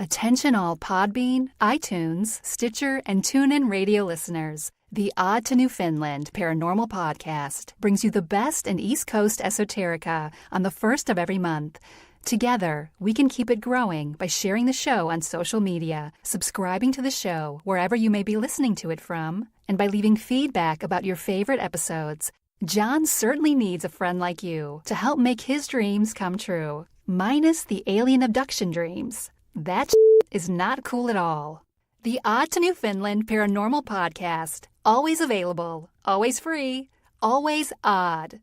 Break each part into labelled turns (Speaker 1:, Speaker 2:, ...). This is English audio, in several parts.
Speaker 1: Attention all Podbean, iTunes, Stitcher, and TuneIn radio listeners. The Odd to Newfoundland Paranormal Podcast brings you the best in East Coast esoterica on the first of every month. Together, we can keep it growing by sharing the show on social media, subscribing to the show wherever you may be listening to it from, and by leaving feedback about your favorite episodes. John certainly needs a friend like you to help make his dreams come true, minus the alien abduction dreams. That is not cool at all. The Odd to Newfoundland Paranormal Podcast. Always available, always free, always odd.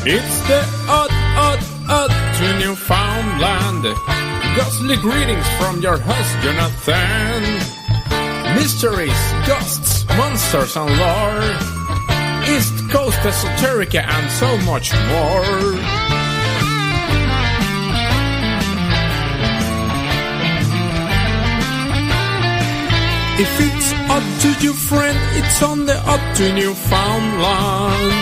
Speaker 2: It's the odd to Newfoundland. Ghostly greetings from your host, Jonathan. Mysteries, ghosts, monsters and lore. East Coast esoterica and so much more. If it's odd to you, friend, it's on the Odd to Newfoundland.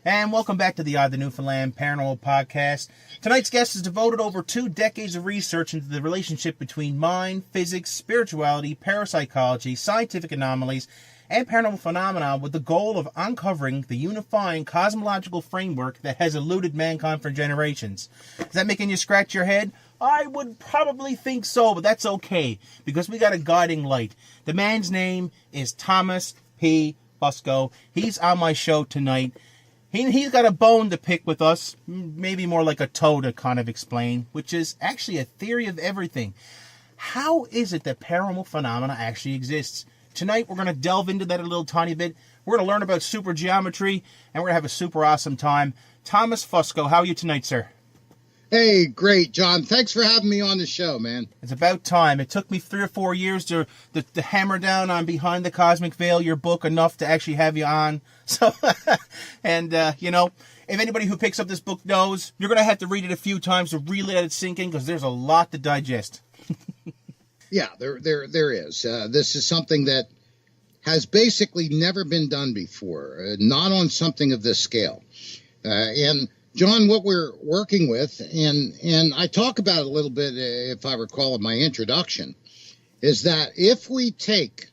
Speaker 3: And welcome back to the Odd to Newfoundland Paranormal Podcast. Tonight's guest has devoted over 2 decades of research into the relationship between mind, physics, spirituality, parapsychology, scientific anomalies, and paranormal phenomena with the goal of uncovering the unifying cosmological framework that has eluded mankind for generations. Is that making you scratch your head? I would probably think so, but that's okay, because we got a guiding light. The man's name is Thomas P. Fusco. He's on my show tonight. He's got a bone to pick with us, maybe more like a toe to kind of explain, which is actually a theory of everything. How is it that paranormal phenomena actually exists? Tonight, we're going to delve into that a little tiny bit. We're going to learn about supergeometry, and we're going to have a super awesome time. Thomas Fusco, how are you tonight, sir?
Speaker 4: Hey, great, John. Thanks for having me on the show, man.
Speaker 3: It's about time. It took me 3 or 4 years to hammer down on Behind the Cosmic Veil, your book, enough to actually have you on. So, and, if anybody who picks up this book knows, you're going to have to read it a few times to really let it sink in, because there's a lot to digest.
Speaker 4: Yeah, there is. This is something that has basically never been done before, not on something of this scale. And John, what we're working with, and I talk about it a little bit, if I recall in my introduction, is that if we take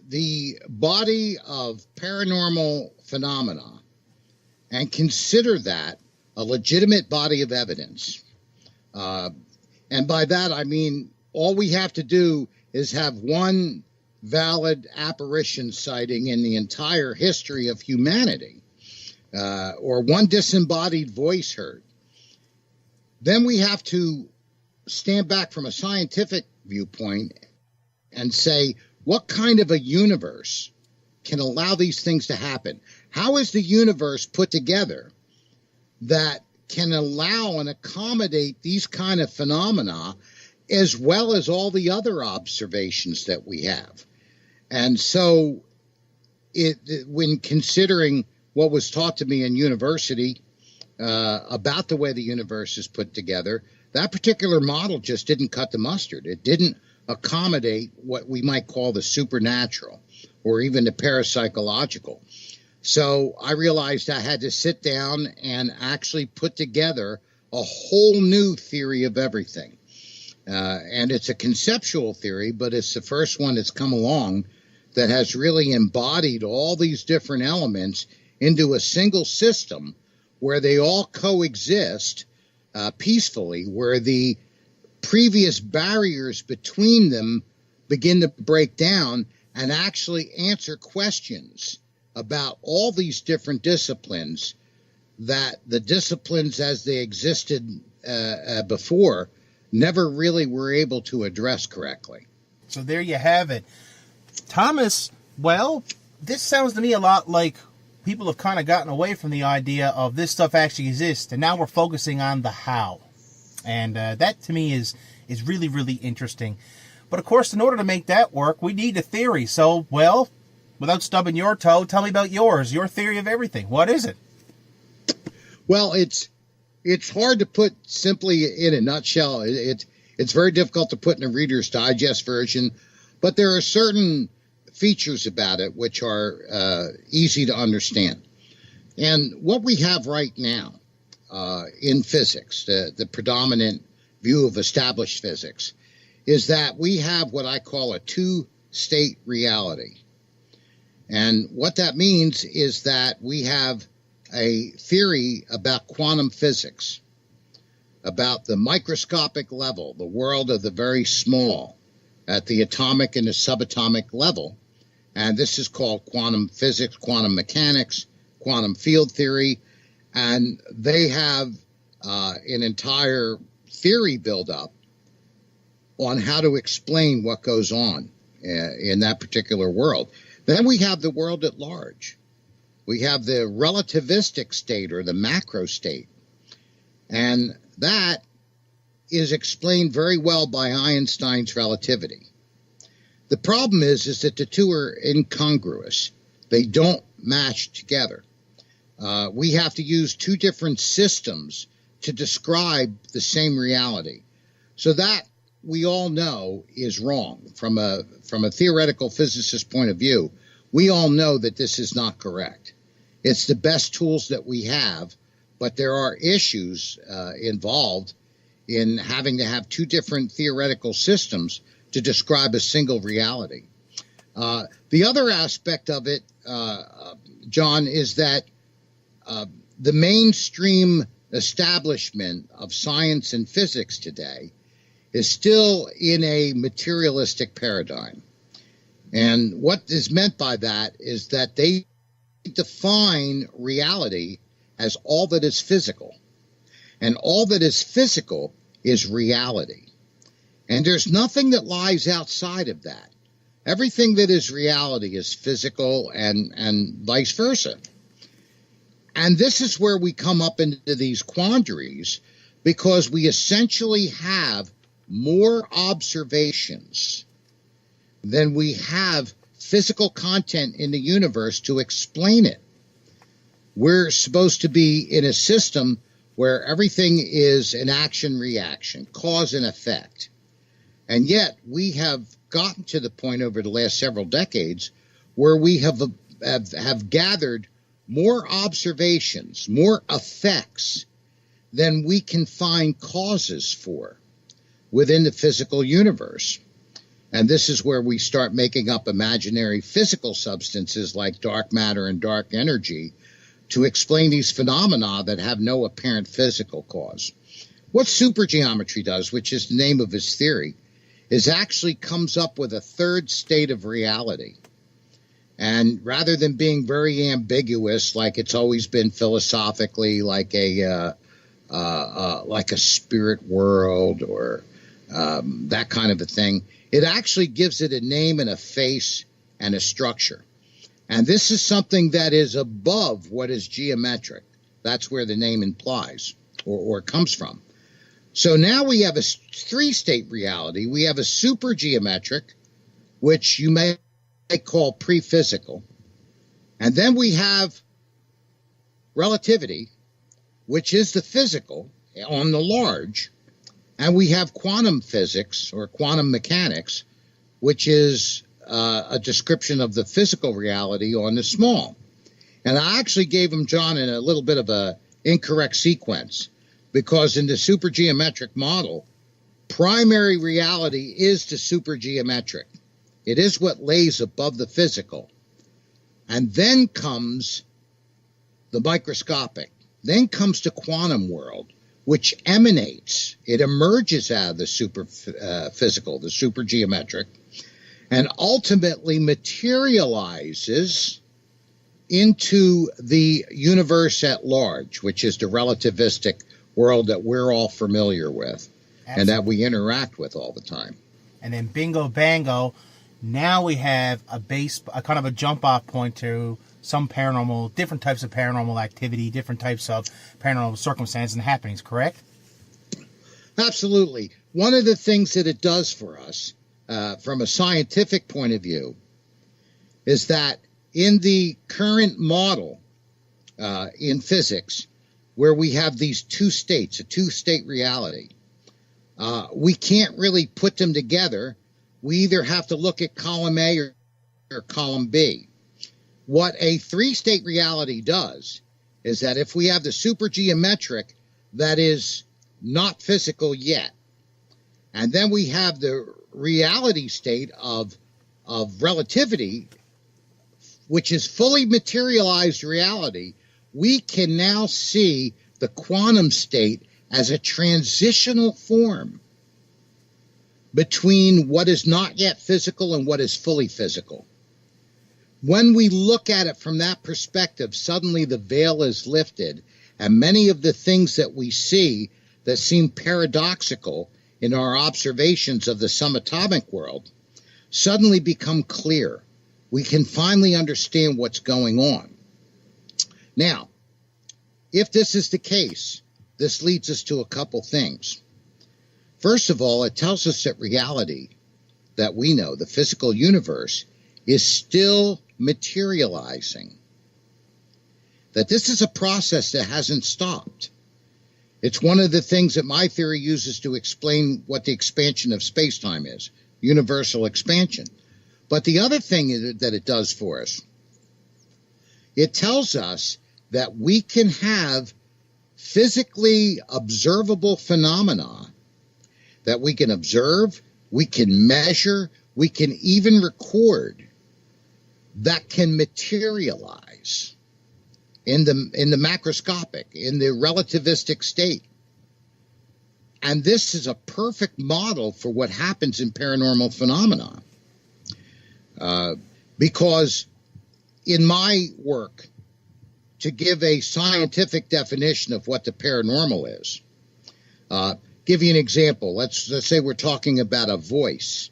Speaker 4: the body of paranormal phenomena and consider that a legitimate body of evidence, and by that I mean all we have to do is have one valid apparition sighting in the entire history of humanity, or one disembodied voice heard, then we have to stand back from a scientific viewpoint and say, what kind of a universe can allow these things to happen? How is the universe put together that can allow and accommodate these kind of phenomena, as well as all the other observations that we have? And so when considering what was taught to me in university about the way the universe is put together, that particular model just didn't cut the mustard. It didn't accommodate what we might call the supernatural or even the parapsychological. So I realized I had to sit down and actually put together a whole new theory of everything. And it's a conceptual theory, but it's the first one that's come along that has really embodied all these different elements into a single system where they all coexist peacefully, where the previous barriers between them begin to break down and actually answer questions about all these different disciplines that the disciplines as they existed before never really were able to address correctly.
Speaker 3: So there you have it. Thomas, well, this sounds to me a lot like people have kind of gotten away from the idea of this stuff actually exists, and now we're focusing on the how. And that, to me, is really, really interesting. But, of course, in order to make that work, we need a theory. So, well, without stubbing your toe, tell me about yours, your theory of everything. What is it?
Speaker 4: Well, it's it's hard to put simply in a nutshell. It's very difficult to put in a Reader's Digest version, but there are certain features about it which are easy to understand. And what we have right now in physics, the predominant view of established physics, is that we have what I call a two-state reality. And what that means is that we have a theory about quantum physics, about the microscopic level, the world of the very small, at the atomic and the subatomic level. And this is called quantum physics, quantum mechanics, quantum field theory. And they have an entire theory build-up on how to explain what goes on in that particular world. Then we have the world at large. We have the relativistic state or the macro state. And that is explained very well by Einstein's relativity. The problem is that the two are incongruous. They don't match together. We have to use two different systems to describe the same reality. So that, we all know, is wrong. From a theoretical physicist point of view, we all know that this is not correct. It's the best tools that we have, but there are issues involved in having to have two different theoretical systems to describe a single reality. The other aspect of it, John, is that the mainstream establishment of science and physics today is still in a materialistic paradigm. And what is meant by that is that they define reality as all that is physical. And all that is physical is reality. And there's nothing that lies outside of that. Everything that is reality is physical and vice versa. And this is where we come up into these quandaries, because we essentially have more observations than we have physical content in the universe to explain it. We're supposed to be in a system where everything is an action-reaction, cause and effect. And yet we have gotten to the point over the last several decades where we have gathered more observations, more effects than we can find causes for within the physical universe. And this is where we start making up imaginary physical substances like dark matter and dark energy to explain these phenomena that have no apparent physical cause. What supergeometry does, which is the name of his theory, is actually comes up with a third state of reality. And rather than being very ambiguous, like it's always been philosophically, like a spirit world or that kind of a thing, it actually gives it a name and a face and a structure. And this is something that is above what is geometric. That's where the name implies or comes from. So now we have a three-state reality. We have a supergeometric, which you may call pre-physical. And then we have relativity, which is the physical on the large. And we have quantum physics or quantum mechanics, which is a description of the physical reality on the small. And I actually gave him, John, in a little bit of a incorrect sequence, because in the supergeometric model, primary reality is the supergeometric. It is what lays above the physical. And then comes the microscopic. Then comes the quantum world, which emanates, it emerges out of the physical, the supergeometric, and ultimately materializes into the universe at large, which is the relativistic world that we're all familiar with. Absolutely. And that we interact with all the time.
Speaker 3: And then bingo bango, now we have a kind of a jump off point to some paranormal, different types of paranormal activity, different types of paranormal circumstances and happenings, correct?
Speaker 4: Absolutely. One of the things that it does for us, from a scientific point of view, is that in the current model in physics, where we have these two states, a two-state reality. We can't really put them together. We either have to look at column A or column B. What a three-state reality does is that if we have the supergeometric that is not physical yet, and then we have the reality state of relativity, which is fully materialized reality, we can now see the quantum state as a transitional form between what is not yet physical and what is fully physical. When we look at it from that perspective, suddenly the veil is lifted, and many of the things that we see that seem paradoxical in our observations of the subatomic world suddenly become clear. We can finally understand what's going on. Now, if this is the case, this leads us to a couple things. First of all, it tells us that reality that we know, the physical universe, is still materializing. That this is a process that hasn't stopped. It's one of the things that my theory uses to explain what the expansion of space-time is, universal expansion. But the other thing that it does for us, it tells us that we can have physically observable phenomena that we can observe, we can measure, we can even record that can materialize in the macroscopic, in the relativistic state. And this is a perfect model for what happens in paranormal phenomena. Because in my work, to give a scientific definition of what the paranormal is, give you an example. Let's say we're talking about a voice,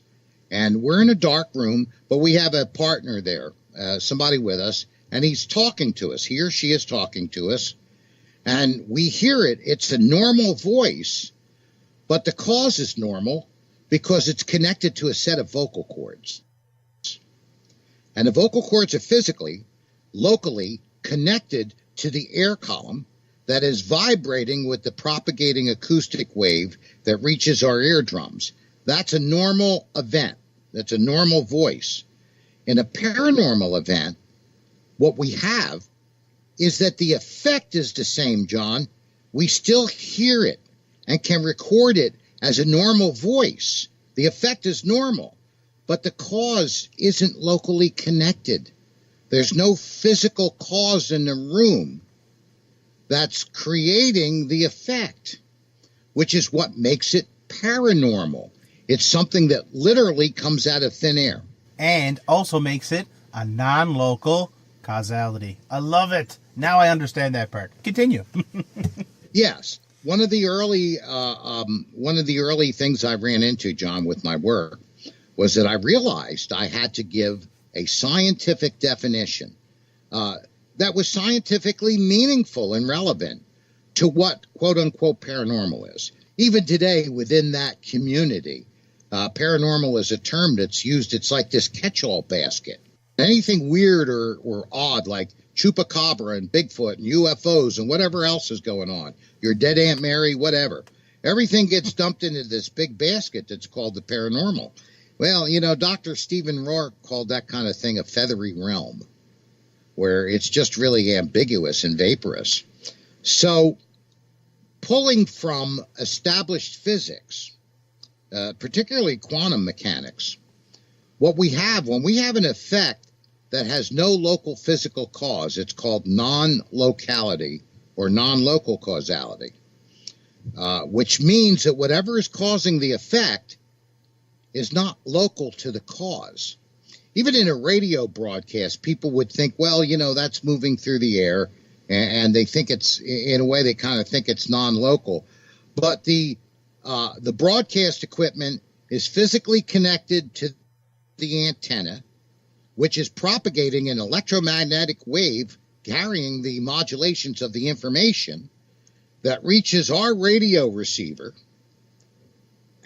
Speaker 4: and we're in a dark room, but we have a partner there, somebody with us, and he's talking to us. He or she is talking to us, and we hear it. It's a normal voice, but the cause is normal because it's connected to a set of vocal cords. And the vocal cords are physically, locally connected to the air column that is vibrating with the propagating acoustic wave that reaches our eardrums. That's a normal event. That's a normal voice. In a paranormal event, what we have is that the effect is the same, John. We still hear it and can record it as a normal voice. The effect is normal, but the cause isn't locally connected. There's no physical cause in the room that's creating the effect, which is what makes it paranormal. It's something that literally comes out of thin air.
Speaker 3: And also makes it a non-local causality. I love it. Now I understand that part. Continue.
Speaker 4: Yes. One of the early things I ran into, John, with my work was that I realized I had to give a scientific definition that was scientifically meaningful and relevant to what, quote-unquote, paranormal is. Even today, within that community, paranormal is a term that's used. It's like this catch-all basket. Anything weird or odd, like chupacabra and Bigfoot and UFOs and whatever else is going on, your dead Aunt Mary, whatever, everything gets dumped into this big basket that's called the paranormal. Well, Dr. Stephen Rourke called that kind of thing a feathery realm, where it's just really ambiguous and vaporous. So, pulling from established physics, particularly quantum mechanics, what we have, when we have an effect that has no local physical cause, it's called non-locality or non-local causality, which means that whatever is causing the effect is not local to the cause. Even in a radio broadcast, people would think, well, that's moving through the air, and they think it's, in a way, they kind of think it's non-local. But the broadcast equipment is physically connected to the antenna, which is propagating an electromagnetic wave carrying the modulations of the information that reaches our radio receiver,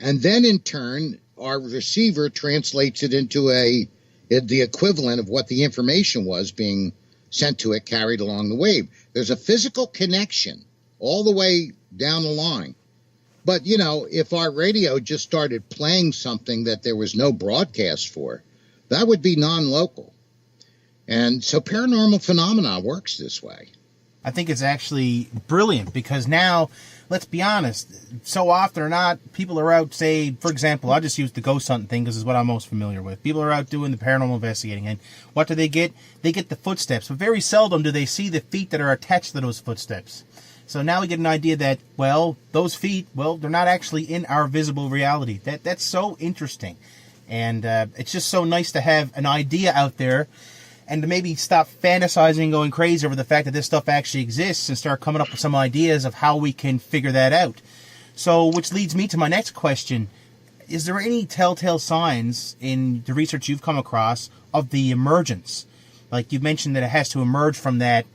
Speaker 4: and then in turn our receiver translates it into the equivalent of what the information was being sent to it, carried along the wave. There's a physical connection all the way down the line. But, you know, if our radio just started playing something that there was no broadcast for, that would be non-local. And so paranormal phenomena works this way.
Speaker 3: I think it's actually brilliant because now, let's be honest, so often or not, people are out, say, for example, I'll just use the ghost hunting thing because it's what I'm most familiar with. People are out doing the paranormal investigating, and what do they get? They get the footsteps, but very seldom do they see the feet that are attached to those footsteps. So now we get an idea that, well, those feet, well, they're not actually in our visible reality. That's so interesting. And it's just so nice to have an idea out there and to maybe stop fantasizing and going crazy over the fact that this stuff actually exists and start coming up with some ideas of how we can figure that out. So, which leads me to my next question. Is there any telltale signs in the research you've come across of the emergence? Like you mentioned that it has to emerge from that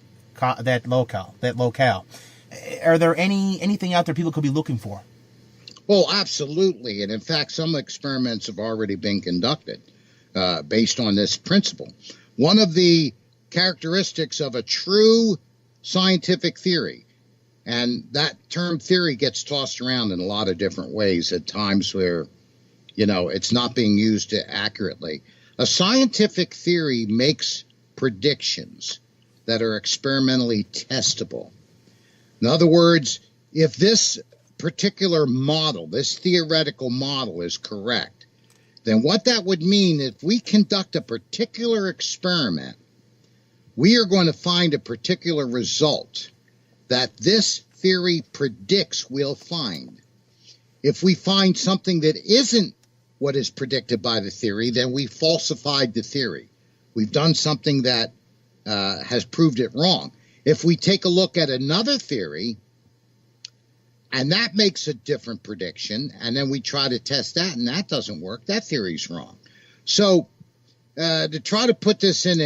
Speaker 3: locale. Are there anything out there people could be looking for?
Speaker 4: Well, absolutely. And in fact, some experiments have already been conducted based on this principle. One of the characteristics of a true scientific theory, and that term theory gets tossed around in a lot of different ways at times where, you know, it's not being used accurately. A scientific theory makes predictions that are experimentally testable. In other words, if this particular model, this theoretical model is correct, then what that would mean, if we conduct a particular experiment, we are going to find a particular result that this theory predicts we'll find. If we find something that isn't what is predicted by the theory, then we falsified the theory. We've done something that has proved it wrong. If we take a look at another theory, and that makes a different prediction, and then we try to test that, and that doesn't work, that theory's wrong. So to try to put this in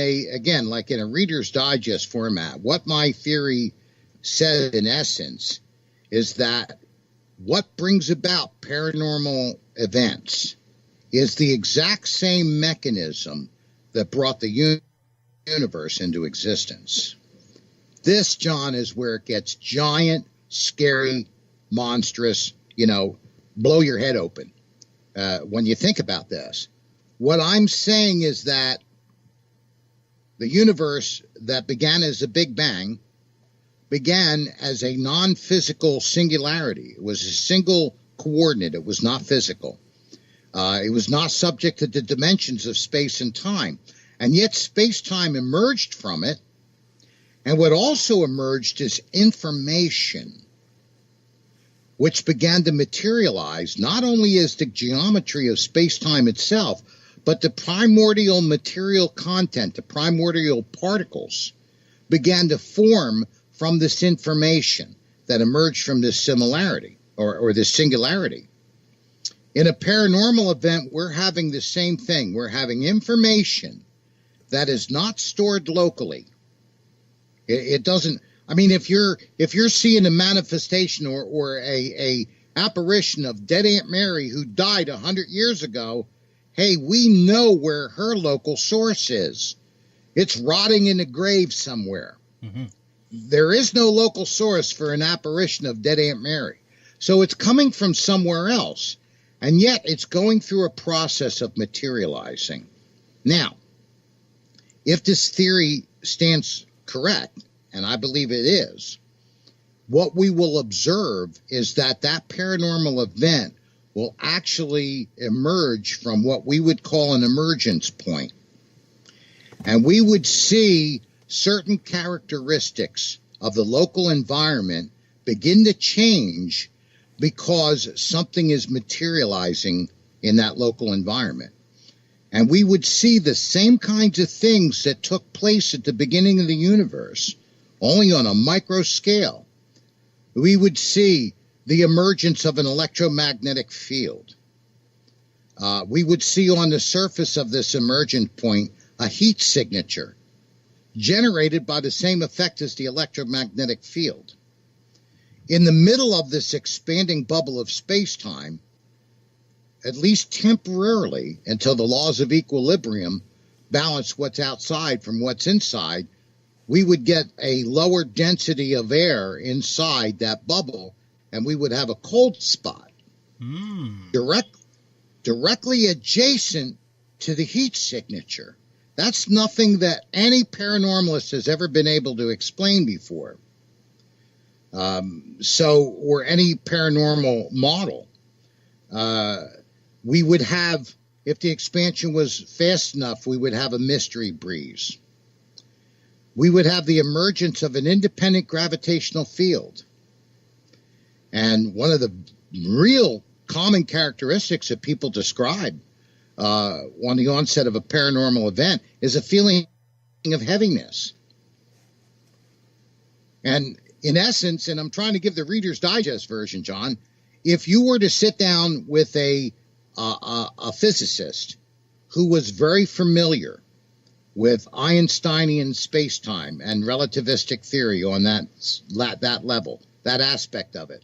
Speaker 4: like in a Reader's Digest format, what my theory says in essence is that what brings about paranormal events is the exact same mechanism that brought the universe into existence. This, John, is where it gets giant, scary, monstrous, blow your head open when you think about this. What I'm saying is that the universe that began as a Big Bang began as a non-physical singularity. It was a single coordinate. It was not physical. It was not subject to the dimensions of space and time. And yet space-time emerged from it. And what also emerged is information, which began to materialize not only as the geometry of space-time itself, but the primordial material content, the primordial particles, began to form from this information that emerged from this similarity or this singularity. In a paranormal event, we're having the same thing. We're having information that is not stored locally. It doesn't. I mean, if you're seeing a manifestation or a apparition of dead Aunt Mary who died 100 years ago, hey, we know where her local source is. It's rotting in a grave somewhere. Mm-hmm. There is no local source for an apparition of dead Aunt Mary. So it's coming from somewhere else, and yet it's going through a process of materializing. Now, if this theory stands correct, and I believe it is, what we will observe is that paranormal event will actually emerge from what we would call an emergence point. And we would see certain characteristics of the local environment begin to change because something is materializing in that local environment. And we would see the same kinds of things that took place at the beginning of the universe, only on a micro scale. We would see the emergence of an electromagnetic field. We would see on the surface of this emergent point a heat signature generated by the same effect as the electromagnetic field. In the middle of this expanding bubble of space-time, at least temporarily, until the laws of equilibrium balance what's outside from what's inside, we would get a lower density of air inside that bubble, and we would have a cold spot directly adjacent to the heat signature. That's nothing that any paranormalist has ever been able to explain before. Or any paranormal model. We would have, if the expansion was fast enough, we would have a mystery breeze. We would have the emergence of an independent gravitational field. And one of the real common characteristics that people describe on the onset of a paranormal event is a feeling of heaviness. And in essence, and I'm trying to give the Reader's Digest version, John, if you were to sit down with a physicist who was very familiar with Einsteinian space-time and relativistic theory on that level, that aspect of it,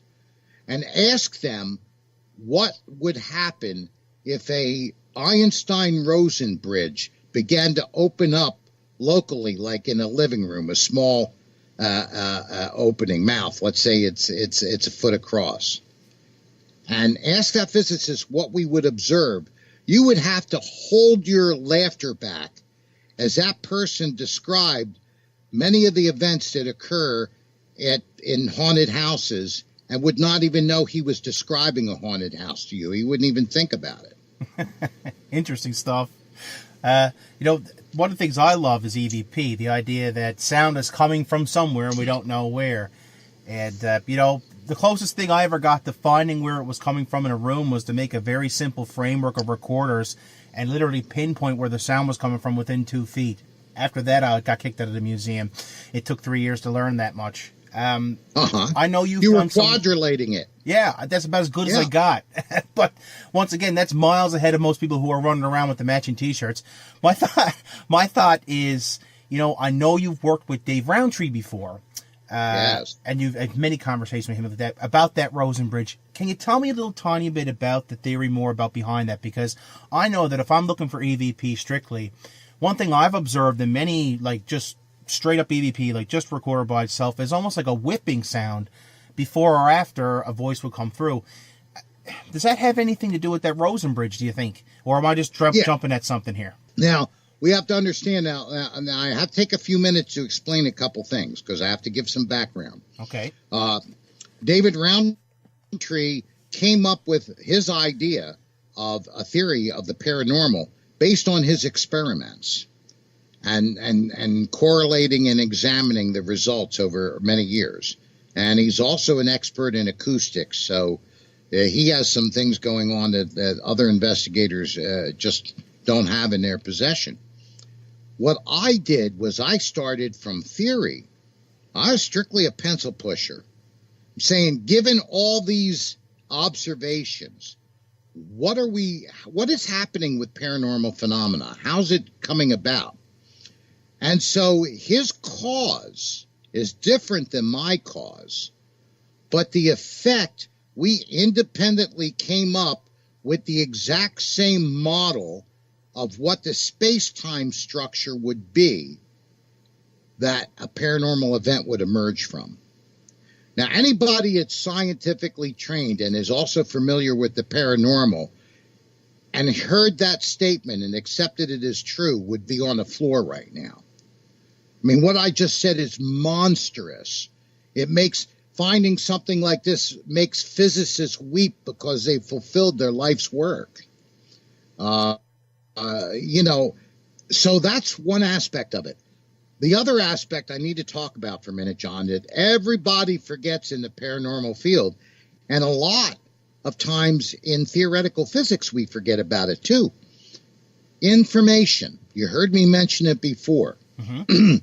Speaker 4: and ask them what would happen if a Einstein-Rosen bridge began to open up locally, like in a living room, a small opening mouth. Let's say it's a foot across. And ask that physicist what we would observe. You would have to hold your laughter back as that person described many of the events that occur in haunted houses, and would not even know he was describing a haunted house to you. He wouldn't even think about it.
Speaker 3: Interesting stuff. One of the things I love is EVP, the idea that sound is coming from somewhere and we don't know where. And, the closest thing I ever got to finding where it was coming from in a room was to make a very simple framework of recorders and literally pinpoint where the sound was coming from within 2 feet. After that, I got kicked out of the museum. It took 3 years to learn that much. I know you
Speaker 4: were quadrilating it.
Speaker 3: Yeah, that's about as good as I got. But once again, that's miles ahead of most people who are running around with the matching T-shirts. My thought is, I know you've worked with Dave Roundtree before.
Speaker 4: Yes.
Speaker 3: And you've had many conversations with him about that Rosen Bridge. Can you tell me a little tiny bit about the theory more about behind that? Because I know that if I'm looking for EVP strictly, one thing I've observed in many, just straight up EVP, just recorded by itself, is almost like a whipping sound before or after a voice would come through. Does that have anything to do with that Rosen Bridge, do you think? Or am I just jumping at something here?
Speaker 4: Now, we have to understand now I have to take a few minutes to explain a couple things because I have to give some background.
Speaker 3: Okay.
Speaker 4: David Roundtree came up with his idea of a theory of the paranormal based on his experiments and correlating and examining the results over many years. And he's also an expert in acoustics, so he has some things going on that other investigators just don't have in their possession. What I did was I started from theory. I was strictly a pencil pusher. I'm saying, given all these observations, what is happening with paranormal phenomena? How's it coming about? And so his cause is different than my cause, but the effect, we independently came up with the exact same model of what the space-time structure would be that a paranormal event would emerge from. Now, anybody that's scientifically trained and is also familiar with the paranormal and heard that statement and accepted it as true would be on the floor right now. I mean, what I just said is monstrous. Finding something like this makes physicists weep because they fulfilled their life's work. So that's one aspect of it. The other aspect I need to talk about for a minute, John, that everybody forgets in the paranormal field, and a lot of times in theoretical physics we forget about it too. Information. You heard me mention it before. Mm-hmm.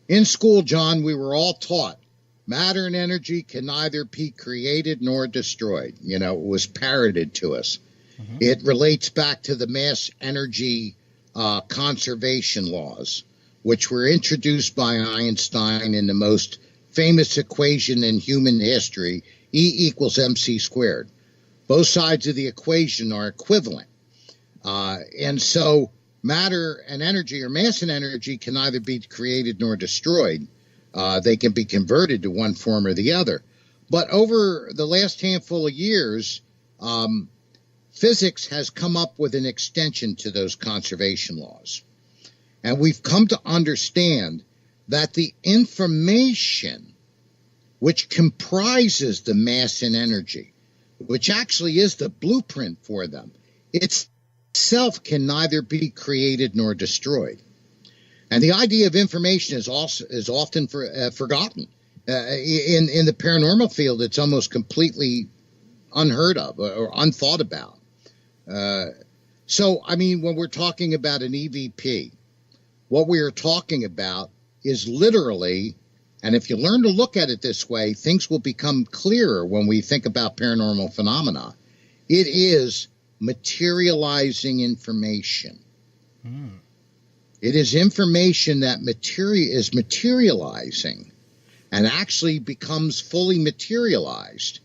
Speaker 4: In school, John, we were all taught matter and energy can neither be created nor destroyed. It was parroted to us. Mm-hmm. It relates back to the mass energy conservation laws, which were introduced by Einstein in the most famous equation in human history, E equals mc squared. Both sides of the equation are equivalent. And so matter and energy, or mass and energy, can neither be created nor destroyed. They can be converted to one form or the other. But over the last handful of years, physics has come up with an extension to those conservation laws. And we've come to understand that the information which comprises the mass and energy, which actually is the blueprint for them, itself can neither be created nor destroyed. And the idea of information is often forgotten. In the paranormal field, it's almost completely unheard of or unthought about. So, I mean, when we're talking about an EVP, what we are talking about is literally, and if you learn to look at it this way, things will become clearer when we think about paranormal phenomena. It is materializing information. It is information that is materializing and actually becomes fully materialized.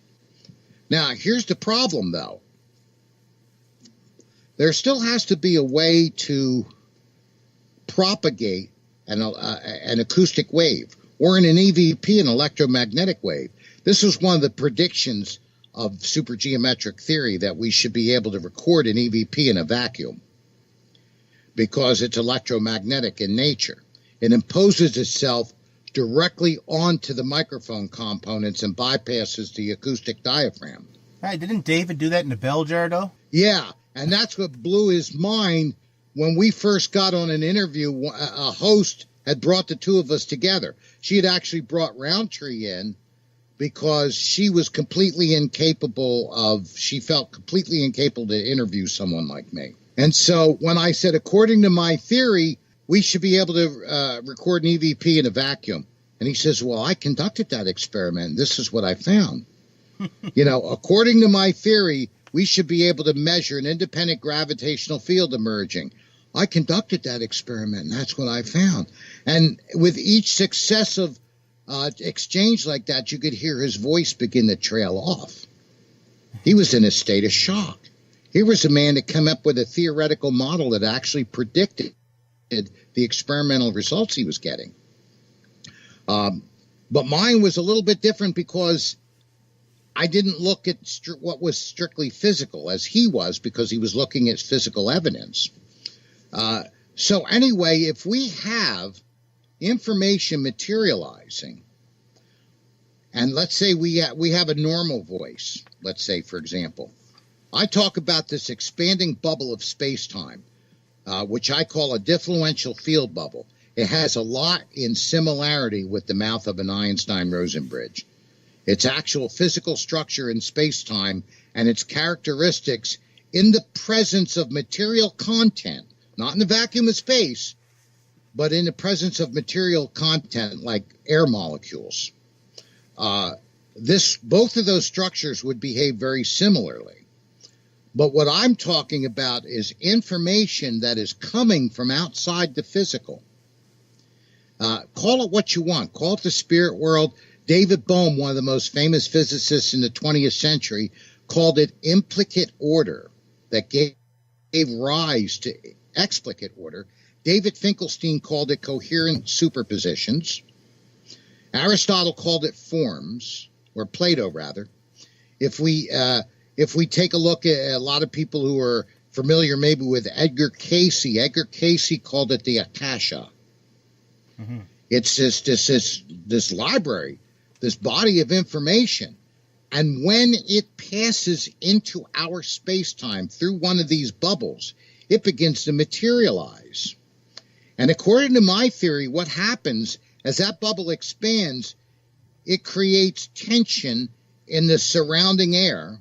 Speaker 4: Now, here's the problem, though. There still has to be a way to propagate an acoustic wave, or in an EVP, an electromagnetic wave. This was one of the predictions of supergeometric theory, that we should be able to record an EVP in a vacuum because it's electromagnetic in nature. It imposes itself directly onto the microphone components and bypasses the acoustic diaphragm.
Speaker 3: Hey, didn't David do that in the bell jar, though?
Speaker 4: Yeah, and that's what blew his mind when we first got on an interview. A host had brought the two of us together. She had actually brought Roundtree in because she felt completely incapable to interview someone like me. And so when I said, according to my theory, we should be able to record an EVP in a vacuum. And he says, well, I conducted that experiment. This is what I found. According to my theory, we should be able to measure an independent gravitational field emerging. I conducted that experiment, and that's what I found. And with each successive exchange like that, you could hear his voice begin to trail off. He was in a state of shock. Here was a man that came up with a theoretical model that actually predicted the experimental results he was getting. But mine was a little bit different because I didn't look at what was strictly physical as he was, because he was looking at physical evidence. So anyway, if we have information materializing, and let's say we have a normal voice, let's say, for example, I talk about this expanding bubble of space-time, which I call a diffluential field bubble. It has a lot in similarity with the mouth of an Einstein-Rosen bridge. Its actual physical structure in space-time and its characteristics in the presence of material content, not in the vacuum of space, but in the presence of material content like air molecules. Both of those structures would behave very similarly. But what I'm talking about is information that is coming from outside the physical. Call it what you want. Call it the spirit world. David Bohm, one of the most famous physicists in the 20th century, called it implicate order that gave rise to explicate order. David Finkelstein called it coherent superpositions. Aristotle called it forms, or Plato rather. If we take a look at a lot of people who are familiar maybe with Edgar Cayce called it the Akasha. Mm-hmm. It's this library, this body of information. And when it passes into our space-time through one of these bubbles, it begins to materialize. And according to my theory, what happens as that bubble expands, it creates tension in the surrounding air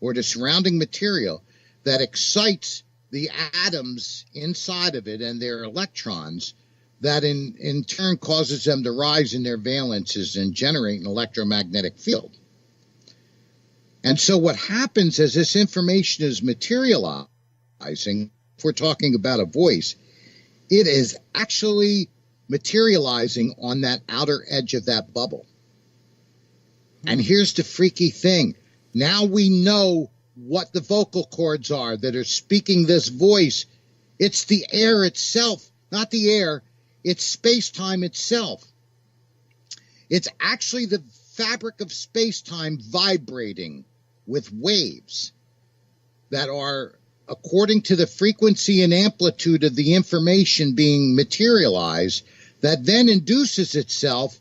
Speaker 4: or the surrounding material that excites the atoms inside of it and their electrons, that in turn causes them to rise in their valences and generate an electromagnetic field. And so what happens as this information is materializing, if we're talking about a voice, it is actually materializing on that outer edge of that bubble. And here's the freaky thing. Now we know what the vocal cords are that are speaking this voice It's the air itself, not the air. It's space-time itself. It's actually the fabric of space-time vibrating with waves that are, according to the frequency and amplitude of the information being materialized, that then induces itself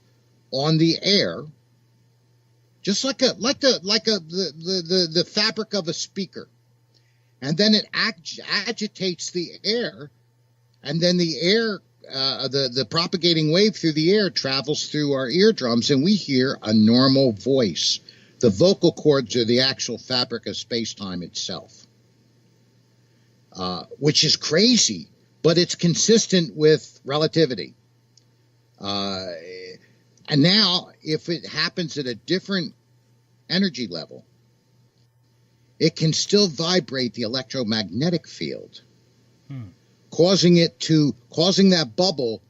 Speaker 4: on the air, just like the fabric of a speaker, and then it agitates the air, and then the air, the propagating wave through the air travels through our eardrums, and we hear a normal voice. The vocal cords are the actual fabric of space-time itself, which is crazy, but it's consistent with relativity. And now, if it happens at a different energy level, it can still vibrate the electromagnetic field, causing that bubble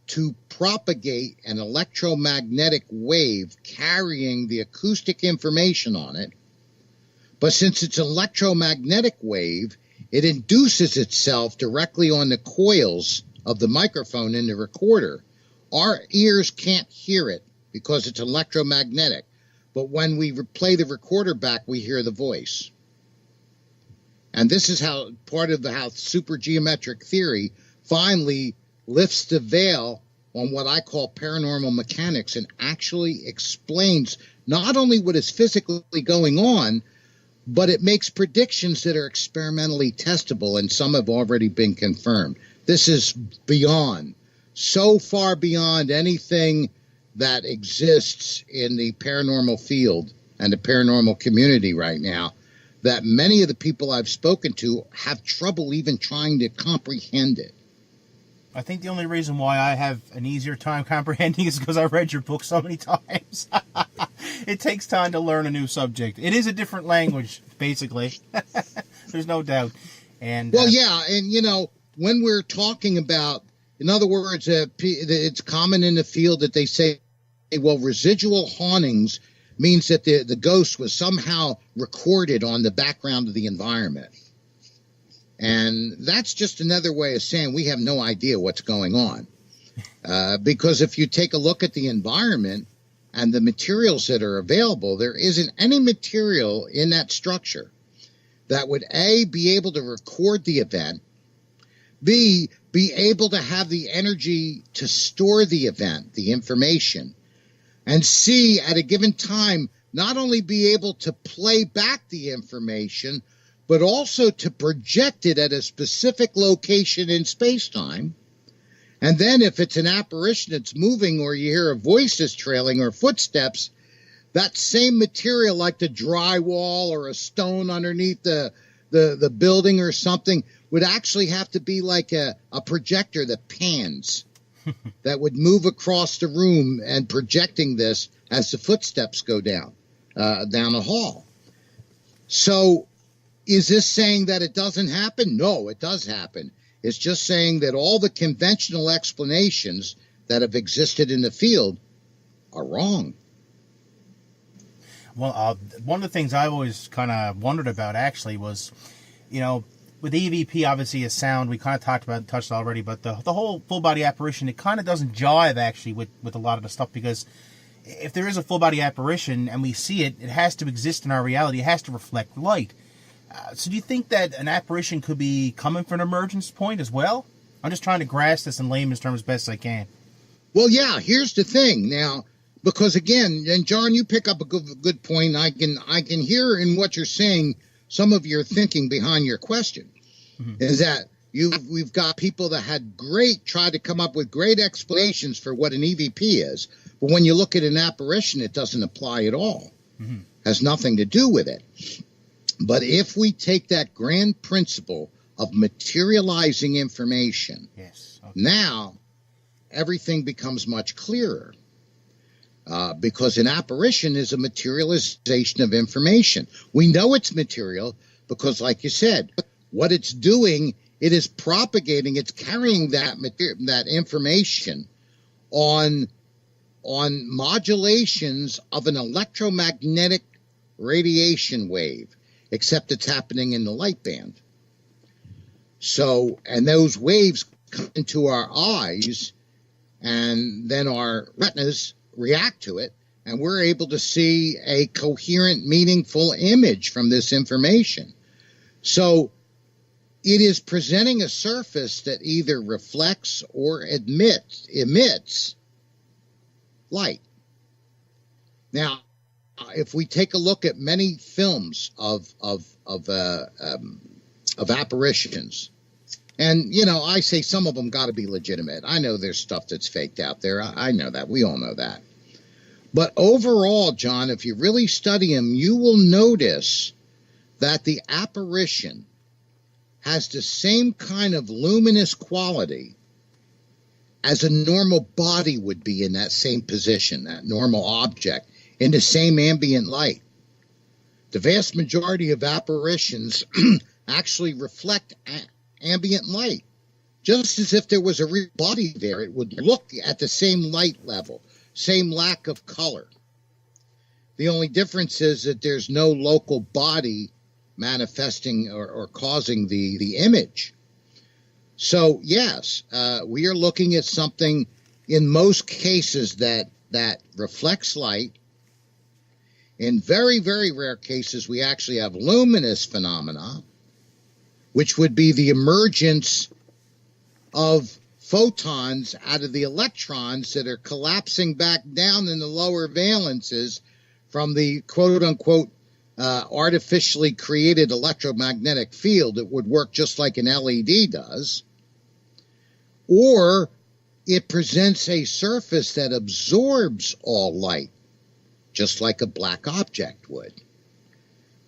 Speaker 4: to propagate an electromagnetic wave carrying the acoustic information on it. But since it's an electromagnetic wave, it induces itself directly on the coils of the microphone in the recorder. Our ears can't hear it because it's electromagnetic. But when we play the recorder back, we hear the voice. And this is how part of how supergeometric theory finally lifts the veil on what I call paranormal mechanics and actually explains not only what is physically going on, but it makes predictions that are experimentally testable, and some have already been confirmed. This is beyond, so far beyond anything that exists in the paranormal field and the paranormal community right now, that many of the people I've spoken to have trouble even trying to comprehend it.
Speaker 3: I think the only reason why I have an easier time comprehending is because I read your book so many times. It takes time to learn a new subject. It is a different language, basically. There's no doubt. And
Speaker 4: well, yeah, and when we're talking about, in other words, it's common in the field that they say, well, residual hauntings means that the ghost was somehow recorded on the background of the environment. And that's just another way of saying we have no idea what's going on. Because if you take a look at the environment and the materials that are available, there isn't any material in that structure that would, A, be able to record the event, B, be able to have the energy to store the event, the information, and C, at a given time, not only be able to play back the information, but also to project it at a specific location in space-time. And then if it's an apparition that's moving, or you hear a voice is trailing or footsteps, that same material, like the drywall or a stone underneath the building or something, would actually have to be like a projector that pans, that would move across the room and projecting this as the footsteps go down a hall. So is this saying that it doesn't happen? No, it does happen. It's just saying that all the conventional explanations that have existed in the field are wrong.
Speaker 3: Well, one of the things I've always kind of wondered about actually was, with EVP, obviously a sound, we kind of touched already, but the whole full body apparition, it kind of doesn't jive actually with a lot of the stuff, because if there is a full body apparition and we see it, it has to exist in our reality. It has to reflect light. So do you think that an apparition could be coming from an emergence point as well? I'm just trying to grasp this in layman's terms as best as I can.
Speaker 4: Well, yeah, here's the thing now, because again, and John, you pick up a good point. I can hear in what you're saying some of your thinking behind your question. Is that we've got people that had tried to come up with great explanations for what an EVP is, but when you look at an apparition, it doesn't apply at all. Has nothing to do with it. But if we take that grand principle of materializing information,
Speaker 3: yes, okay,
Speaker 4: now everything becomes much clearer. Because an apparition is a materialization of information. We know it's material because, like you said, what it's doing, it is propagating, it's carrying that information on modulations of an electromagnetic radiation wave, except it's happening in the light band. So, and those waves come into our eyes, and then our retinas react to it, and we're able to see a coherent, meaningful image from this information. So it is presenting a surface that either reflects or emits light. Now, if we take a look at many films of apparitions, and, you know, I say some of them got to be legitimate. I know there's stuff that's faked out there. I know that. We all know that. But overall, John, if you really study them, you will notice that the apparition has the same kind of luminous quality as a normal body would be in that same position, that normal object, in the same ambient light. The vast majority of apparitions actually reflect ambient light. Just as if there was a real body there, it would look at the same light level, same lack of color. The only difference is that there's no local body manifesting or causing the image. So, yes, we are looking at something in most cases that reflects light. In very, very rare cases, we actually have luminous phenomena, which would be the emergence of photons out of the electrons that are collapsing back down in the lower valences from the quote-unquote artificially created electromagnetic field. It would work just like an LED does. Or it presents a surface that absorbs all light, just like a black object would.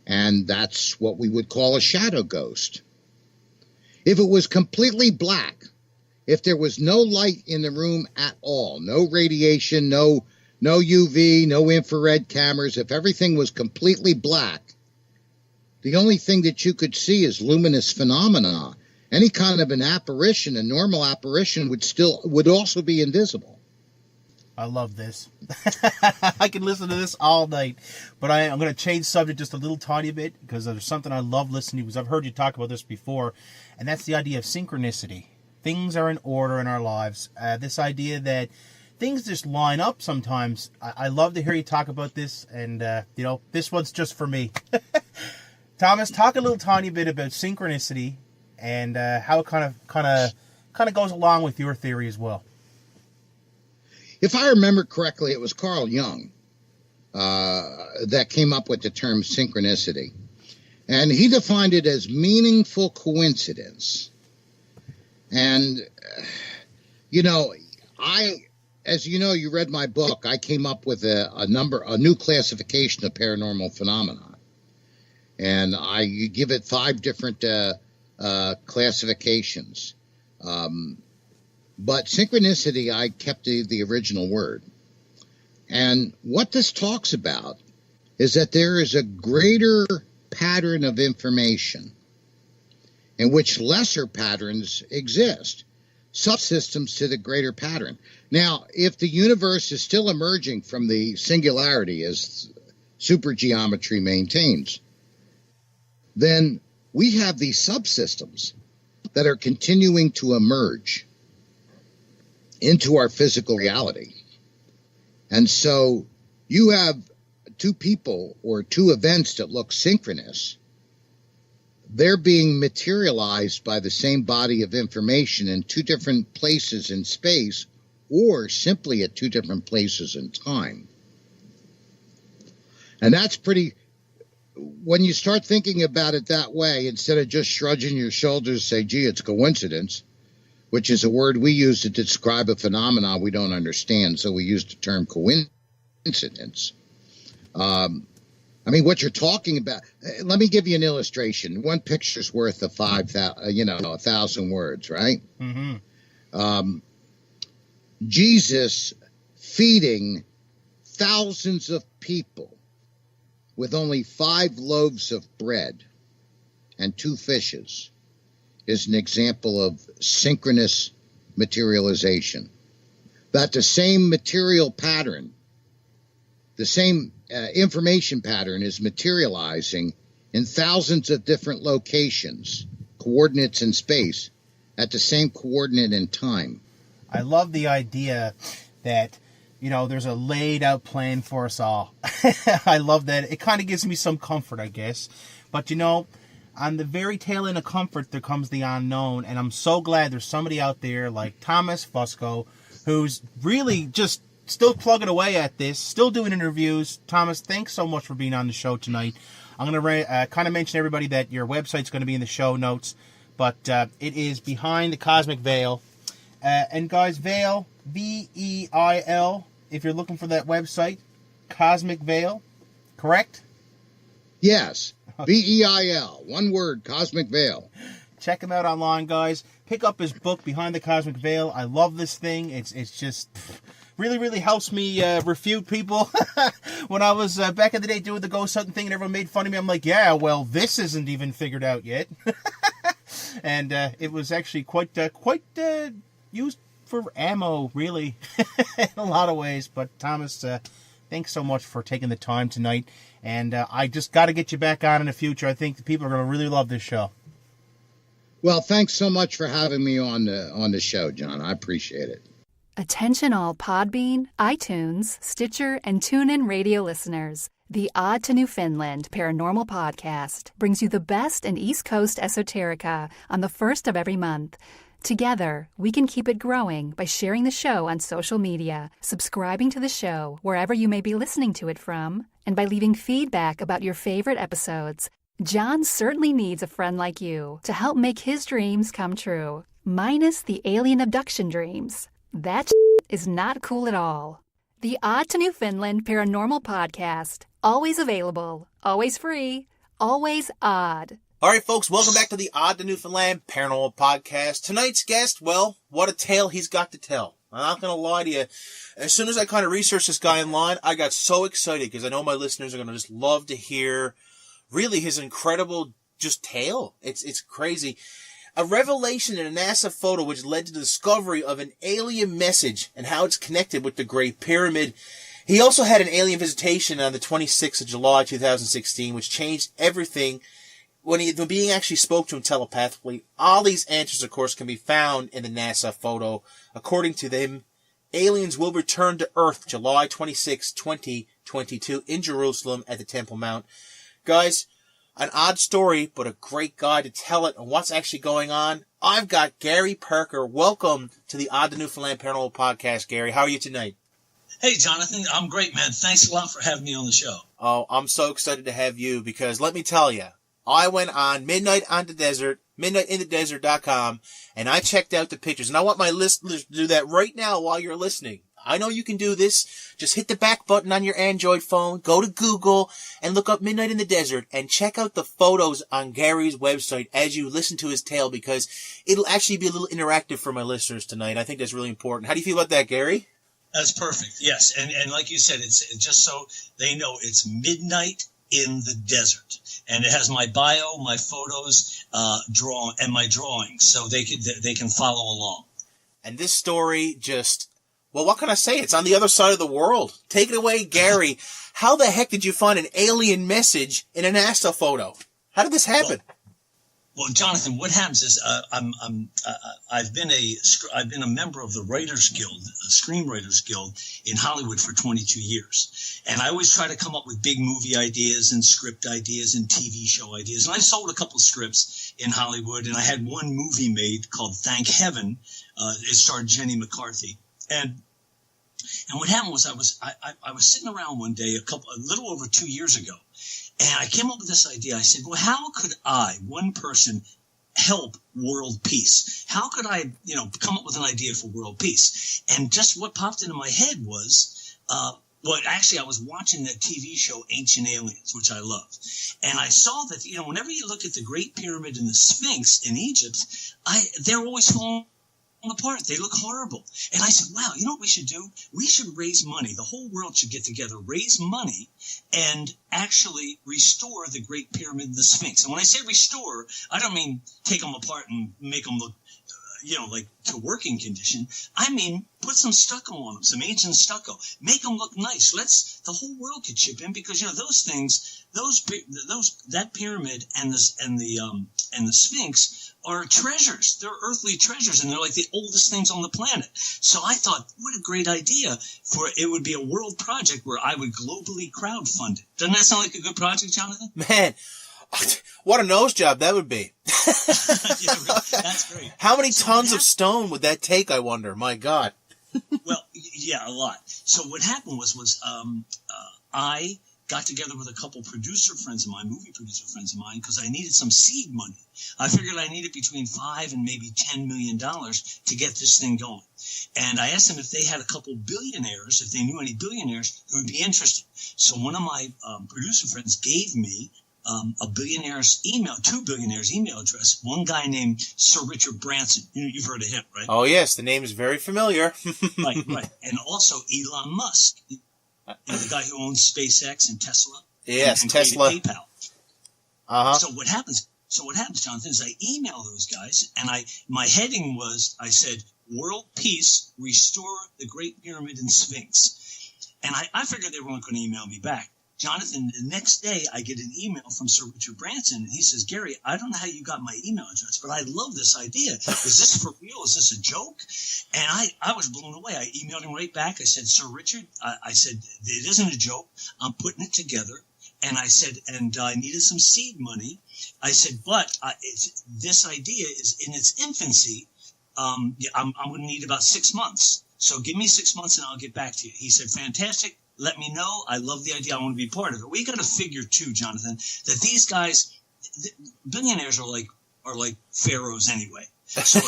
Speaker 4: And that's what we would call a shadow ghost. If it was completely black, if there was no light in the room at all, no radiation, no UV, no infrared cameras, if everything was completely black, the only thing that you could see is luminous phenomena. Any kind of an apparition, a normal apparition, would also be invisible.
Speaker 3: I love this. I can listen to this all night. But I'm going to change subject just a little tiny bit because there's something I love listening to, because I've heard you talk about this before, and that's the idea of synchronicity. Things are in order in our lives. This idea that things just line up sometimes. I love to hear you talk about this, and, this one's just for me. Thomas, talk a little tiny bit about synchronicity and how it kind of goes along with your theory as well.
Speaker 4: If I remember correctly, it was Carl Jung that came up with the term synchronicity. And he defined it as meaningful coincidence. And, as you know, you read my book, I came up with a new classification of paranormal phenomena. And I give it 5 different classifications. But synchronicity, I kept the original word. And what this talks about is that there is a greater pattern of information in which lesser patterns exist, subsystems to the greater pattern. Now, if the universe is still emerging from the singularity, as supergeometry maintains, then we have these subsystems that are continuing to emerge into our physical reality. And so you have 2 people or 2 events that look synchronous. They're being materialized by the same body of information in 2 different places in space, or simply at 2 different places in time. And that's pretty, when you start thinking about it that way, instead of just shrugging your shoulders, say, gee, it's coincidence, which is a word we use to describe a phenomenon we don't understand, so we use the term coincidence. What you're talking about, let me give you an illustration. 1 picture's worth of 1,000 words, right? Mm-hmm. Jesus feeding thousands of people with only 5 loaves of bread and 2 fishes is an example of synchronous materialization. That the same material pattern, the same information pattern is materializing in thousands of different locations coordinates in space at the same coordinate in time.
Speaker 3: I love the idea that, there's a laid out plan for us all. I love that. It kind of gives me some comfort, I guess. But, on the very tail end of comfort, there comes the unknown. And I'm so glad there's somebody out there like Thomas Fusco, who's really just still plugging away at this, still doing interviews. Thomas, thanks so much for being on the show tonight. I'm going to kind of mention everybody that your website's going to be in the show notes. But it is Behind the Cosmic Veil. And guys, Veil, Veil, if you're looking for that website, Cosmic Veil, correct?
Speaker 4: Yes, Veil, one word, Cosmic Veil.
Speaker 3: Check him out online, guys. Pick up his book, Behind the Cosmic Veil. I love this thing. It's just really, really helps me refute people. When I was back in the day doing the ghost hunting thing and everyone made fun of me, I'm like, yeah, well, this isn't even figured out yet. And it was actually quite used for ammo, really, in a lot of ways. But Thomas, thanks so much for taking the time tonight. And I just got to get you back on in the future. I think the people are going to really love this show.
Speaker 4: Well, thanks so much for having me on the show, John. I appreciate it.
Speaker 1: Attention all Podbean, iTunes, Stitcher, and TuneIn radio listeners. The Odd to Newfoundland Paranormal Podcast brings you the best in East Coast esoterica on the first of every month. Together, we can keep it growing by sharing the show on social media, subscribing to the show wherever you may be listening to it from, and by leaving feedback about your favorite episodes. John certainly needs a friend like you to help make his dreams come true, minus the alien abduction dreams. That is not cool at all. The Odd to Newfoundland Paranormal Podcast. Always available, always free, always odd.
Speaker 3: All right, folks, welcome back to the Odd to Newfoundland Paranormal Podcast. Tonight's guest, well, what a tale he's got to tell. I'm not going to lie to you. As soon as I kind of researched this guy online, I got so excited because I know my listeners are going to just love to hear really his incredible just tale. It's crazy. A revelation in a NASA photo which led to the discovery of an alien message and how it's connected with the Great Pyramid. He also had an alien visitation on the 26th of July, 2016, which changed everything when the being actually spoke to him telepathically. All these answers, of course, can be found in the NASA photo. According to them, aliens will return to Earth July 26, 2022 in Jerusalem at the Temple Mount. Guys, an odd story, but a great guy to tell it and what's actually going on. I've got Gary Parker. Welcome to the Odd to Newfoundland Paranormal Podcast, Gary. How are you tonight?
Speaker 5: Hey, Jonathan. I'm great, man. Thanks a lot for having me on the show.
Speaker 3: Oh, I'm so excited to have you because let me tell you, I went on midnightinthedesert.com, and I checked out the pictures. And I want my listeners to do that right now while you're listening. I know you can do this. Just hit the back button on your Android phone, go to Google, and look up Midnight in the Desert, and check out the photos on Gary's website as you listen to his tale, because it'll actually be a little interactive for my listeners tonight. I think that's really important. How do you feel about that, Gary?
Speaker 5: That's perfect, yes. And like you said, it's just so they know it's Midnight in the Desert. And it has my bio, my photos, and my drawings, so they can follow along.
Speaker 3: And this story just, well, what can I say? It's on the other side of the world. Take it away, Gary. How the heck did you find an alien message in a NASA photo? How did this happen?
Speaker 5: Well, Jonathan, what happens is I've been a member of the Writers Guild, Screenwriters Guild in Hollywood for 22 years, and I always try to come up with big movie ideas and script ideas and TV show ideas. And I sold a couple of scripts in Hollywood, and I had one movie made called Thank Heaven. It starred Jenny McCarthy, and what happened was I was sitting around one day a little over 2 years ago. And I came up with this idea. I said, well, how could I, one person, help world peace? How could I, come up with an idea for world peace? And just what popped into my head was, I was watching that TV show, Ancient Aliens, which I love. And I saw that, whenever you look at the Great Pyramid and the Sphinx in Egypt, they're always falling apart. They look horrible. And I said, wow, you know what we should do? We should raise money. The whole world should get together, raise money, and actually restore the Great Pyramid and the Sphinx. And when I say restore, I don't mean take them apart and make them look, like to working condition. I mean, put some stucco on them, some ancient stucco. Make them look nice. The whole world could chip in because, those things, that pyramid and the and the Sphinx are treasures. They're earthly treasures, and they're like the oldest things on the planet. So I thought, what a great idea for it would be a world project where I would globally crowdfund it. Doesn't that sound like a good project, Jonathan?
Speaker 3: Man, what a nose job that would be.
Speaker 5: Yeah, really, that's great.
Speaker 3: How many tons of stone would that take, I wonder? My God.
Speaker 5: Well, yeah, a lot. So what happened was I got together with a couple producer friends of mine, movie producer friends of mine, because I needed some seed money. I figured I needed between $5 and maybe $10 million to get this thing going. And I asked them if they had a couple billionaires, if they knew any billionaires who would be interested. So one of my producer friends gave me a billionaire's email, two billionaires' email address. One guy named Sir Richard Branson. You've heard of him, right?
Speaker 3: Oh, yes. The name is very familiar.
Speaker 5: Right. And also Elon Musk, the guy who owns SpaceX and Tesla.
Speaker 3: Yes,
Speaker 5: and
Speaker 3: Tesla.
Speaker 5: PayPal.
Speaker 3: Uh-huh.
Speaker 5: So what happens, Jonathan, is I email those guys, and my heading was, I said, World Peace, Restore the Great Pyramid and Sphinx. And I figured they weren't going to email me back. Jonathan, the next day, I get an email from Sir Richard Branson, and he says, Gary, I don't know how you got my email address, but I love this idea. Is this for real? Is this a joke? And I was blown away. I emailed him right back. I said, Sir Richard, I said, it isn't a joke. I'm putting it together. And I said, and I needed some seed money. I said, but this idea is in its infancy. I'm going to need about 6 months. So give me 6 months and I'll get back to you. He said, fantastic. Let me know. I love the idea. I want to be part of it. We got to figure too, Jonathan, that these guys, billionaires are like pharaohs anyway. So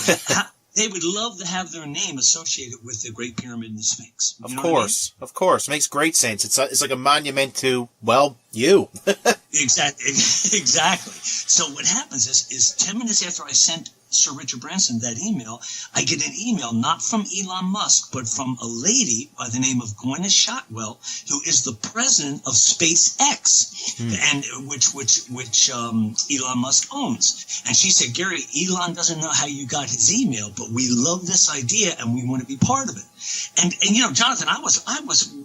Speaker 5: they would love to have their name associated with the Great Pyramid and the Sphinx.
Speaker 3: Of course. Makes great sense. It's like a monument to, well, you.
Speaker 5: Exactly. So what happens is 10 minutes after I sent Sir Richard Branson that email, I get an email not from Elon Musk, but from a lady by the name of Gwyneth Shotwell, who is the president of SpaceX, and which Elon Musk owns. And she said, Gary, Elon doesn't know how you got his email, but we love this idea and we want to be part of it. And Jonathan, I was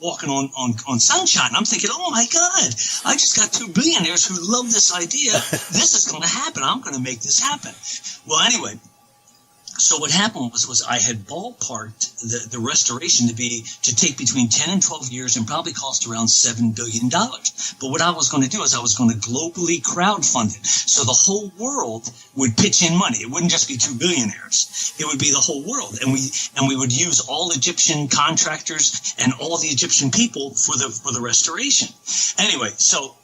Speaker 5: walking on sunshine. I'm thinking, oh my God, I just got two billionaires who love this idea. This is going to happen. I'm going to make this happen. Well, anyway, so what happened was I had ballparked the restoration to take between 10 and 12 years and probably cost around $7 billion. But what I was going to do is I was going to globally crowdfund it. So the whole world would pitch in money. It wouldn't just be two billionaires. It would be the whole world. And we would use all Egyptian contractors and all the Egyptian people for the restoration. Anyway, so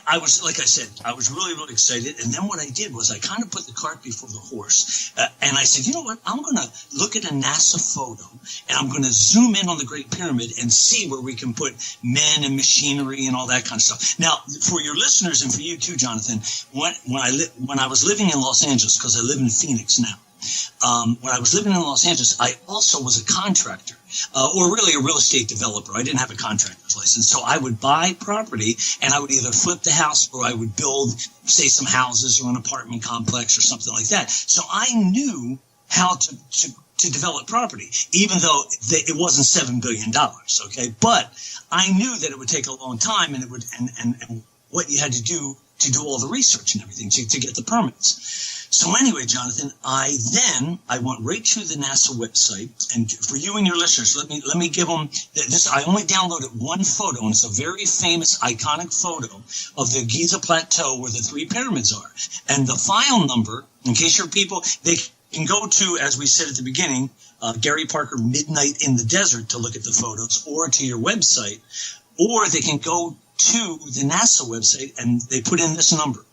Speaker 5: I was, like I said, I was really, really excited. And then what I did was I kind of put the cart before the horse. And I said, you know what? I'm going to look at a NASA photo and I'm going to zoom in on the Great Pyramid and see where we can put men and machinery and all that kind of stuff. Now, for your listeners and for you too, Jonathan, when I was living in Los Angeles, because I live in Phoenix now, when I was living in Los Angeles, I also was a contractor, or really a real estate developer. I didn't have a contractor's license. So I would buy property and I would either flip the house or I would build, say, some houses or an apartment complex or something like that. So I knew how to develop property, even though it wasn't $7 billion. Okay. But I knew that it would take a long time and it would, and what you had to do all the research and everything to get the permits. So anyway, Jonathan, I went right to the NASA website, and for you and your listeners, let me give them this. I only downloaded one photo, and it's a very famous, iconic photo of the Giza Plateau where the three pyramids are. And the file number, in case your people, they can go to, as we said at the beginning, Gary Parker Midnight in the Desert to look at the photos, or to your website, or they can go to the NASA website and they put in this number,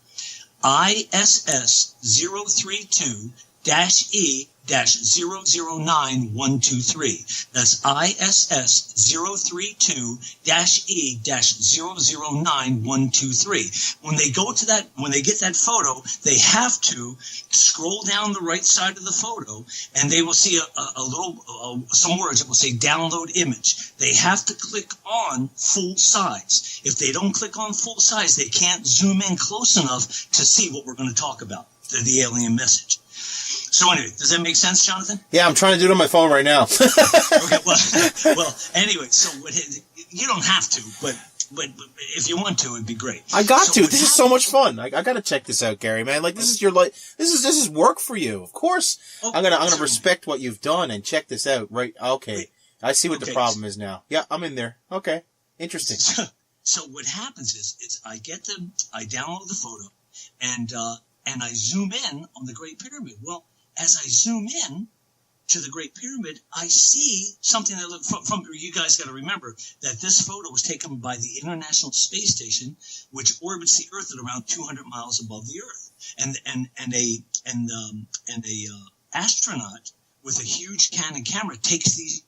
Speaker 5: ISS 032-E-009-123. That's ISS 032-E-009-123. When they go to that, when they get that photo, they have to scroll down the right side of the photo and they will see a little, some words. It will say download image. They have to click on full size. If they don't click on full size, they can't zoom in close enough to see what we're going to talk about, the alien message. So anyway, does that make sense, Jonathan?
Speaker 3: Yeah, I'm trying to do it on my phone right now.
Speaker 5: Okay, well, anyway, so you don't have to, but but if you want to, it'd be great.
Speaker 3: I got to. This is so much fun. I got to check this out, Gary, man. Like, this is your this is work for you. Of course, I'm gonna respect what you've done and check this out. Right? Okay, I see what the problem is now. Yeah, I'm in there. Okay, interesting.
Speaker 5: So what happens is I download the photo, and I zoom in on the Great Pyramid. Well, as I zoom in to the Great Pyramid, I see something that from you guys got to remember that this photo was taken by the International Space Station, which orbits the Earth at around 200 miles above the Earth, and a astronaut with a huge Canon camera takes these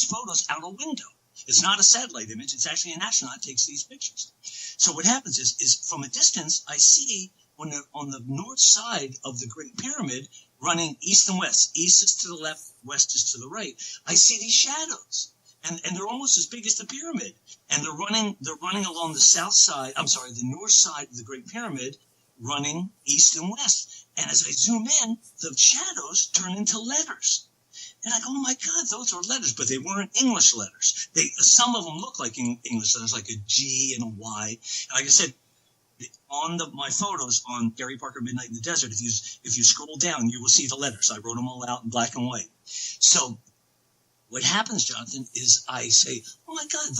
Speaker 5: photos out a window. It's not a satellite image; it's actually an astronaut takes these pictures. So what happens is from a distance, I see on the north side of the Great Pyramid, running east and west. East is to the left, west is to the right. I see these shadows, and they're almost as big as the pyramid. And they're running along the north side of the Great Pyramid, running east and west. And as I zoom in, the shadows turn into letters. And I go, oh my God, those are letters, but they weren't English letters. Some of them look like English letters, like a G and a Y. And like I said, on my photos on Gary Parker Midnight in the Desert, if you scroll down, you will see the letters. I wrote them all out in black and white. So what happens, Jonathan, is I say, oh my God,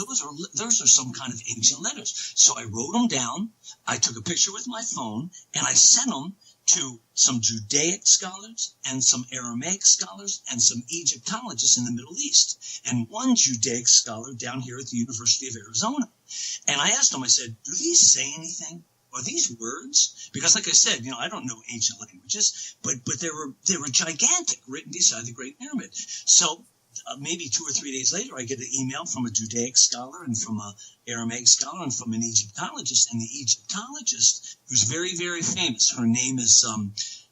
Speaker 5: those are some kind of ancient letters. So I wrote them down. I took a picture with my phone, and I sent them to some Judaic scholars and some Aramaic scholars and some Egyptologists in the Middle East, and one Judaic scholar down here at the University of Arizona. And I asked him, I said, do these say anything? Are these words? Because like I said, I don't know ancient languages, but they were gigantic, written beside the Great Pyramid. So maybe 2 or 3 days later, I get an email from a Judaic scholar and from an Aramaic scholar and from an Egyptologist. And the Egyptologist, who's very, very famous, her name is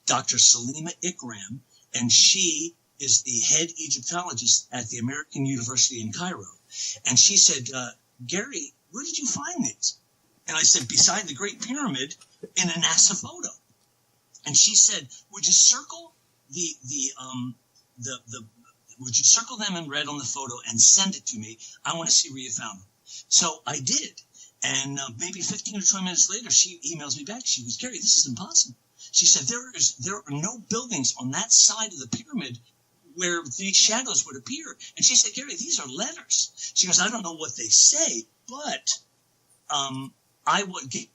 Speaker 5: Dr. Salima Ikram, and she is the head Egyptologist at the American University in Cairo. And she said, Gary, where did you find these? And I said, beside the Great Pyramid in a NASA photo. And she said, would you circle would you circle them in red on the photo and send it to me? I want to see where you found them. So I did. And maybe 15 or 20 minutes later, she emails me back. She goes, Gary, this is impossible. She said, there are no buildings on that side of the pyramid where these shadows would appear. And she said, Gary, these are letters. She goes, I don't know what they say, but I would give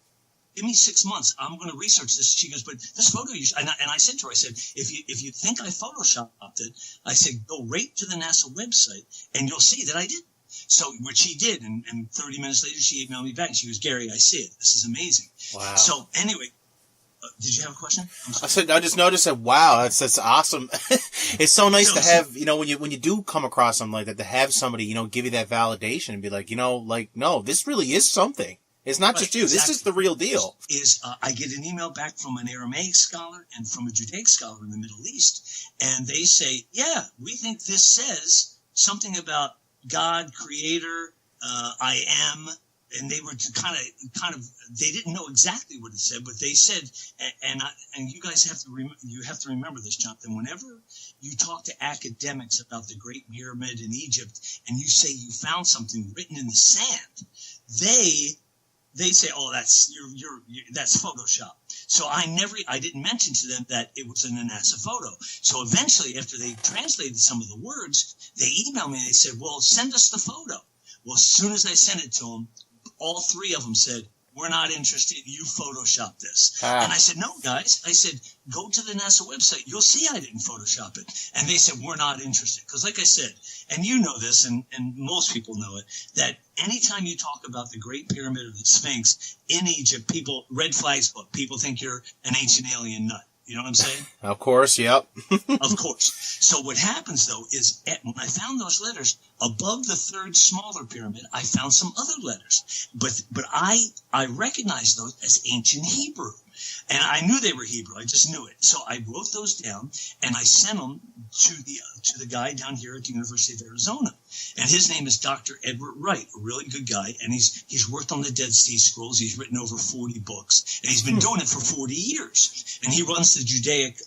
Speaker 5: me 6 months. I'm going to research this. She goes, but this photo, and I said to her, I said, if you think I photoshopped it, I said, go right to the NASA website and you'll see that I did. So, which she did. And 30 minutes later, she emailed me back. She goes, Gary, I see it. This is amazing. Wow. So anyway, did you have a question?
Speaker 3: I said, I just noticed that, wow, that's awesome. It's so nice to have, when you do come across something like that, to have somebody, give you that validation and be like, no, this really is something. It's not just you. Exactly. This is the real deal.
Speaker 5: I get an email back from an Aramaic scholar and from a Judaic scholar in the Middle East, and they say, yeah, we think this says something about God, Creator, I am, and they were kind of they didn't know exactly what it said, but they said, and you guys have to remember this, Jonathan. Whenever you talk to academics about the Great Pyramid in Egypt, and you say you found something written in the sand, they say, oh, that's Photoshop. So I didn't mention to them that it was in a NASA photo. So eventually, after they translated some of the words, they emailed me and they said, well, send us the photo. Well, as soon as I sent it to them, all three of them said, we're not interested. You Photoshop this. And I said, no, guys. I said, go to the NASA website. You'll see I didn't Photoshop it. And they said, we're not interested. Because like I said, and you know this, and most people know it, that anytime you talk about the Great Pyramid or the Sphinx in Egypt, red flags book. People think you're an ancient alien nut. You know what I'm saying?
Speaker 3: Of course, yep.
Speaker 5: Of course. So what happens, though, is when I found those letters, above the third smaller pyramid, I found some other letters. But I recognized those as ancient Hebrew. And I knew they were Hebrew. I just knew it. So I wrote those down, and I sent them to the guy down here at the University of Arizona. And his name is Dr. Edward Wright, a really good guy. And he's worked on the Dead Sea Scrolls. He's written over 40 books. And he's been doing it for 40 years. And he runs the Judaic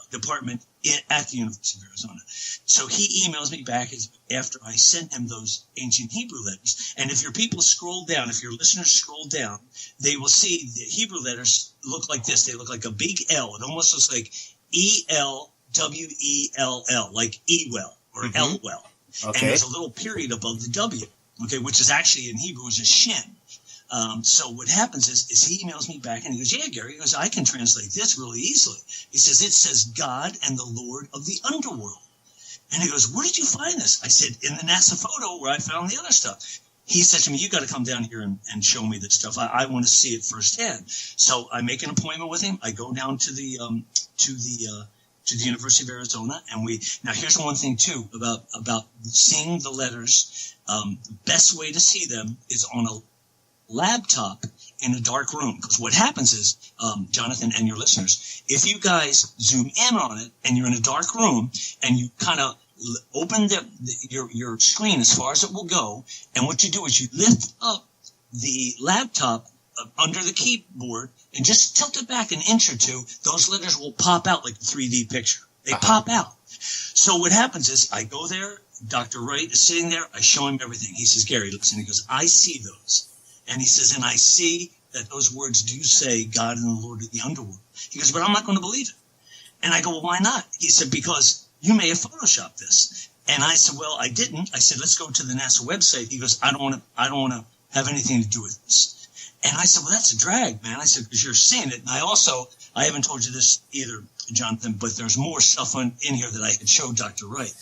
Speaker 5: department at the University of Arizona. So he emails me back after I sent him those ancient Hebrew letters. And if your people scroll down, if your listeners scroll down, they will see the Hebrew letters look like this. They look like a big L. It almost looks like E-L-W-E-L-L, like E-well or L-well.
Speaker 3: Okay.
Speaker 5: And there's a little period above the W, okay, which is actually in Hebrew is a shin. So what happens is he emails me back and he goes, yeah, Gary, he goes, I can translate this really easily. He says, it says God and the Lord of the underworld. And he goes, where did you find this? I said, in the NASA photo where I found the other stuff. He said to me, you got to come down here and show me this stuff. I want to see it firsthand. So I make an appointment with him. I go down to the University of Arizona, and now here's one thing too about seeing the letters. The best way to see them is on a laptop in a dark room, because what happens is, Jonathan and your listeners, if you guys zoom in on it and you're in a dark room and you kind of open your screen as far as it will go, and what you do is you lift up the laptop under the keyboard and just tilt it back an inch or two, those letters will pop out like a 3D picture. They pop out. So what happens is I go there, Dr. Wright is sitting there, I show him everything. He says, Gary, listen, he goes, I see those. And he says, and I see that those words do say God and the Lord of the underworld. He goes, but I'm not going to believe it. And I go, well, why not? He said, because you may have photoshopped this. And I said, well, I didn't. I said, let's go to the NASA website. He goes, I don't want to have anything to do with this. And I said, well, that's a drag, man. I said, because you're seeing it. And I haven't told you this either, Jonathan, but there's more stuff in here that I could show Dr. Wright.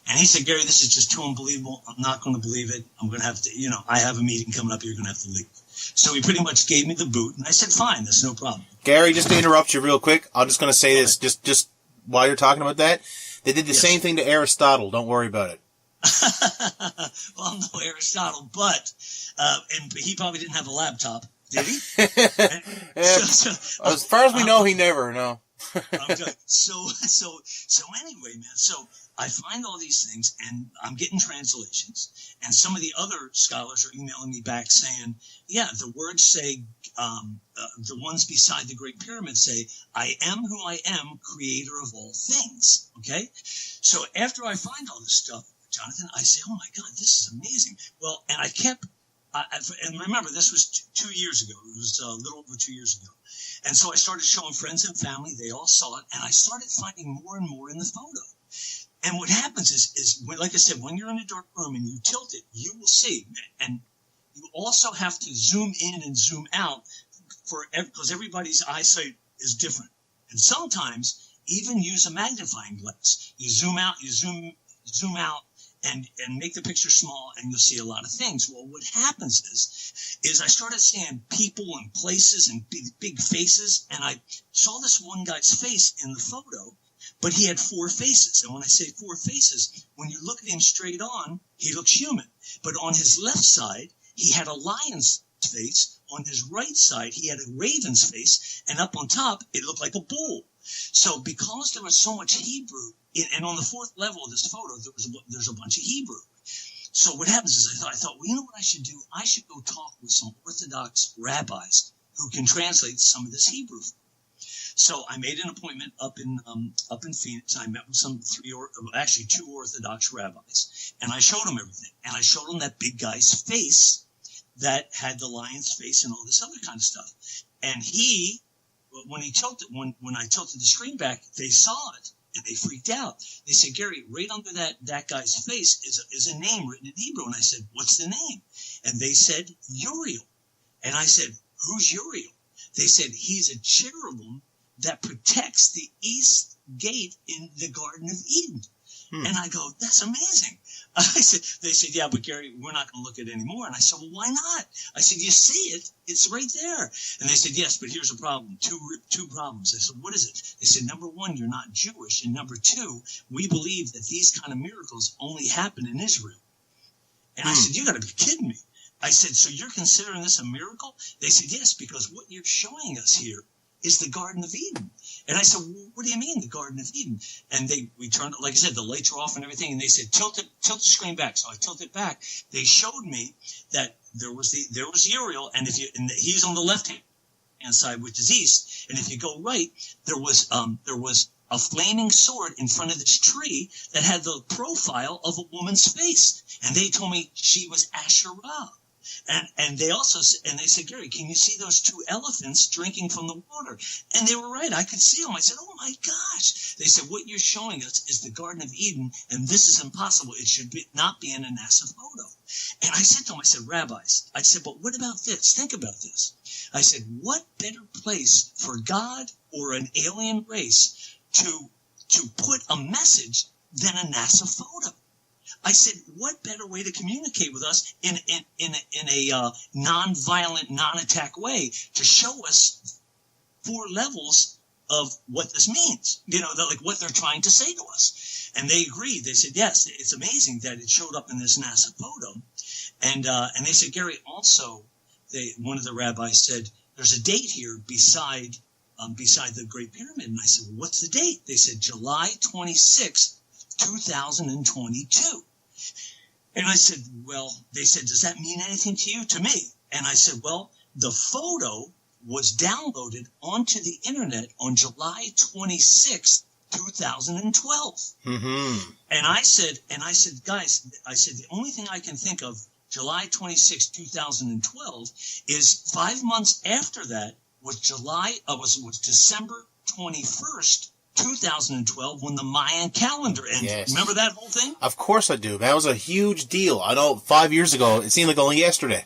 Speaker 5: And he said, Gary, this is just too unbelievable. I'm not going to believe it. I'm going to have to, I have a meeting coming up. You're going to have to leave. So he pretty much gave me the boot. And I said, fine, that's no problem.
Speaker 3: Gary, just to interrupt you real quick, I'm just going to say this, just while you're talking about that. They did the same thing to Aristotle. Don't worry about it.
Speaker 5: Well, no, Aristotle, but he probably didn't have a laptop, did he?
Speaker 3: As far as we know, he never, no.
Speaker 5: Okay. So anyway, man, so I find all these things and I'm getting translations, and some of the other scholars are emailing me back saying, yeah, the words say, the ones beside the Great Pyramid say, I am who I am, creator of all things. Okay. So after I find all this stuff, Jonathan, I say, oh my God, this is amazing. Well, and and remember, this was 2 years ago. It was a little over 2 years ago. And so I started showing friends and family. They all saw it. And I started finding more and more in the photo. And what happens is like I said, when you're in a dark room and you tilt it, you will see. And you also have to zoom in and zoom out because everybody's eyesight is different. And sometimes even use a magnifying glass. You zoom out, zoom out, and make the picture small, and you'll see a lot of things. Well, what happens is I started seeing people and places and big faces, and I saw this one guy's face in the photo, but he had 4 faces. And when I say 4 faces, when you look at him straight on, he looks human. But on his left side, he had a lion's face. On his right side, he had a raven's face. And up on top, it looked like a bull. So because there was so much Hebrew, and on the 4th level of this photo, there's a bunch of Hebrew. So what happens is I thought, well, you know what I should do? I should go talk with some Orthodox rabbis who can translate some of this Hebrew. So I made an appointment up in Phoenix. I met with 2 Orthodox rabbis, and I showed them everything. And I showed them that big guy's face that had the lion's face and all this other kind of stuff. And when I tilted the screen back, they saw it and they freaked out. They said, Gary, right under that guy's face is a name written in Hebrew. And I said, what's the name? And they said, Uriel. And I said, who's Uriel? They said, he's a cherubim that protects the east gate in the Garden of Eden. And I go, that's amazing. They said, yeah, but Gary, we're not going to look at it anymore. And I said, well, why not? I said, you see it? It's right there. And they said, yes, but here's a problem. Two problems. I said, what is it? They said, number 1, you're not Jewish. And number 2, we believe that these kind of miracles only happen in Israel. And I said, you got to be kidding me. I said, so you're considering this a miracle? They said, yes, because what you're showing us here is the Garden of Eden. And I said, well, what do you mean the Garden of Eden? And we turned, like I said, the lights were off and everything. And they said, tilt the screen back. So I tilted it back. They showed me that there was Uriel, and he's on the left hand side, which is east. And if you go right, there was a flaming sword in front of this tree that had the profile of a woman's face. And they told me she was Asherah. And they said, Gary, can you see those two elephants drinking from the water? And they were right. I could see them. I said, oh my gosh. They said, what you're showing us is the Garden of Eden, and this is impossible. It should not be in a NASA photo. And I said to them, I said, rabbis, I said, but what about this? Think about this. I said, what better place for God or an alien race to put a message than a NASA photo? I said, what better way to communicate with us in a non-violent, non-attack way to show us 4 levels of what this means, like what they're trying to say to us. And they agreed. They said, yes, it's amazing that it showed up in this NASA photo. And they said, Gary, also, one of the rabbis said, there's a date here beside the Great Pyramid. And I said, well, what's the date? They said, July 26th, 2022. And I said, well, they said, does that mean anything to you? To me. And I said, well, the photo was downloaded onto the internet on July 26th, 2012. Mm-hmm. And I said, guys, the only thing I can think of, July 26, 2012, is 5 months after that was December 21st, 2012, when the Mayan calendar ended. Yes. Remember that whole thing?
Speaker 3: Of course I do. That was a huge deal. I know 5 years ago, it seemed like only yesterday.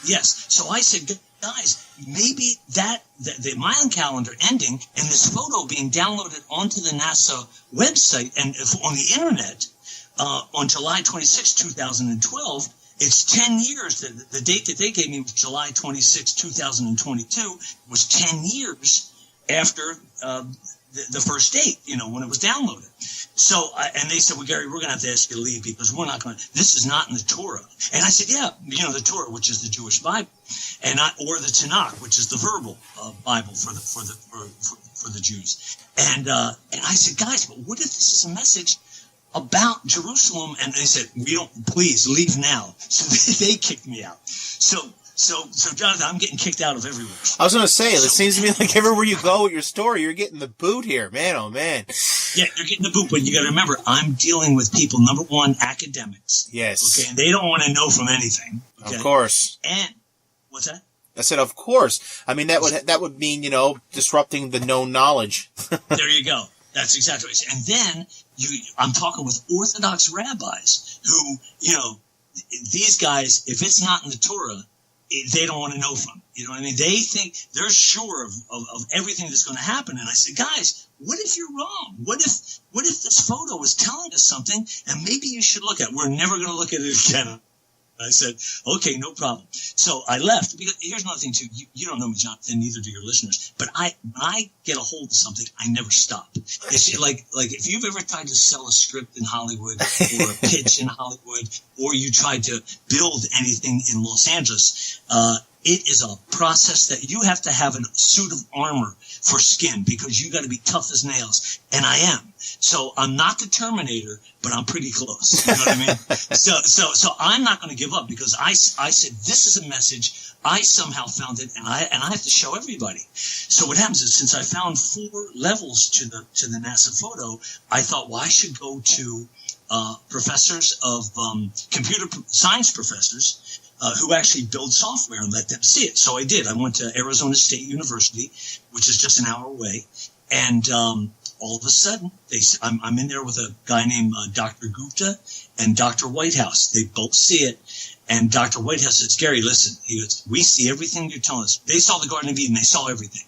Speaker 5: Yes. So I said, guys, maybe the Mayan calendar ending and this photo being downloaded onto the NASA website and on the internet on July 26, 2012, it's 10 years. The date that they gave me was July 26, 2022, was 10 years after the first date, when it was downloaded. So, and they said, well, Gary, we're going to have to ask you to leave because we're not going to, this is not in the Torah. And I said, yeah, the Torah, which is the Jewish Bible, or the Tanakh, which is the verbal Bible for the Jews. And I said, guys, but what if this is a message about Jerusalem? And they said, please leave now. So they kicked me out. So, Jonathan, I'm getting kicked out of everywhere. I
Speaker 3: was going to say, it seems to me like everywhere you go with your story, you're getting the boot here. Man, oh, man.
Speaker 5: Yeah, you're getting the boot, but you got to remember, I'm dealing with people, number one, academics.
Speaker 3: Yes.
Speaker 5: Okay, and they don't want to know from anything. Okay?
Speaker 3: Of course.
Speaker 5: And, what's that?
Speaker 3: I said, of course. I mean, that would mean, disrupting the known knowledge.
Speaker 5: There you go. That's exactly what I said. And then, I'm talking with Orthodox rabbis who, these guys, if it's not in the Torah, they don't want to know from. You know what I mean? They think they're sure of everything that's going to happen. And I said, guys, what if you're wrong? What if this photo is telling us something and maybe you should look at it? We're never going to look at it again. I said, okay, no problem. So I left. Because here's another thing, too. You don't know me, Jonathan, neither do your listeners. But when I get a hold of something, I never stop. It's like if you've ever tried to sell a script in Hollywood or a pitch in Hollywood, or you tried to build anything in Los Angeles, it is a process that you have to have a suit of armor for skin because you got to be tough as nails. And I am. So I'm not the Terminator, but I'm pretty close. You know what I mean? So I'm not going to give up because I said, this is a message. I somehow found it and I have to show everybody. So what happens is since I found 4 levels to the NASA photo, I thought, well, I should go to professors of computer science professors who actually build software and let them see it. So I did. I went to Arizona State University, which is just an hour away. And all of a sudden, I'm in there with a guy named Dr. Gupta and Dr. Whitehouse. They both see it. And Dr. Whitehouse says, Gary, listen. He goes, we see everything you're telling us. They saw the Garden of Eden. They saw everything.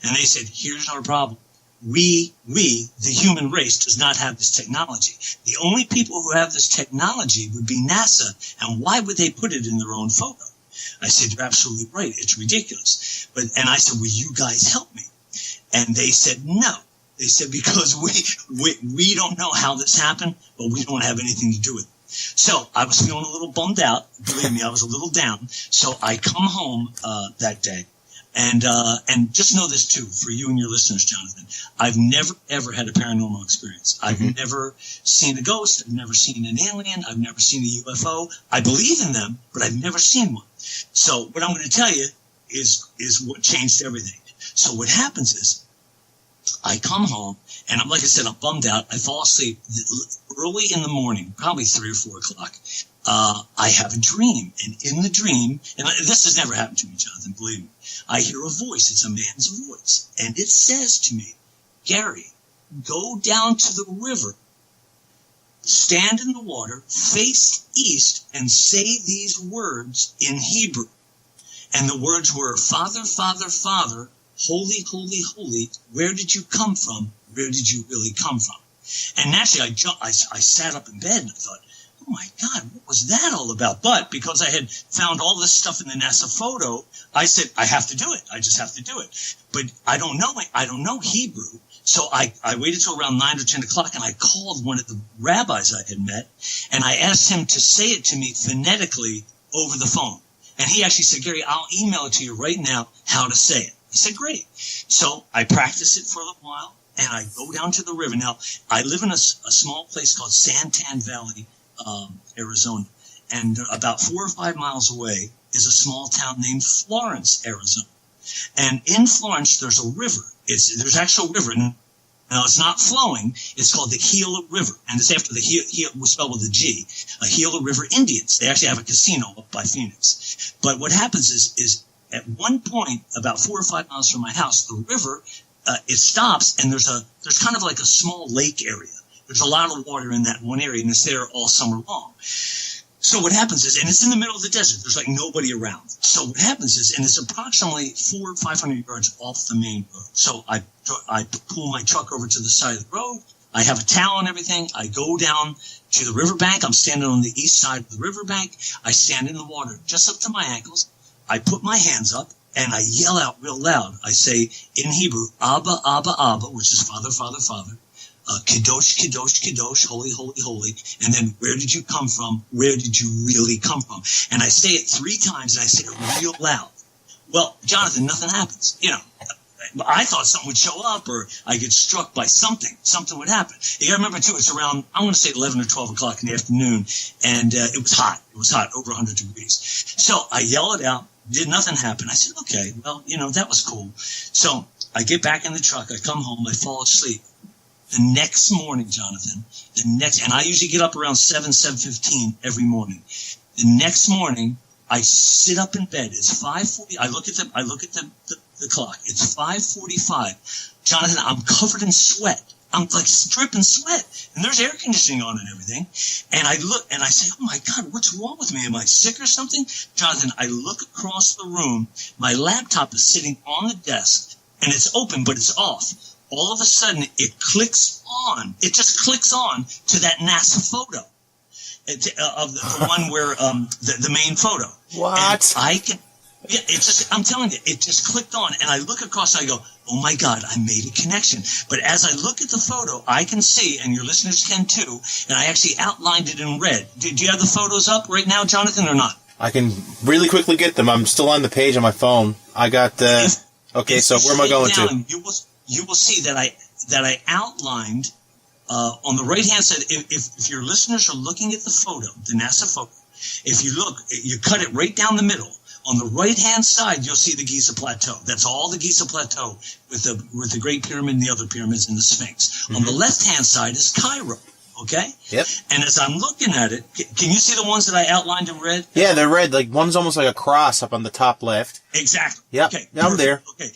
Speaker 5: And they said, here's our problem. We, the human race, does not have this technology. The only people who have this technology would be NASA, and why would they put it in their own photo? I said, you're absolutely right. It's ridiculous. And I said, will you guys help me? And they said, no. They said, because we don't know how this happened, but we don't have anything to do with it. So I was feeling a little bummed out. Believe me, I was a little down. So I come home that day. And just know this too, for you and your listeners, Jonathan, I've never ever had a paranormal experience. I've never seen a ghost. I've never seen an alien. I've never seen a UFO. I believe in them, but I've never seen one. So what I'm going to tell you is what changed everything. So what happens is I come home, and like I said, I'm bummed out. I fall asleep early in the morning, probably 3 or 4 o'clock. I have a dream, and in the dream, and this has never happened to me, Jonathan, believe me, I hear a voice. It's a man's voice, and it says to me, Gary, go down to the river, stand in the water, face east, and say these words in Hebrew. And the words were, Father, Father, Father, holy, holy, holy, where did you come from? Where did you really come from? And naturally, I sat up in bed and I thought, oh my God, what was that all about? But because I had found all this stuff in the NASA photo, I said, I have to do it. I just have to do it. But I don't know Hebrew. So I waited till around 9 or 10 o'clock, and I called one of the rabbis I had met, and I asked him to say it to me phonetically over the phone. And he actually said, Gary, I'll email it to you right now how to say it. I said, great. So I practiced it for a little while, and I go down to the river. Now, I live in a small place called Santan Valley, Arizona. And about 4 or 5 miles away is a small town named Florence, Arizona. And in Florence, there's a river. There's actual river. Now, it's not flowing. It's called the Gila River. And it's after the Gila, was spelled with a G, Gila River Indians. They actually have a casino up by Phoenix. But what happens is at one point, about 4 or 5 miles from my house, the river, it stops, and there's kind of like a small lake area. There's a lot of water in that one area, and it's there all summer long. So what happens is, and it's in the middle of the desert, there's like nobody around. So what happens is, and it's approximately 400 or 500 yards off the main road. So I pull my truck over to the side of the road. I have a towel and everything. I go down to the riverbank. I'm standing on the east side of the riverbank. I stand in the water just up to my ankles. I put my hands up and I yell out real loud. I say in Hebrew, Abba, Abba, Abba, which is Father, Father, Father. Kadosh, Kadosh, Kadosh, holy, holy, holy. And then, where did you come from? Where did you really come from? And I say it 3 times, and I say it real loud. Well, Jonathan, nothing happens. You know, I thought something would show up, or I get struck by something. Something would happen. You got to remember, too, it's around, I'm going to say 11 or 12 o'clock in the afternoon, and it was hot. It was hot, over 100 degrees. So I yell it out. Did nothing happen. I said, okay, well, you know, that was cool. So I get back in the truck. I come home. I fall asleep. The next morning, Jonathan, and I usually get up around 7:15 every morning. The next morning, I sit up in bed. It's 5:40. I look at the clock. It's 5:45. Jonathan, I'm covered in sweat. I'm like dripping sweat, and there's air conditioning on and everything. And I look and I say, oh my God, what's wrong with me? Am I sick or something? Jonathan, I look across the room. My laptop is sitting on the desk, and it's open, but it's off. All of a sudden, it clicks on. It just clicks on to that NASA photo of the one where the main photo.
Speaker 3: What?
Speaker 5: And I'm telling you, it just clicked on, and I look across, and I go, oh my God, I made a connection. But as I look at the photo, I can see, and your listeners can too, and I actually outlined it in red. Do you have the photos up right now, Jonathan, or not?
Speaker 3: I can really quickly get them. I'm still on the page on my phone. I got, okay, so where am I going to?
Speaker 5: You will see that I outlined on the right-hand side. If your listeners are looking at the photo, the NASA photo, if you look, you cut it right down the middle. On the right-hand side, you'll see the Giza Plateau. That's all the Giza Plateau with the Great Pyramid and the other pyramids and the Sphinx. Mm-hmm. On the left-hand side is Cairo. Okay? Yep. And as I'm looking at it, can you see the ones that I outlined in red?
Speaker 3: Yeah, they're red. Like one's almost like a cross up on the top left.
Speaker 5: Exactly.
Speaker 3: Yep. Okay. I'm there.
Speaker 5: Okay.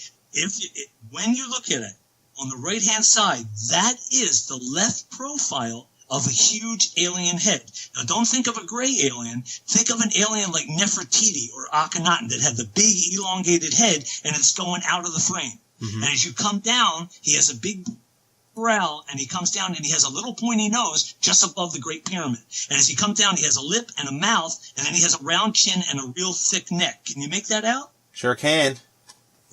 Speaker 5: When you look at it, on the right-hand side, that is the left profile of a huge alien head. Now, don't think of a gray alien. Think of an alien like Nefertiti or Akhenaten that had the big elongated head, and it's going out of the frame. Mm-hmm. And as you come down, he has a big brow, and he comes down, and he has a little pointy nose just above the Great Pyramid. And as he comes down, he has a lip and a mouth, and then he has a round chin and a real thick neck. Can you make that out?
Speaker 3: Sure can.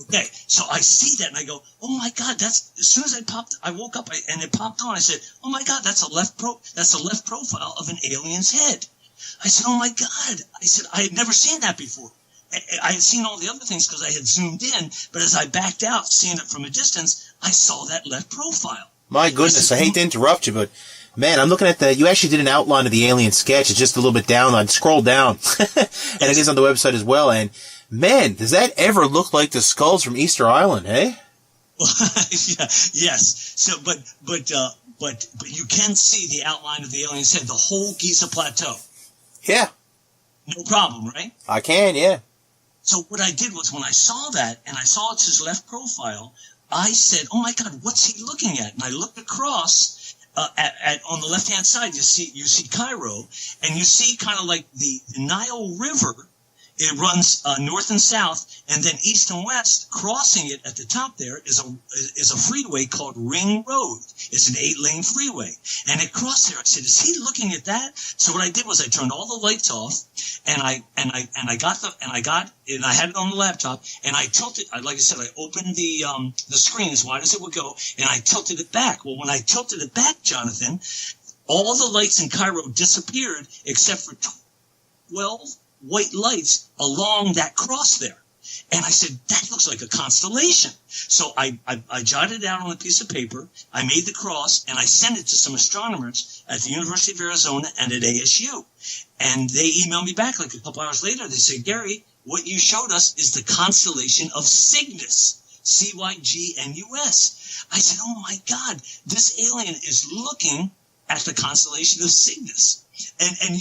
Speaker 5: Okay, so I see that and I go, oh my God, as soon as I woke up and it popped on. I said, oh my God, that's the left profile of an alien's head. I said, oh my God. I said, I had never seen that before. I had seen all the other things because I had zoomed in, but as I backed out, seeing it from a distance, I saw that left profile.
Speaker 3: My goodness, I hate to interrupt you, but man, I'm looking at you actually did an outline of the alien sketch. It's just a little bit down. I'd scroll down, and it is on the website as well, and man, does that ever look like the skulls from Easter Island, eh?
Speaker 5: Yeah, yes. So, but you can see the outline of the alien's head, the whole Giza Plateau.
Speaker 3: Yeah.
Speaker 5: No problem, right?
Speaker 3: I can, yeah.
Speaker 5: So what I did was when I saw that and I saw it's his left profile, I said, "Oh my God, what's he looking at?" And I looked across at on the left-hand side. You see Cairo, and you see kind of like the Nile River. It runs north and south, and then east and west. Crossing it at the top there is a freeway called Ring Road. It's an 8-lane freeway, and it crossed there. I said, "Is he looking at that?" So what I did was I turned all the lights off, and I had it on the laptop, and I tilted. Like I said, I opened the screen as wide as it would go, and I tilted it back. Well, when I tilted it back, Jonathan, all the lights in Cairo disappeared except for 12 white lights along that cross there. And I said, that looks like a constellation. So I jotted it down on a piece of paper. I made the cross, and I sent it to some astronomers at the University of Arizona and at ASU. And they emailed me back like a couple hours later. They said, "Gary, what you showed us is the constellation of Cygnus, Cygnus. I said, "Oh my God, this alien is looking at the constellation of Cygnus." And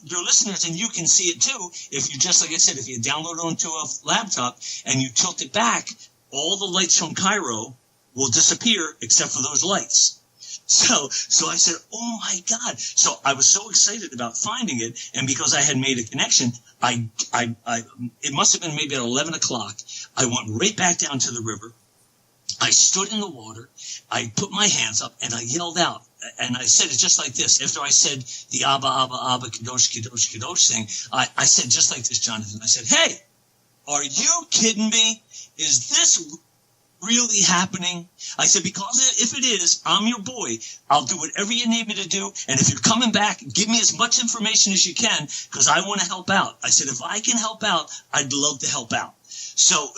Speaker 5: your listeners, and you can see it too, if you just, like I said, if you download it onto a laptop and you tilt it back, all the lights from Cairo will disappear except for those lights. So I said, "Oh my God." So I was so excited about finding it, and because I had made a connection, it must have been maybe at 11 o'clock. I went right back down to the river. I stood in the water. I put my hands up and I yelled out. And I said it just like this. After I said the Abba, Abba, Abba, Kadosh, Kadosh, Kadosh thing, I said just like this, Jonathan. I said, "Hey, are you kidding me? Is this really happening?" I said, "Because if it is, I'm your boy. I'll do whatever you need me to do. And if you're coming back, give me as much information as you can, because I want to help out." I said, "If I can help out, I'd love to help out." So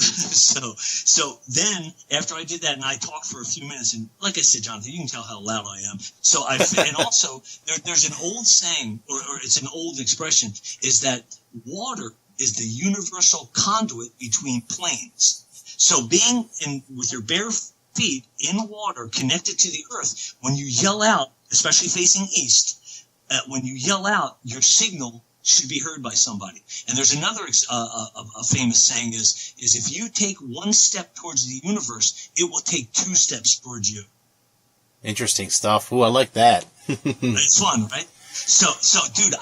Speaker 5: then after I did that, and I talked for a few minutes, and like I said, Jonathan, you can tell how loud I am. So and also there's an old saying, or it's an old expression, is that water is the universal conduit between planes. So being with your bare feet in water, connected to the earth, when you yell out, especially facing east, when you yell out, your signal should be heard by somebody. And there's another a famous saying is if you take one step towards the universe, it will take 2 steps towards you.
Speaker 3: Interesting stuff. Ooh, I like that.
Speaker 5: It's fun, right? So, dude,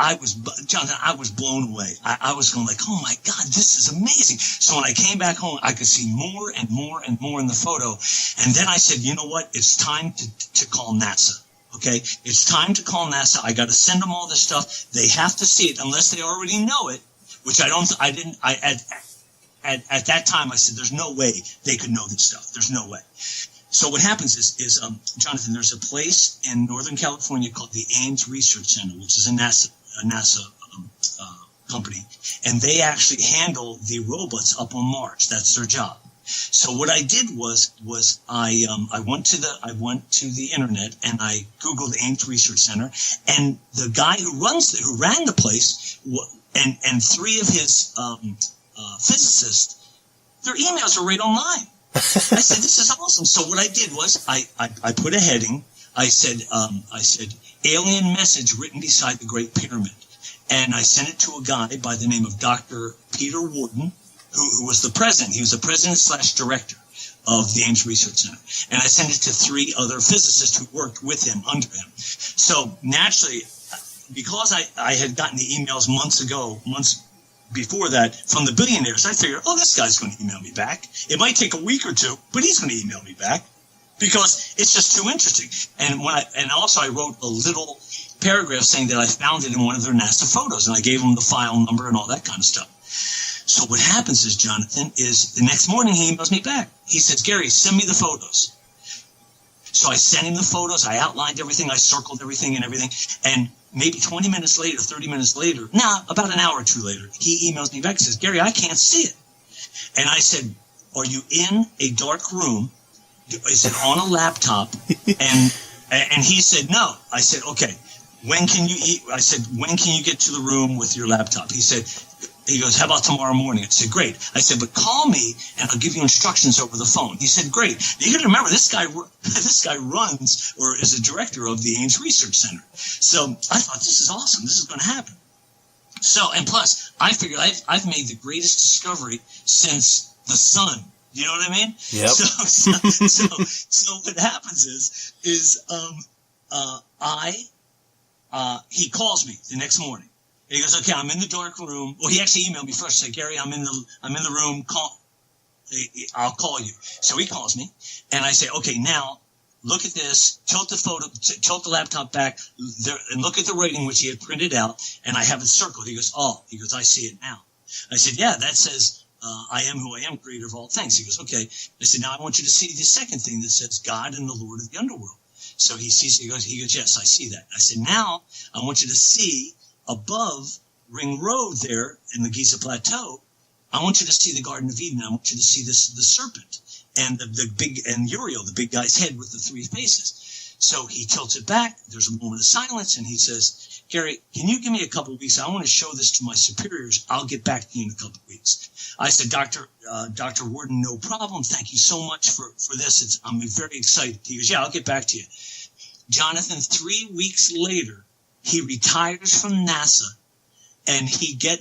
Speaker 5: Jonathan, I was blown away. I was going like, "Oh my God, this is amazing." So when I came back home, I could see more and more and more in the photo. And then I said, "You know what? It's time to call NASA. Okay, it's time to call NASA. I got to send them all this stuff. They have to see it unless they already know it," which at that time I said, "There's no way they could know this stuff. There's no way." So what happens is Jonathan, there's a place in Northern California called the Ames Research Center, which is a NASA company, and they actually handle the robots up on Mars. That's their job. So what I did was I went to the internet and I Googled Ames Research Center, and the guy who ran the place, and 3 of his physicists, their emails are right online. I said, "This is awesome." So what I did was I put a heading. I said "Alien Message Written Beside the Great Pyramid," and I sent it to a guy by the name of Dr. Peter Warden, who was the president. He was the president/director of the Ames Research Center. And I sent it to 3 other physicists who worked with him, under him. So naturally, because I had gotten the emails months before that from the billionaires, I figured, "Oh, this guy's going to email me back. It might take a week or 2, but he's going to email me back because it's just too interesting." And also I wrote a little paragraph saying that I found it in one of their NASA photos, and I gave them the file number and all that kind of stuff. So what happens is, Jonathan, is the next morning he emails me back. He says, "Gary, send me the photos." So I sent him the photos. I outlined everything. I circled everything and everything. And maybe 20 minutes later, 30 minutes later, about an hour or 2 later, he emails me back and says, "Gary, I can't see it." And I said, "Are you in a dark room? Is it on a laptop?" And he said, "No." I said, "Okay, when can you eat?" I said, "When can you get to the room with your laptop?" He said, He goes, how about tomorrow morning? I said, great. I said, but call me and I'll give you instructions over the phone. He said, great. Now, you got to remember, this guy runs or is a director of the Ames Research Center. So I thought, this is awesome. This is going to happen. So, and plus, I figured I've made the greatest discovery since the sun. You know what I mean?
Speaker 3: Yep.
Speaker 5: So what happens is he calls me the next morning. He goes, okay, I'm in the dark room. Well, he actually emailed me first. Said, Gary, I'm in the room. I'll call you. So he calls me, and I say, okay, now look at this. Tilt the laptop back, and look at the rating which he had printed out, and I have it circled. He goes, I see it now. I said, yeah, that says I am who I am, creator of all things. He goes, okay. I said, now I want you to see the second thing that says God and the Lord of the underworld. So he sees. He goes, yes, I see that. I said, now I want you to see above Ring Road there in the Giza Plateau, I want you to see the Garden of Eden. I want you to see the serpent and the big, and Uriel, the big guy's head with the three faces. So he tilts it back. There's a moment of silence, and he says, Gary, can you give me a couple of weeks? I want to show this to my superiors. I'll get back to you in a couple of weeks. I said, Dr. Warden, no problem. Thank you so much for this. I'm very excited. He goes, yeah, I'll get back to you. Jonathan, 3 weeks later, he retires from NASA, and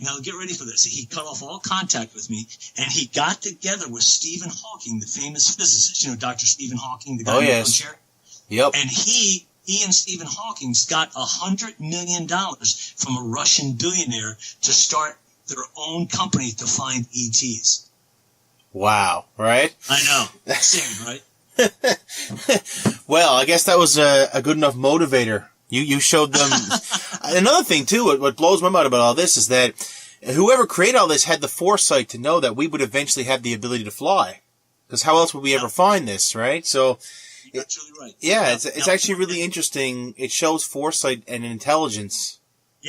Speaker 5: now get ready for this. He cut off all contact with me, and he got together with Stephen Hawking, the famous physicist. You know, Dr. Stephen Hawking, the guy in the chair.
Speaker 3: Yep.
Speaker 5: And he and Stephen Hawking got $100 million from a Russian billionaire to start their own company to find ETs.
Speaker 3: Wow! Right?
Speaker 5: I know. Insane, right?
Speaker 3: Well, I guess that was a good enough motivator. You showed them. Another thing, too, what blows my mind about all this is that whoever created all this had the foresight to know that we would eventually have the ability to fly. Because how else would we ever find this, right? So,
Speaker 5: you're absolutely right.
Speaker 3: Yeah, it's actually really interesting. It shows foresight and intelligence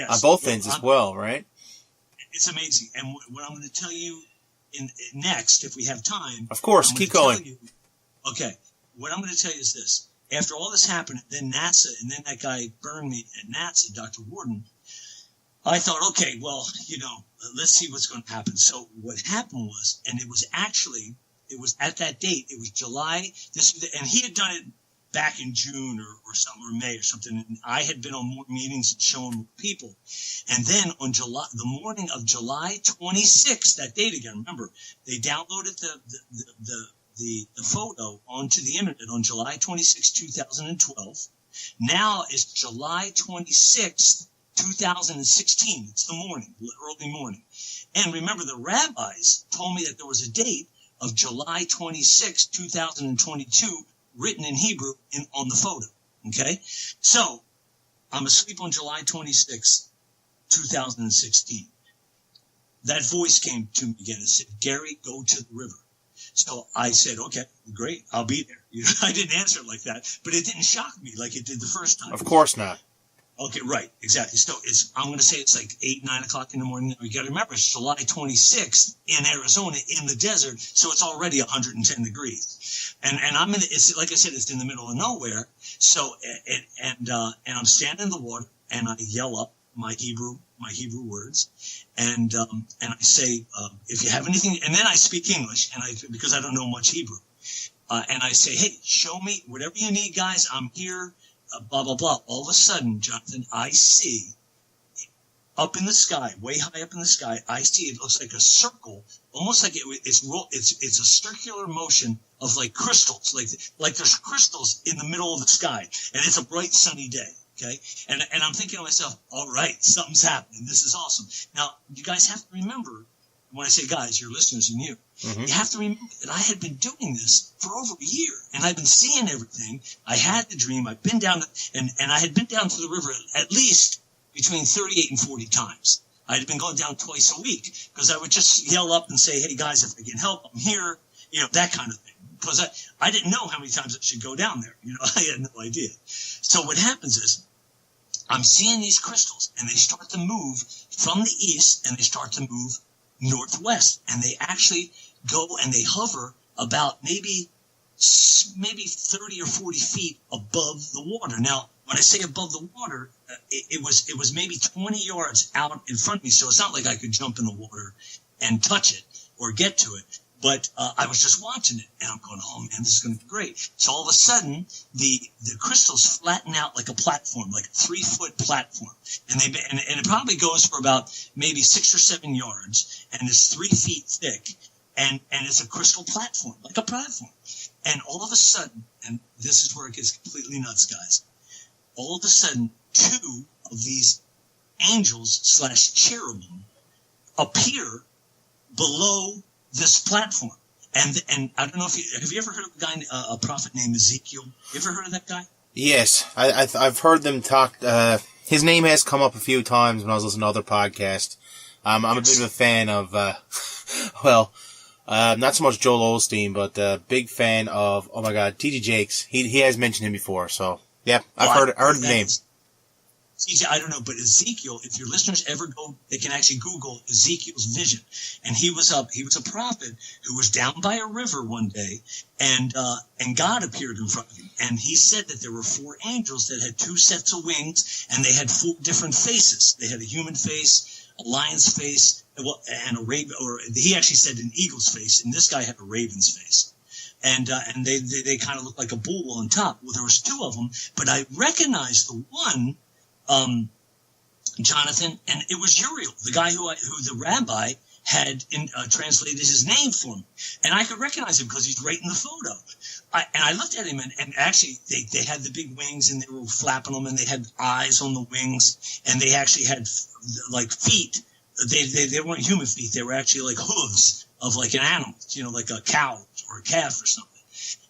Speaker 3: on both ends as well, right?
Speaker 5: It's amazing. And what I'm going to tell you next, if we have time.
Speaker 3: Of course, keep going.
Speaker 5: Okay. What I'm going to tell you is this. After all this happened, then NASA, and then that guy burned me at NASA, Dr. Warden, I thought, okay, well, let's see what's going to happen. So what happened was, and it was at that date, it was July, and he had done it back in June or something, or May or something, and I had been on more meetings and showing more people. And then on the morning of July 26th, that date again, remember, they downloaded the photo onto the internet on July 26, 2012. Now it's July 26, 2016. It's the morning, early morning. And remember, the rabbis told me that there was a date of July 26, 2022 written in Hebrew on the photo. Okay? So I'm asleep on July 26, 2016. That voice came to me again and said, Gary, go to the river. So I said, okay, great, I'll be there. I didn't answer it like that, but it didn't shock me like it did the first time.
Speaker 3: Of course not.
Speaker 5: Okay, right, exactly. So I'm going to say it's like 8, 9 o'clock in the morning. You got to remember, it's July 26th in Arizona in the desert, so it's already 110 degrees. And I'm it's like I said, it's in the middle of nowhere. So, and I'm standing in the water, and I yell up my Hebrew words, and I say, if you have anything, and then I speak English, because I don't know much Hebrew, and I say, hey, show me whatever you need, guys. I'm here, blah blah blah. All of a sudden, Jonathan, I see up in the sky, way high up in the sky, I see it looks like a circle, almost like it's a circular motion of like crystals, like there's crystals in the middle of the sky, and it's a bright sunny day. Okay, and I'm thinking to myself, all right, something's happening. This is awesome. Now, you guys have to remember, when I say guys, your listeners and you, you have to remember that I had been doing this for over a year, and I've been seeing everything. I had the dream. I've been down, and I had been down to the river at least between 38 and 40 times. I had been going down twice a week because I would just yell up and say, hey, guys, if I can help, I'm here, that kind of thing. Because I didn't know how many times I should go down there. I had no idea. So what happens is I'm seeing these crystals, and they start to move from the east, and they start to move northwest. And they actually go and they hover about maybe 30 or 40 feet above the water. Now, When I say above the water, it was maybe 20 yards out in front of me. So it's not like I could jump in the water and touch it or get to it. But I was just watching it, and I'm going, oh, man, this is going to be great. So all of a sudden, the crystals flatten out like a platform, like a 3-foot platform. And it probably goes for about maybe 6 or 7 yards, and it's 3 feet thick, and it's a crystal platform, like a platform. And all of a sudden, and this is where it gets completely nuts, guys, all of a sudden, 2 of these angels / cherubim appear below this platform. And I don't know if have you ever heard of a guy, a prophet named Ezekiel? You ever heard of that guy?
Speaker 3: Yes, I've heard them talk. His name has come up a few times when I was listening to other podcasts. I'm a bit of a fan of, not so much Joel Osteen, but a big fan of, oh my God, T.D. Jakes. He has mentioned him before, so yeah, I've heard the name.
Speaker 5: I don't know, but Ezekiel, if your listeners ever go, they can actually Google Ezekiel's vision. And he was a prophet who was down by a river one day, and God appeared in front of him. And he said that there were 4 angels that had 2 sets of wings, and they had 4 different faces. They had a human face, a lion's face, and a raven, or he actually said an eagle's face, and this guy had a raven's face. And they kind of looked like a bull on top. Well, there was 2 of them, but I recognized the one, Jonathan, and it was Uriel, the guy who the rabbi had translated his name for me. And I could recognize him because he's right in the photo. And I looked at him, and actually they had the big wings, and they were flapping them, and they had eyes on the wings, and they actually had like feet. They weren't human feet. They were actually like hooves of like an animal, like a cow or a calf or something.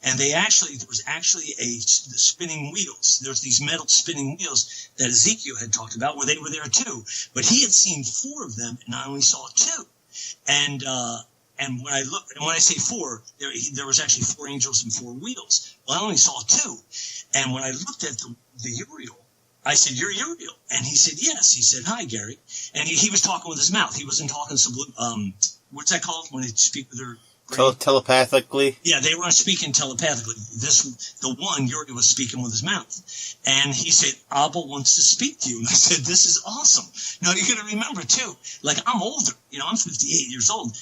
Speaker 5: And there was actually the spinning wheels. There's these metal spinning wheels that Ezekiel had talked about where they were there too. But he had seen 4 of them, and I only saw 2. And when I looked, and when I say 4, there was actually 4 angels and 4 wheels. Well, I only saw 2. And when I looked at the Uriel, I said, "You're Uriel?" And he said, "Yes." He said, "Hi, Gary." And he was talking with his mouth. He wasn't talking what's that called when they speak with their
Speaker 3: telepathically?
Speaker 5: Yeah, they weren't speaking telepathically. The one, Uriel, was speaking with his mouth. And he said, "Abba wants to speak to you." And I said, "This is awesome." Now, you're going to remember, too, like, I'm older. I'm 58 years old.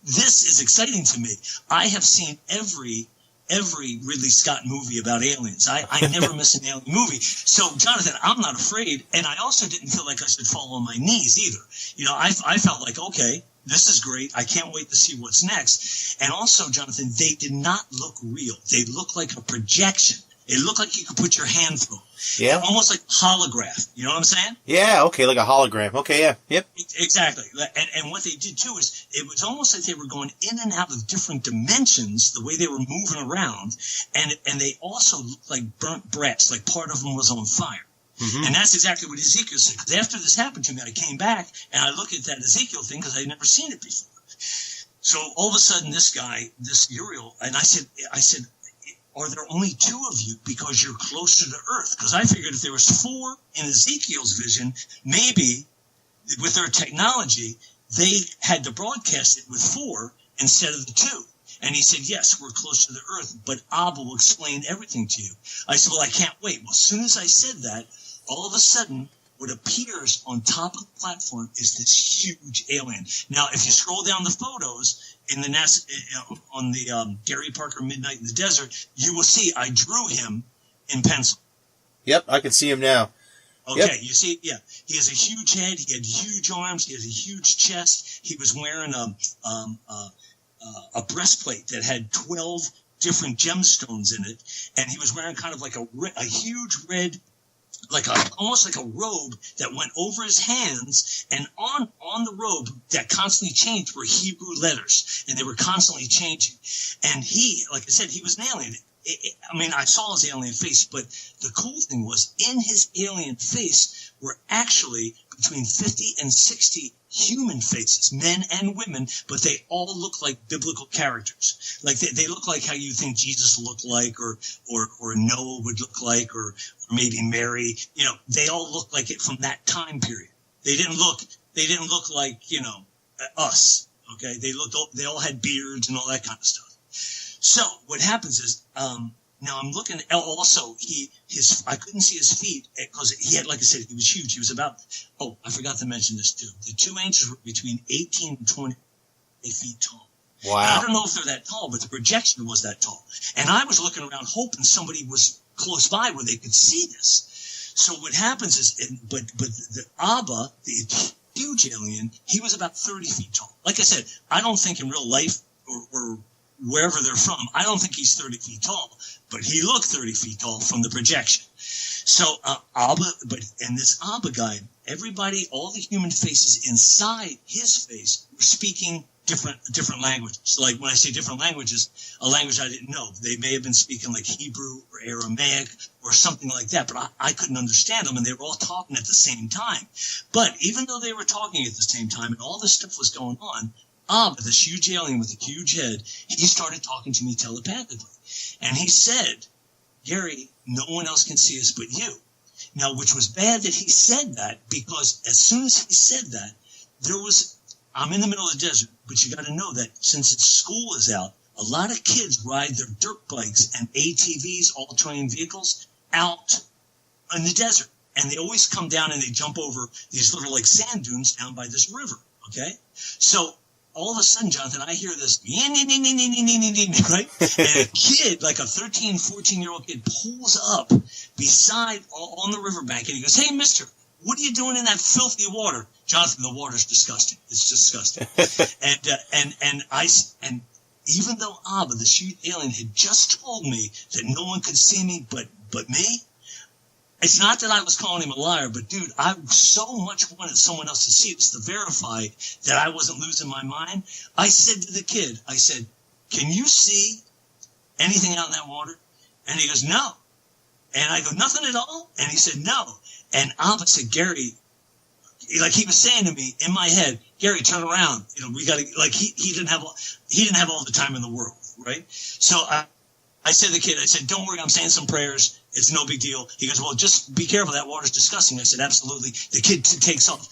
Speaker 5: This is exciting to me. I have seen every Ridley Scott movie about aliens. I never miss an alien movie. So, Jonathan, I'm not afraid. And I also didn't feel like I should fall on my knees either. I felt like, okay, this is great. I can't wait to see what's next. And also, Jonathan, they did not look real. They looked like a projection. It looked like you could put your hand through. Yeah. Almost like a holograph. You know what I'm saying?
Speaker 3: Yeah, okay, like a hologram. Okay, yeah. Yep.
Speaker 5: Exactly. And what they did, too, is it was almost like they were going in and out of different dimensions, the way they were moving around. And they also looked like burnt brats, like part of them was on fire. Mm-hmm. And that's exactly what Ezekiel said. Because after this happened to me, I came back and I looked at that Ezekiel thing because I'd never seen it before. So all of a sudden, this guy, this Uriel, and I said, "Are there only 2 of you because you're closer to Earth?" Because I figured if there was 4 in Ezekiel's vision, maybe with their technology, they had to broadcast it with 4 instead of the 2. And he said, "Yes, we're closer to the Earth, but Abba will explain everything to you." I said, "Well, I can't wait." Well, as soon as I said that, all of a sudden, what appears on top of the platform is this huge alien. Now, if you scroll down the photos in the on the Gary Parker Midnight in the Desert, you will see I drew him in pencil.
Speaker 3: Yep, I can see him now.
Speaker 5: Okay,
Speaker 3: yep.
Speaker 5: You see, yeah, he has a huge head. He had huge arms. He has a huge chest. He was wearing a breastplate that had 12 different gemstones in it, and he was wearing kind of like a huge red, almost like a robe that went over his hands, and on the robe that constantly changed were Hebrew letters, and they were constantly changing. And he, like I said, he was an alien. I saw his alien face, but the cool thing was in his alien face were actually between 50 and 60 human faces, men and women, but they all look like biblical characters. Like they look like how you think Jesus looked like, or Noah would look like, or maybe Mary. They all look like it from that time period. They didn't look like, us. Okay. They all had beards and all that kind of stuff. So what happens is, Now I'm looking. Also, I couldn't see his feet because he had, like I said, he was huge. He was about. Oh, I forgot to mention this too. The two angels were between 18 and 20 feet tall.
Speaker 6: Wow.
Speaker 5: And I don't know if they're that tall, but the projection was that tall. And I was looking around hoping somebody was close by where they could see this. So what happens is, but the Abba, the huge alien, he was about 30 feet tall. Like I said, I don't think in real life or wherever they're from, I don't think he's 30 feet tall, but he looked 30 feet tall from the projection. So Abba, and this Abba guy, everybody, all the human faces inside his face were speaking different languages. Like when I say different languages, a language I didn't know. They may have been speaking like Hebrew or Aramaic or something like that, but I couldn't understand them, and they were all talking at the same time. But even though they were talking at the same time and all this stuff was going on, Abba, this huge alien with a huge head, he started talking to me telepathically. And he said, Gary, no one else can see us but you. Now, which was bad that he said that, because as soon as he said that, I'm in the middle of the desert, but you got to know that since school is out, a lot of kids ride their dirt bikes and ATVs, all-terrain vehicles, out in the desert. And they always come down and they jump over these little like sand dunes down by this river, okay? So all of a sudden, Jonathan, I hear this, right? And a kid, like a 13, 14-year-old kid, pulls up beside on the riverbank, and he goes, "Hey, mister, what are you doing in that filthy water?" Jonathan, the water's disgusting. It's disgusting. and even though Abba, the huge alien, had just told me that no one could see me but me, it's not that I was calling him a liar, but dude, I so much wanted someone else to see this to verify that I wasn't losing my mind. I said to the kid, I said, "Can you see anything out in that water?" And he goes, "No." And I go, "Nothing at all?" And he said, "No." And Abba said, "Gary," like he was saying to me in my head, "Gary, turn around. You know, we got to." Like he didn't have all the time in the world, right? So I said to the kid, I said, "Don't worry, I'm saying some prayers. It's no big deal." He goes, "Well, just be careful. That water's disgusting." I said, "Absolutely." The kid takes off.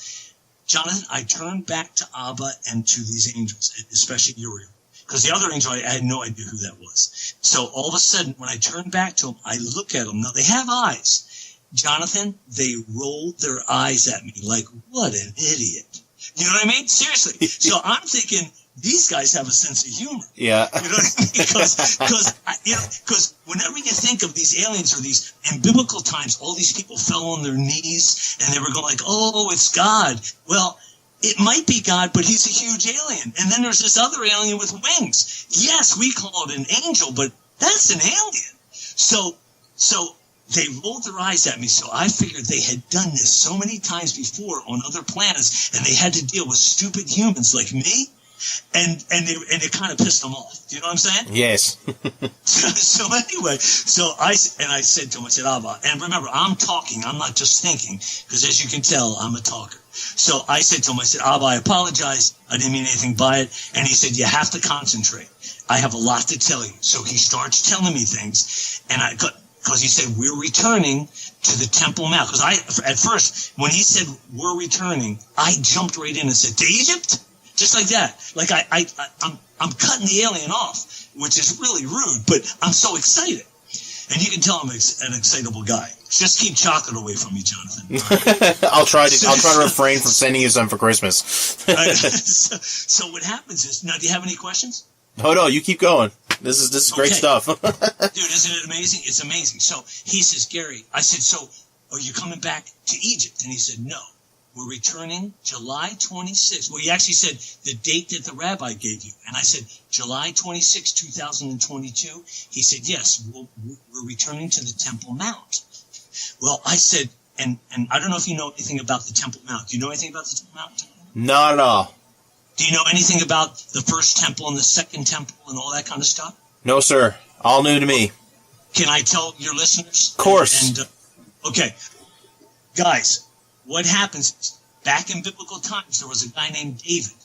Speaker 5: Jonathan, I turned back to Abba and to these angels, especially Uriel, because the other angel, I had no idea who that was. So all of a sudden, when I turned back to them, I look at them. Now, they have eyes. Jonathan, they rolled their eyes at me like, what an idiot. You know what I mean? Seriously. So I'm thinking, these guys have a sense of humor.
Speaker 6: Yeah.
Speaker 5: You know what I mean? Because whenever you think of these aliens or these, in biblical times, all these people fell on their knees and they were going like, "Oh, it's God." Well, it might be God, but he's a huge alien. And then there's this other alien with wings. Yes, we call it an angel, but that's an alien. So they rolled their eyes at me, so I figured they had done this so many times before on other planets, and they had to deal with stupid humans like me, and it kind of pissed them off. Do you know what I'm saying?
Speaker 6: Yes.
Speaker 5: So anyway, I said to him, I said, "Abba," and remember, I'm talking, I'm not just thinking, because as you can tell, I'm a talker. So I said to him, I said, "Abba, I apologize. I didn't mean anything by it." And he said, "You have to concentrate. I have a lot to tell you." So he starts telling me things, and because he said, "We're returning to the Temple Mount." Because at first, when he said, "We're returning," I jumped right in and said, "To Egypt?" Just like that. Like I'm cutting the alien off, which is really rude, but I'm so excited. And you can tell I'm an excitable guy. Just keep chocolate away from me, Jonathan.
Speaker 6: I'll try to refrain from sending you some for Christmas.
Speaker 5: So what happens is, now, do you have any questions?
Speaker 6: No, you keep going. This is great stuff.
Speaker 5: Dude, isn't it amazing? It's amazing. So he says, "Gary," I said, "So are you coming back to Egypt?" And he said, "No, we're returning July 26th. Well, he actually said the date that the rabbi gave you. And I said, July 26, 2022. He said, "Yes, we're returning to the Temple Mount." Well, I said, and I don't know if you know anything about the Temple Mount. Do you know anything about the Temple Mount?
Speaker 6: Not at all.
Speaker 5: Do you know anything about the first temple and the second temple and all that kind of stuff?
Speaker 6: No, sir. All new to me.
Speaker 5: Can I tell your listeners?
Speaker 6: Of course.
Speaker 5: Okay. Guys, what happens is, back in biblical times, there was a guy named David.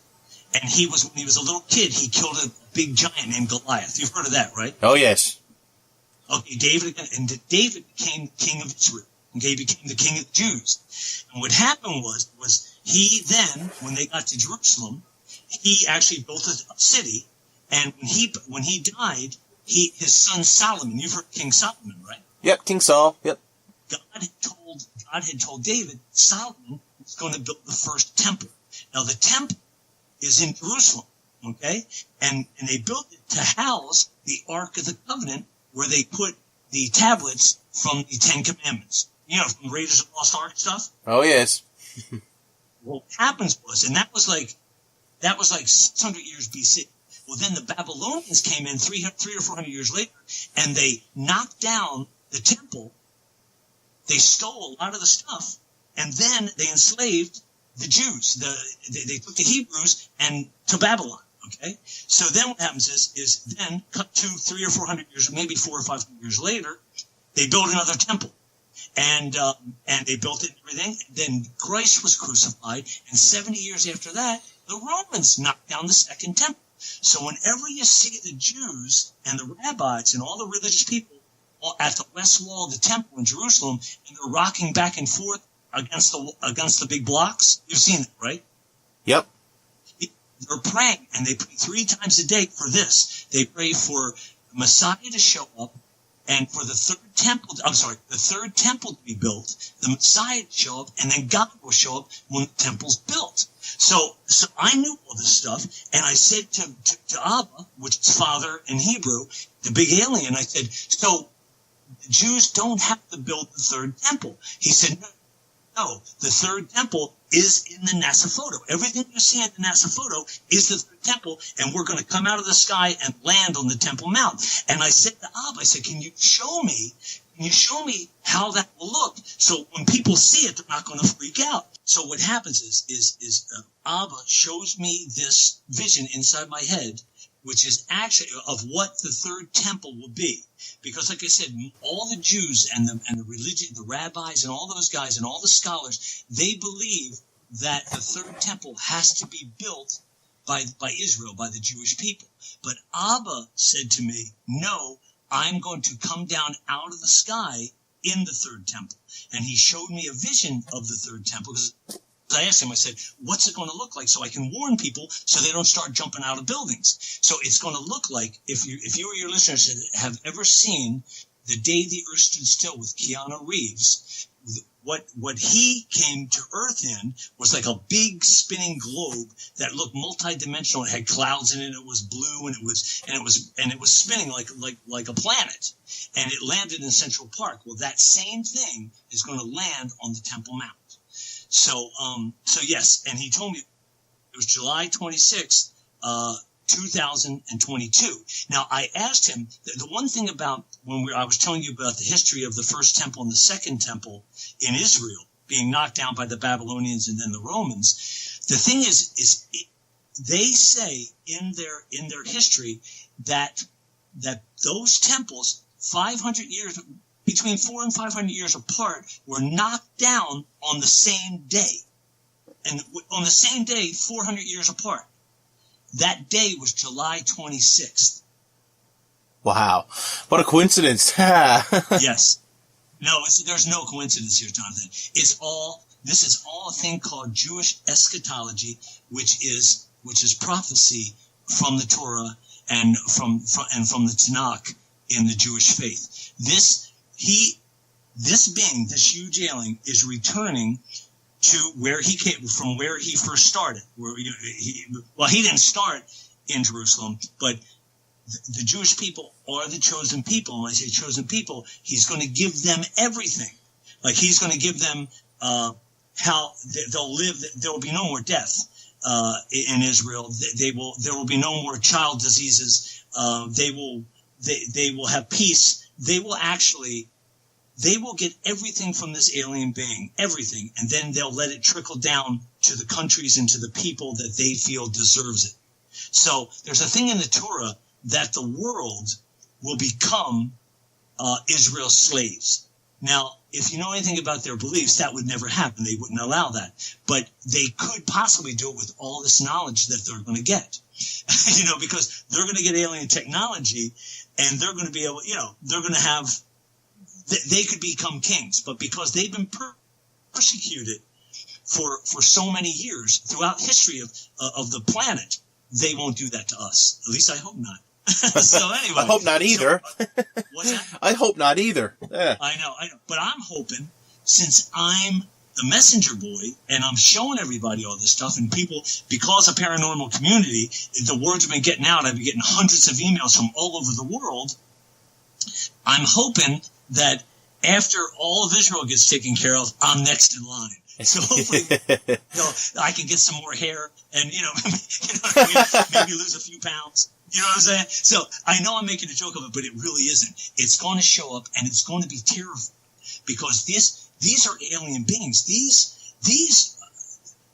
Speaker 5: And when he was a little kid, he killed a big giant named Goliath. You've heard of that, right?
Speaker 6: Oh, yes.
Speaker 5: Okay, David became king of Israel. Okay, he became the king of the Jews. And what happened was he then, when they got to Jerusalem, he actually built a city. And when he died, his son Solomon, you've heard King Solomon, right?
Speaker 6: Yep, King Saul. Yep.
Speaker 5: God had told David Solomon was going to build the first temple. Now the temple is in Jerusalem, okay? And they built it to house the Ark of the Covenant, where they put the tablets from the Ten Commandments. You know, from Raiders of the Lost Ark stuff.
Speaker 6: Oh yes.
Speaker 5: What happens was, and that was like 600 years BC. Well, then the Babylonians came in 300 or 400 years later, and they knocked down the temple. They stole a lot of the stuff, and then they enslaved the Jews. They took the Hebrews and to Babylon. Okay, so then what happens is then cut to 300 or 400 years, maybe 400 or 500 years later, they build another temple, and they built it and everything. Then Christ was crucified, and 70 years after that, the Romans knocked down the second temple. So whenever you see the Jews and the rabbis and all the religious people at the west wall of the temple in Jerusalem, and they're rocking back and forth against the big blocks, you've seen it, right?
Speaker 6: Yep.
Speaker 5: They're praying, and they pray 3 times a day for this. They pray for Messiah to show up, and for the third temple to be built, the Messiah to show up, and then God will show up when the temple's built. So I knew all this stuff, and I said to Abba, which is Father in Hebrew, the big alien, I said, so the Jews don't have to build the third temple. He said, no, the third temple is in the NASA photo. Everything you see in the NASA photo is the third temple, and we're going to come out of the sky and land on the Temple Mount. And I said to Abba, I said, can you show me how that will look, so when people see it, they're not going to freak out? So what happens is Abba shows me this vision inside my head, which is actually of what the third temple will be. Because like I said, all the Jews and the religion, the rabbis and all those guys and all the scholars, they believe that the third temple has to be built by Israel, by the Jewish people. But Abba said to me, no, I'm going to come down out of the sky in the third temple. And he showed me a vision of the third temple. I asked him, I said, what's it going to look like so I can warn people so they don't start jumping out of buildings? So it's going to look like, if you or your listeners have ever seen The Day the Earth Stood Still with Keanu Reeves, what he came to Earth in was like a big spinning globe that looked multidimensional. It had clouds in it. It was blue, and it was spinning like a planet. And it landed in Central Park. Well, that same thing is going to land on the Temple Mount. So yes, and he told me it was July 26th, 2022. Now, I asked him, the one thing about I was telling you about the history of the first temple and the second temple in Israel being knocked down by the Babylonians and then the Romans, the thing is they say in their history that those temples 500 years, between 400 and 500 years apart, were knocked down on the same day. And on the same day, 400 years apart. That day was July 26th.
Speaker 6: Wow. What a coincidence.
Speaker 5: Yes. No, there's no coincidence here, Jonathan. This is all a thing called Jewish eschatology, which is prophecy from the Torah and from the Tanakh in the Jewish faith. This huge alien is returning to where he came from, where he first started. He didn't start in Jerusalem, but the Jewish people are the chosen people. And when I say chosen people, he's going to give them everything. Like he's going to give them how they'll live. There will be no more death in Israel. There will be no more child diseases. They will have peace. They will get everything from this alien being, everything, and then they'll let it trickle down to the countries and to the people that they feel deserves it. So there's a thing in the Torah that the world will become Israel's slaves. Now, if you know anything about their beliefs, that would never happen. They wouldn't allow that. But they could possibly do it with all this knowledge that they're going to get. Because they're going to get alien technology, and they're going to be able, they're going to have, they could become kings. But because they've been persecuted for so many years throughout history of the planet, they won't do that to us. At least I hope not. So anyway.
Speaker 6: I hope not either.
Speaker 5: What's that?
Speaker 6: I hope not either. Yeah.
Speaker 5: I know. But I'm hoping, since I'm the messenger boy and I'm showing everybody all this stuff, and people, because of paranormal community, the word's been getting out. I've been getting hundreds of emails from all over the world. I'm hoping that after all of Israel gets taken care of, I'm next in line. So hopefully, I can get some more hair and, what I mean? Maybe lose a few pounds. You know what I'm saying? So I know I'm making a joke of it, but it really isn't. It's going to show up, and it's going to be terrifying, because these are alien beings.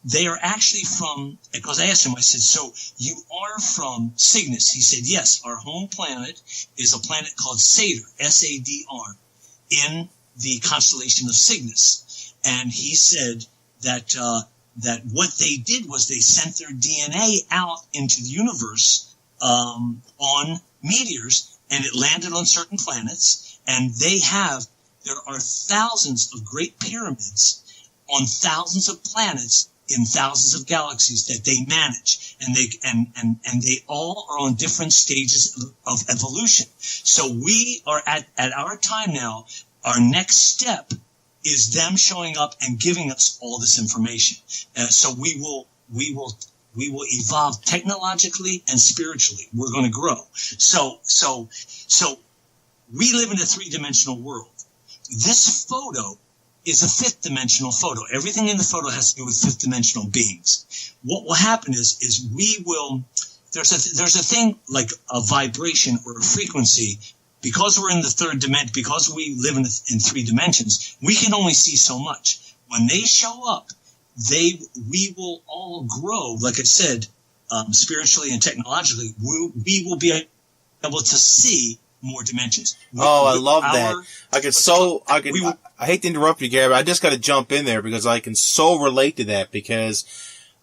Speaker 5: They are actually from, because I asked him, I said, so you are from Cygnus? He said, yes, our home planet is a planet called Sadr, S-A-D-R, in the constellation of Cygnus. And he said that what they did was they sent their DNA out into the universe on meteors, and it landed on certain planets. And there are thousands of great pyramids on thousands of planets in thousands of galaxies that they manage, and they all are on different stages of evolution. So we are at our time now. Our next step is them showing up and giving us all this information. So we will evolve technologically and spiritually. We're going to grow. So we live in a three-dimensional world. This photo is a fifth-dimensional photo. Everything in the photo has to do with fifth-dimensional beings. What will happen is we will. There's a thing like a vibration or a frequency. Because we're in the third dimension, because we live in 3 dimensions, we can only see so much. When they show up, we will all grow. Like I said, spiritually and technologically, we will be able to see more dimensions.
Speaker 6: I love that. I hate to interrupt you, Gary, but I just got to jump in there because I can so relate to that, because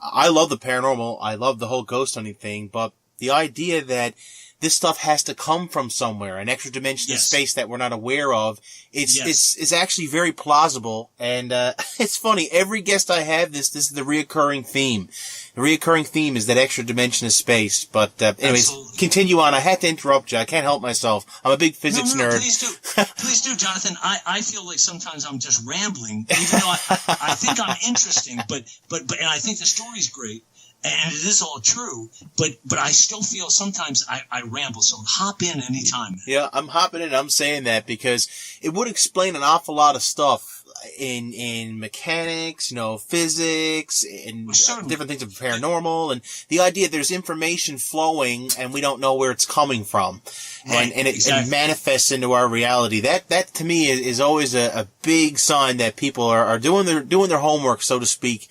Speaker 6: I love the paranormal. I love the whole ghost hunting thing, but the idea that this stuff has to come from somewhere, an extra dimension of space that we're not aware of. It's actually very plausible. And, it's funny. Every guest I have, this is the reoccurring theme. The reoccurring theme is that extra dimension of space. But, anyways, Absolutely. Continue on. I had to interrupt you. I can't help myself. I'm a big physics nerd.
Speaker 5: Please do. Please do, Jonathan. I feel like sometimes I'm just rambling, even though I think I'm interesting, but and I think the story's great. And it is all true, but I still feel sometimes I ramble, so hop in anytime.
Speaker 6: Yeah, I'm hopping in. I'm saying that because it would explain an awful lot of stuff in mechanics, physics, and different things of paranormal, and the idea there's information flowing and we don't know where it's coming from. Right, and it manifests into our reality. That to me is always a big sign that people are doing their homework, so to speak,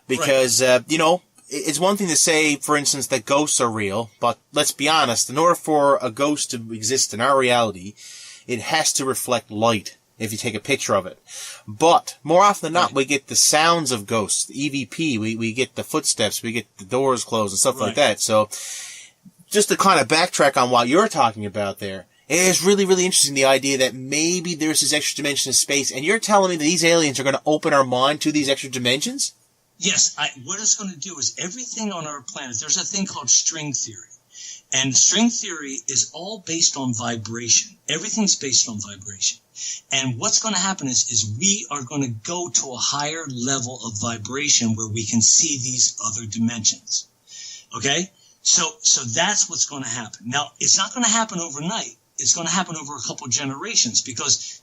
Speaker 6: because, it's one thing to say, for instance, that ghosts are real, but let's be honest, in order for a ghost to exist in our reality, it has to reflect light if you take a picture of it. But more often than not, we get the sounds of ghosts, the EVP, we get the footsteps, we get the doors closed and stuff like that. So just to kind of backtrack on what you're talking about there, it is really, really interesting, the idea that maybe there's this extra dimension of space, and you're telling me that these aliens are going to open our mind to these extra dimensions?
Speaker 5: Yes, what it's going to do is everything on our planet, there's a thing called string theory. And string theory is all based on vibration. Everything's based on vibration. And what's going to happen is we are going to go to a higher level of vibration where we can see these other dimensions. Okay? So that's what's going to happen. Now, it's not going to happen overnight. It's going to happen over a couple of generations, because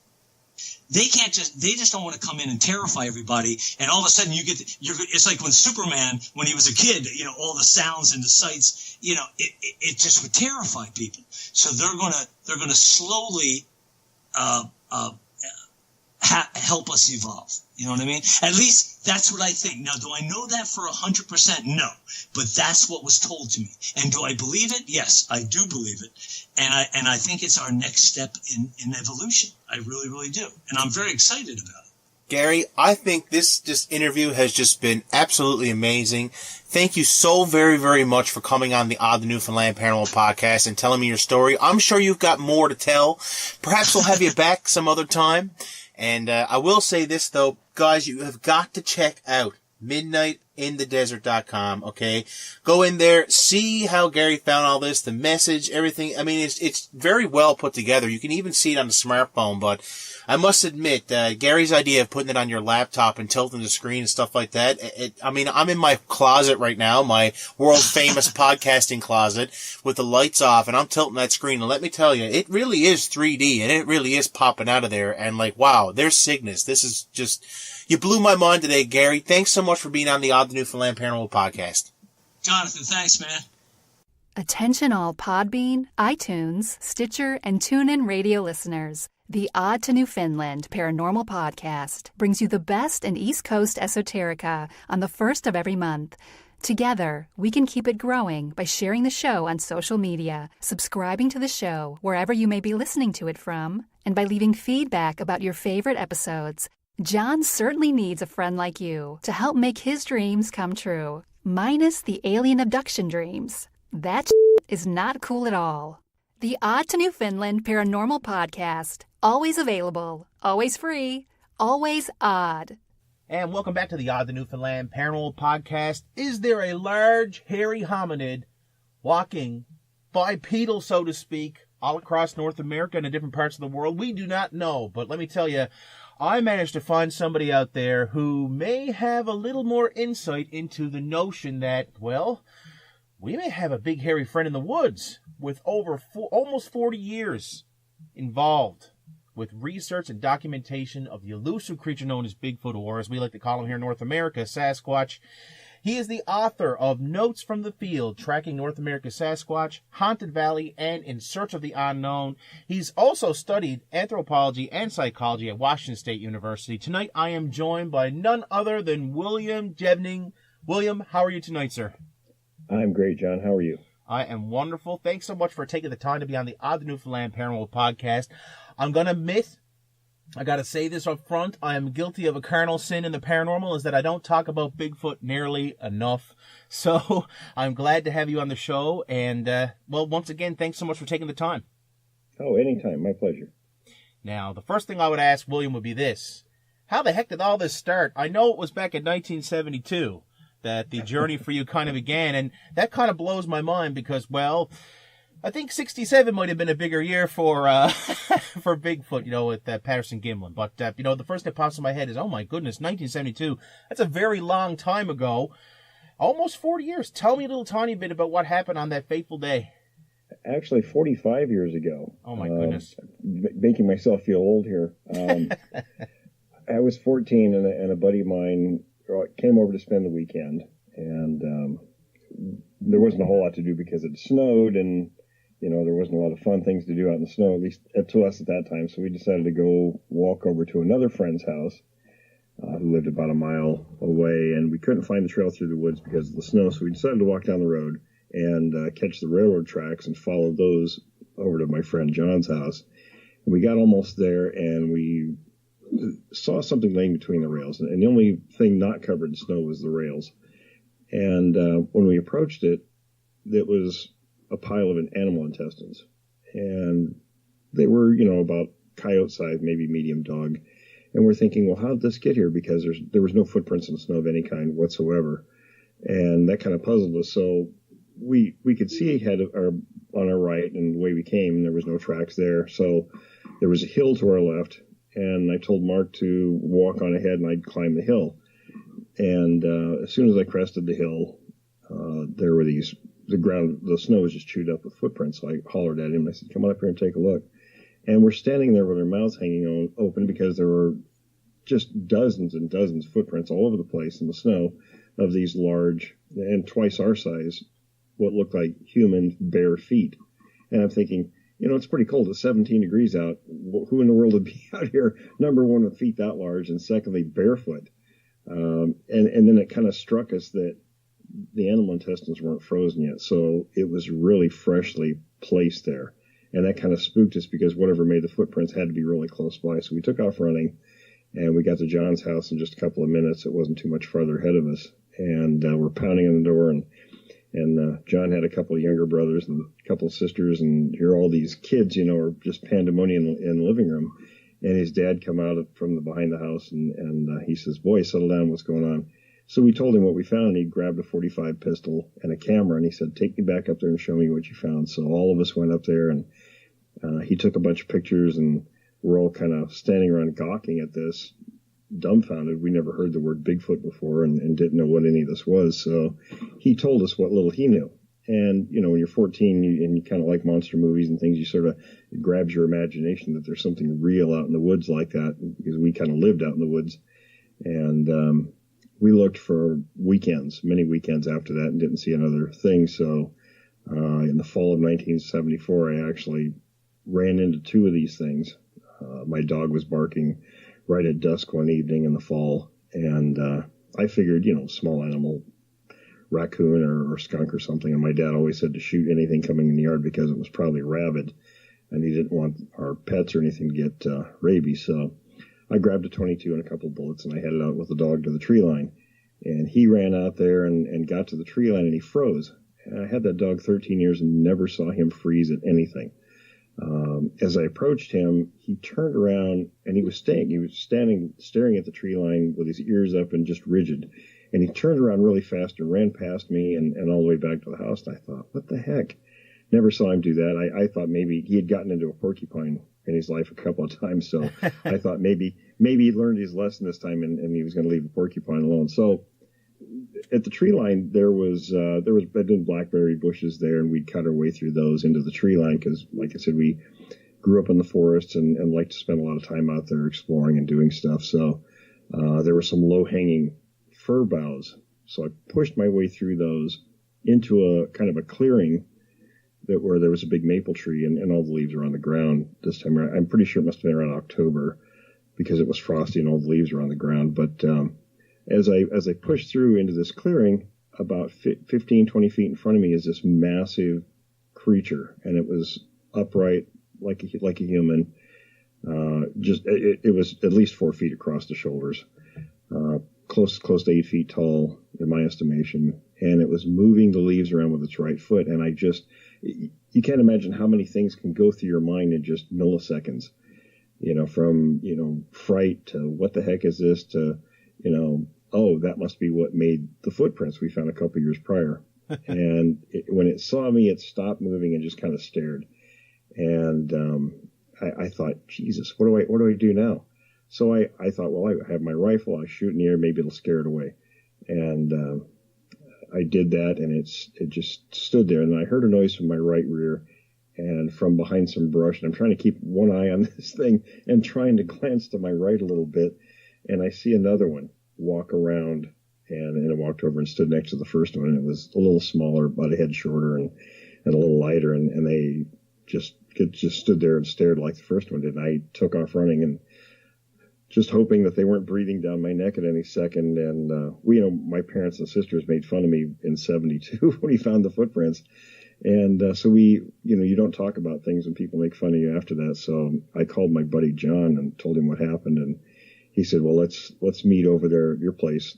Speaker 5: they just don't want to come in and terrify everybody, and all of a sudden it's like when Superman, when he was a kid, all the sounds and the sights, it just would terrify people. So they're gonna slowly help us evolve. You know what I mean? At least that's what I think. Now, do I know that for 100%? No, but that's what was told to me. And do I believe it? Yes, I do believe it. And I think it's our next step in evolution. I really, really do. And I'm very excited about it.
Speaker 6: Gary, I think this interview has just been absolutely amazing. Thank you so very, very much for coming on the Odd the Newfoundland Paranormal Podcast and telling me your story. I'm sure you've got more to tell. Perhaps we'll have you back some other time. And I will say this, though, guys, you have got to check out Midnight inthedesert.com, okay? Go in there, see how Gary found all this, the message, everything. I mean, it's very well put together. You can even see it on the smartphone, but I must admit, Gary's idea of putting it on your laptop and tilting the screen and stuff like that, I mean, I'm in my closet right now, my world-famous podcasting closet, with the lights off, and I'm tilting that screen, and let me tell you, it really is 3D, and it really is popping out of there, and like, wow, there's Cygnus. This is just, you blew my mind today, Gary. Thanks so much for being on the Odd Newfoundland Paranormal Podcast.
Speaker 5: Jonathan, thanks, man.
Speaker 1: Attention all Podbean, iTunes, Stitcher, and TuneIn radio listeners. The Odd to Newfoundland Paranormal Podcast brings you the best in East Coast esoterica on the first of every month. Together, we can keep it growing by sharing the show on social media, subscribing to the show wherever you may be listening to it from, and by leaving feedback about your favorite episodes. John certainly needs a friend like you to help make his dreams come true, minus the alien abduction dreams. That is not cool at all. The Odd to Newfoundland Paranormal Podcast. Always available, always free, always odd.
Speaker 3: And welcome back to the Odd to Newfoundland Paranormal Podcast. Is there a large, hairy hominid walking, bipedal, so to speak, all across North America and in different parts of the world? We do not know, but let me tell you, I managed to find somebody out there who may have a little more insight into the notion that, well, we may have a big hairy friend in the woods with over almost 40 years involved with research and documentation of the elusive creature known as Bigfoot, or as we like to call him here in North America, Sasquatch. He is the author of Notes from the Field, Tracking North America's Sasquatch, Haunted Valley, and In Search of the Unknown. He's also studied anthropology and psychology at Washington State University. Tonight I am joined by none other than William Jevning. William, how are you tonight, sir?
Speaker 7: I'm great, John. How are you?
Speaker 3: I am wonderful. Thanks so much for taking the time to be on the Odd Newfoundland Paranormal Podcast. I'm going to admit, I got to say this up front, I am guilty of a carnal sin in the paranormal, is that I don't talk about Bigfoot nearly enough. So I'm glad to have you on the show. And, well, once again, thanks so much for taking the time.
Speaker 7: Oh, anytime. My pleasure.
Speaker 3: Now, the first thing I would ask William would be this. How the heck did all this start? I know it was back in 1972 that the journey for you kind of began, and that kind of blows my mind because, well, I think 67 might have been a bigger year for for Bigfoot, you know, with Patterson Gimlin. But, you know, the first thing that pops in my head is, oh my goodness, 1972. That's a very long time ago. Almost 40 years. Tell me a little tiny bit about what happened on that fateful day.
Speaker 7: Actually, 45 years ago.
Speaker 3: Oh my goodness.
Speaker 7: Making myself feel old here. I was 14 and a buddy of mine came over to spend the weekend. And there wasn't a whole lot to do because it snowed and, you know, there wasn't a lot of fun things to do out in the snow, at least to us at that time. So we decided to go walk over to another friend's house who lived about a mile away. And we couldn't find the trail through the woods because of the snow. So we decided to walk down the road and catch the railroad tracks and follow those over to my friend John's house. And we got almost there and we saw something laying between the rails. And the only thing not covered in snow was the rails. And when we approached it, it was a pile of animal intestines. And they were, you know, about coyote size, maybe medium dog. And we're thinking, well, how did this get here? Because there was no footprints in the snow of any kind whatsoever. And that kind of puzzled us. So we could see ahead of on our right, and the way we came, there was no tracks there. So there was a hill to our left. And I told Mark to walk on ahead and I'd climb the hill. And as soon as I crested the hill, there were the snow was just chewed up with footprints. So I hollered at him and I said, come on up here and take a look. And we're standing there with our mouths hanging open because there were just dozens and dozens of footprints all over the place in the snow of these large and twice our size, what looked like human bare feet. And I'm thinking, you know, it's pretty cold. It's 17 degrees out. Who in the world would be out here, number one, with feet that large, and secondly, barefoot? And then it kind of struck us that the animal intestines weren't frozen yet. So it was really freshly placed there. And that kind of spooked us because whatever made the footprints had to be really close by. So we took off running and we got to John's house in just a couple of minutes. It wasn't too much farther ahead of us. And we're pounding on the door and John had a couple of younger brothers and a couple of sisters, and here all these kids, you know, are just pandemonium in the living room. And his dad come out from behind the house and he says, boys, settle down, what's going on? So we told him what we found, and he grabbed a .45 pistol and a camera, and he said, take me back up there and show me what you found. So all of us went up there, and he took a bunch of pictures, and we're all kind of standing around gawking at this, dumbfounded. We never heard the word Bigfoot before and didn't know what any of this was. So he told us what little he knew. And, you know, when you're 14 and you kind of like monster movies and things, you sort of, it grabs your imagination that there's something real out in the woods like that, because we kind of lived out in the woods. And we looked for weekends, many weekends after that, and didn't see another thing. So in the fall of 1974, I actually ran into two of these things. My dog was barking right at dusk one evening in the fall, and I figured, you know, small animal, raccoon or skunk or something, and my dad always said to shoot anything coming in the yard because it was probably rabid, and he didn't want our pets or anything to get rabies. So I grabbed a .22 and a couple bullets, and I headed out with the dog to the tree line, and he ran out there and got to the tree line, and he froze. And I had that dog 13 years and never saw him freeze at anything. As I approached him, he turned around, and he was standing staring at the tree line with his ears up and just rigid. And he turned around really fast and ran past me and all the way back to the house. And I thought, what the heck? Never saw him do that. I thought maybe he had gotten into a porcupine in his life a couple of times. So I thought maybe he learned his lesson this time and he was going to leave the porcupine alone. So at the tree line, there was been blackberry bushes there, and we'd cut our way through those into the tree line because, like I said, we grew up in the forest and liked to spend a lot of time out there exploring and doing stuff. So there were some low-hanging fir boughs. So I pushed my way through those into a kind of a clearing where there was a big maple tree, and all the leaves were on the ground this time. I'm pretty sure it must have been around October because it was frosty and all the leaves were on the ground. But as I pushed through into this clearing, about 15, 20 feet in front of me is this massive creature, and it was upright like a human. It was at least 4 feet across the shoulders, close to 8 feet tall in my estimation, and it was moving the leaves around with its right foot. And you can't imagine how many things can go through your mind in just milliseconds, you know, from, you know, fright to what the heck is this to, you know, oh, that must be what made the footprints we found a couple years prior. And when it saw me, it stopped moving and just kind of stared. And I thought, Jesus, what do I do now? So I thought, well, I have my rifle. I shoot in the air. Maybe it'll scare it away. And I did that, and it just stood there. And then I heard a noise from my right rear and from behind some brush. And I'm trying to keep one eye on this thing and trying to glance to my right a little bit. And I see another one walk around, and it walked over and stood next to the first one. And it was a little smaller, about a head shorter and a little lighter. And they just stood there and stared like the first one did. And I took off running and just hoping that they weren't breathing down my neck at any second. And my parents and sisters made fun of me in 72 when we found the footprints. And so you don't talk about things when people make fun of you after that. So I called my buddy John and told him what happened. And he said, well, let's meet over there at your place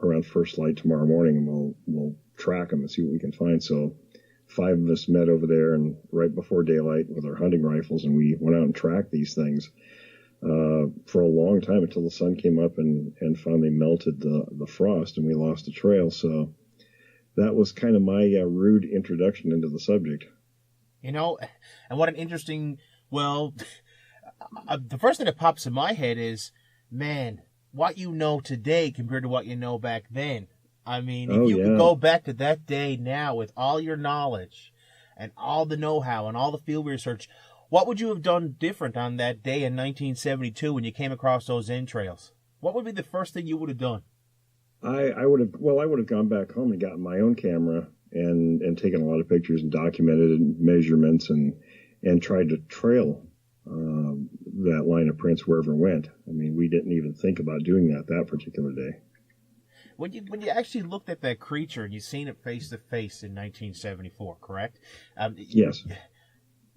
Speaker 7: around first light tomorrow morning, and we'll track them and see what we can find. So 5 of us met over there, and right before daylight with our hunting rifles, and we went out and tracked these things for a long time until the sun came up and finally melted the frost, and we lost the trail. So that was kind of my rude introduction into the subject.
Speaker 3: You know, and what an interesting, the first thing that pops in my head is, man, what you know today compared to what you know back then. I mean, if you could go back to that day now with all your knowledge and all the know-how and all the field research, what would you have done different on that day in 1972 when you came across those entrails? What would be the first thing you would have done?
Speaker 7: I would have gone back home and gotten my own camera and taken a lot of pictures and documented measurements and tried to trail that line of prints wherever it went. I mean, we didn't even think about doing that particular day.
Speaker 3: When you actually looked at that creature and you seen it face to face in 1974, correct?
Speaker 7: Yes.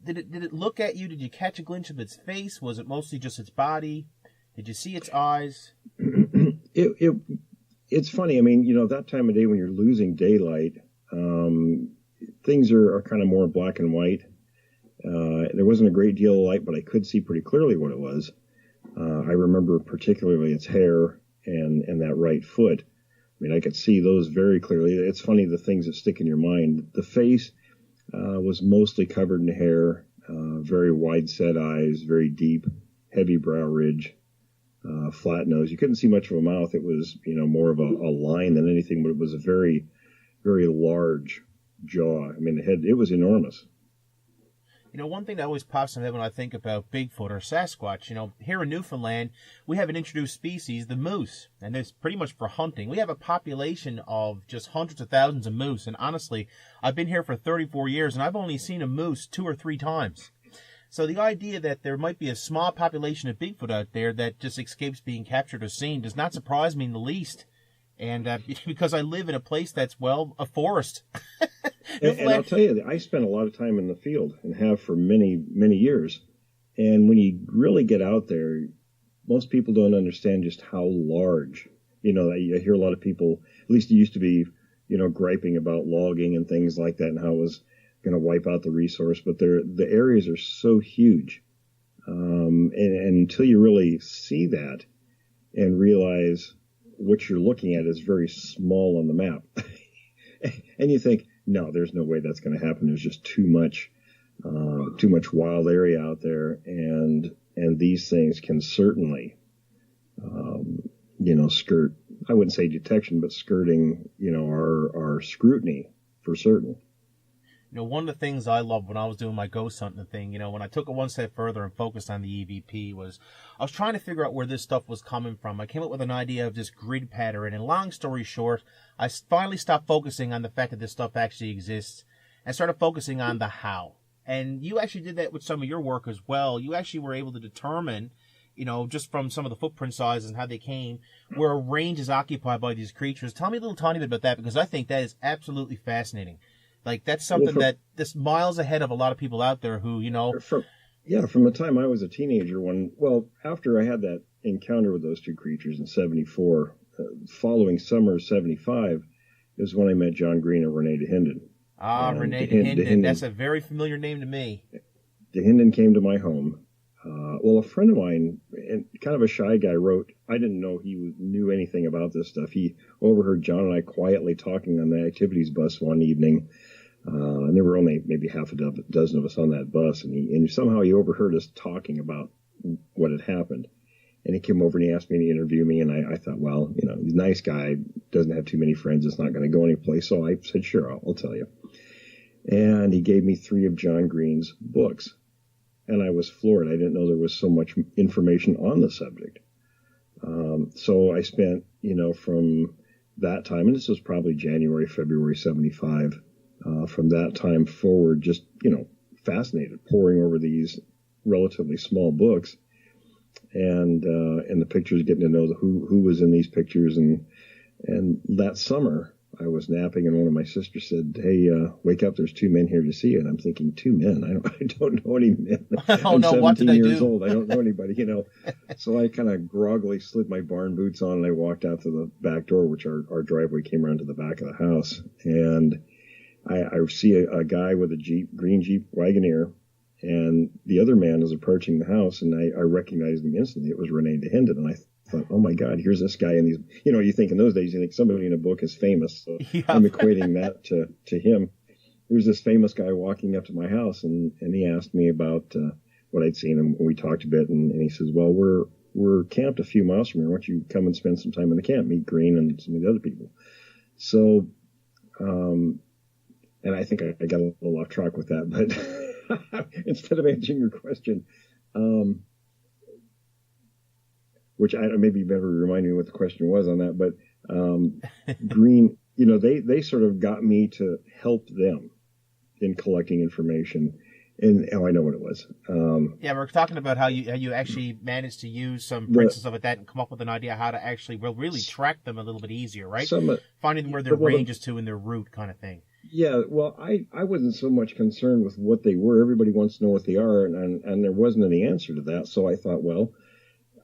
Speaker 3: Did it look at you? Did you catch a glimpse of its face? Was it mostly just its body? Did you see its eyes?
Speaker 7: It's funny. I mean, you know, that time of day when you're losing daylight, things are kind of more black and white. There wasn't a great deal of light, but I could see pretty clearly what it was. I remember particularly its hair and that right foot. mean, I could see those very clearly. It's funny, the things that stick in your mind. The face was mostly covered in hair, very wide set eyes, very deep, heavy brow ridge, flat nose. You couldn't see much of a mouth. It was, more of a line than anything, but it was a very, very large jaw. I mean, the head, it was enormous.
Speaker 3: One thing that always pops in my head when I think about Bigfoot or Sasquatch, here in Newfoundland, we have an introduced species, the moose, and it's pretty much for hunting. We have a population of just hundreds of thousands of moose, and honestly, I've been here for 34 years, and I've only seen a moose 2 or 3 times. So the idea that there might be a small population of Bigfoot out there that just escapes being captured or seen does not surprise me in the least. And because I live in a place that's, a forest.
Speaker 7: and I'll tell you, I spent a lot of time in the field and have for many, many years. And when you really get out there, most people don't understand just how large. I hear a lot of people, at least it used to be, griping about logging and things like that and how it was going to wipe out the resource. But the areas are so huge. And until you really see that and realize what you're looking at is very small on the map. And you think, no, there's no way that's going to happen. There's just too much wild area out there. And these things can certainly, skirt, I wouldn't say detection, but skirting, our scrutiny for certain.
Speaker 3: One of the things I loved when I was doing my ghost hunting thing, when I took it one step further and focused on the EVP, was I was trying to figure out where this stuff was coming from. I came up with an idea of this grid pattern, and long story short, I finally stopped focusing on the fact that this stuff actually exists and started focusing on the how. And you actually did that with some of your work as well. You actually were able to determine, just from some of the footprint sizes and how they came, where a range is occupied by these creatures. Tell me a little tiny bit about that, because I think that is absolutely fascinating. Like, that's something that's miles ahead of a lot of people out there who,
Speaker 7: From the time I was a teenager, after I had that encounter with those 2 creatures in 74, following summer of 75 is when I met John Green and Renee DeHinden.
Speaker 3: Renee DeHinden. That's a very familiar name to me.
Speaker 7: DeHinden came to my home. A friend of mine, and kind of a shy guy, wrote, I didn't know he knew anything about this stuff. He overheard John and I quietly talking on the activities bus one evening. And there were only maybe half a dozen of us on that bus. And somehow he overheard us talking about what had happened. And he came over and he asked me to interview me. And I thought, he's a nice guy, doesn't have too many friends. It's not going to go anyplace. So I said, sure, I'll tell you. And he gave me 3 of John Green's books. And I was floored. I didn't know there was so much information on the subject. So I spent, from that time, and this was probably January, February 75, from that time forward, just, fascinated, poring over these relatively small books and the pictures, getting to know who was in these pictures. And that summer I was napping and one of my sisters said, hey, wake up, there's 2 men here to see you. And I'm thinking, 2 men? I don't know any men. I'm 17 years old. I don't know anybody, So I kind of groggily slid my barn boots on and I walked out to the back door, which our driveway came around to the back of the house. And I see a guy with a green Jeep Wagoneer, and the other man is approaching the house, and I recognized him instantly. It was Renee DeHinden, and I thought, oh my God, here's this guy in these, you think in those days, you think somebody in a book is famous. So yeah. I'm equating that to him. There's this famous guy walking up to my house, and he asked me about what I'd seen, and we talked a bit, and he says, well, we're camped a few miles from here. Why don't you come and spend some time in the camp, meet Green and some of the other people. So, and I think I got a little off track with that, but instead of answering your question, which maybe you better remind me what the question was on that, but Green, they sort of got me to help them in collecting information. And I know what it was.
Speaker 3: We're talking about how you actually managed to use some principles of that and come up with an idea how to actually really track them a little bit easier, right? Finding where their range is to and their route kind of thing.
Speaker 7: Yeah, well, I wasn't so much concerned with what they were. Everybody wants to know what they are, and there wasn't any answer to that. So I thought, well,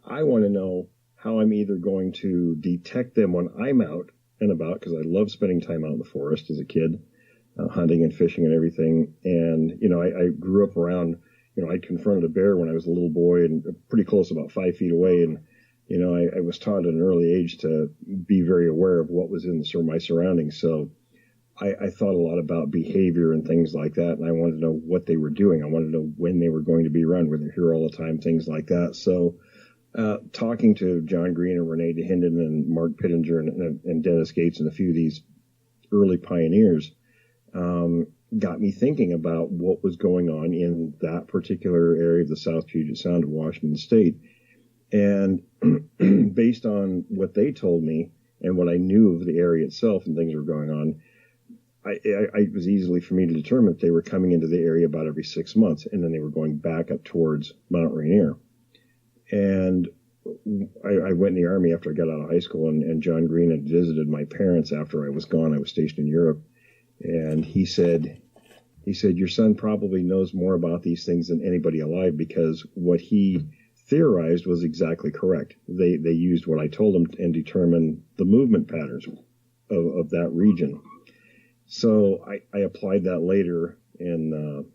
Speaker 7: I want to know how I'm either going to detect them when I'm out and about, because I love spending time out in the forest as a kid, hunting and fishing and everything. And, I grew up around, I confronted a bear when I was a little boy and pretty close, about 5 feet away. And, I was taught at an early age to be very aware of what was in my surroundings. So I thought a lot about behavior and things like that, and I wanted to know what they were doing. I wanted to know when they were going to be around, were they here all the time, things like that. So talking to John Green and Renee DeHinden and Mark Pittenger and Dennis Gates and a few of these early pioneers got me thinking about what was going on in that particular area of the South Puget Sound of Washington State. And based on what they told me and what I knew of the area itself and things that were going on, it was easily for me to determine that they were coming into the area about every 6 months, and then they were going back up towards Mount Rainier. And I went in the Army after I got out of high school, and John Green had visited my parents after I was gone. I was stationed in Europe. And he said, your son probably knows more about these things than anybody alive, because what he theorized was exactly correct. They used what I told them and determined the movement patterns of that region. So I applied that later in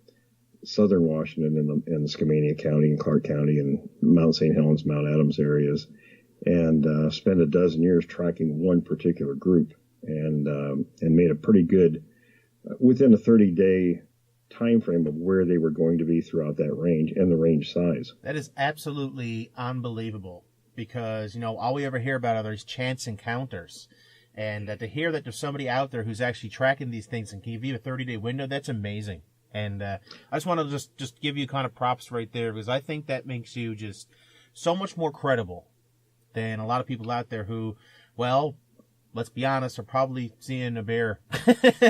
Speaker 7: southern Washington in the Skamania County and Clark County and Mount St. Helens, Mount Adams areas, and spent a dozen years tracking one particular group, and made a pretty good, within a 30-day time frame of where they were going to be throughout that range and the range size.
Speaker 3: That is absolutely unbelievable, because, all we ever hear about are these chance encounters. And to hear that there's somebody out there who's actually tracking these things and can give you a 30-day window, that's amazing. And I just want to just give you kind of props right there, because I think that makes you just so much more credible than a lot of people out there who, well, let's be honest, are probably seeing a bear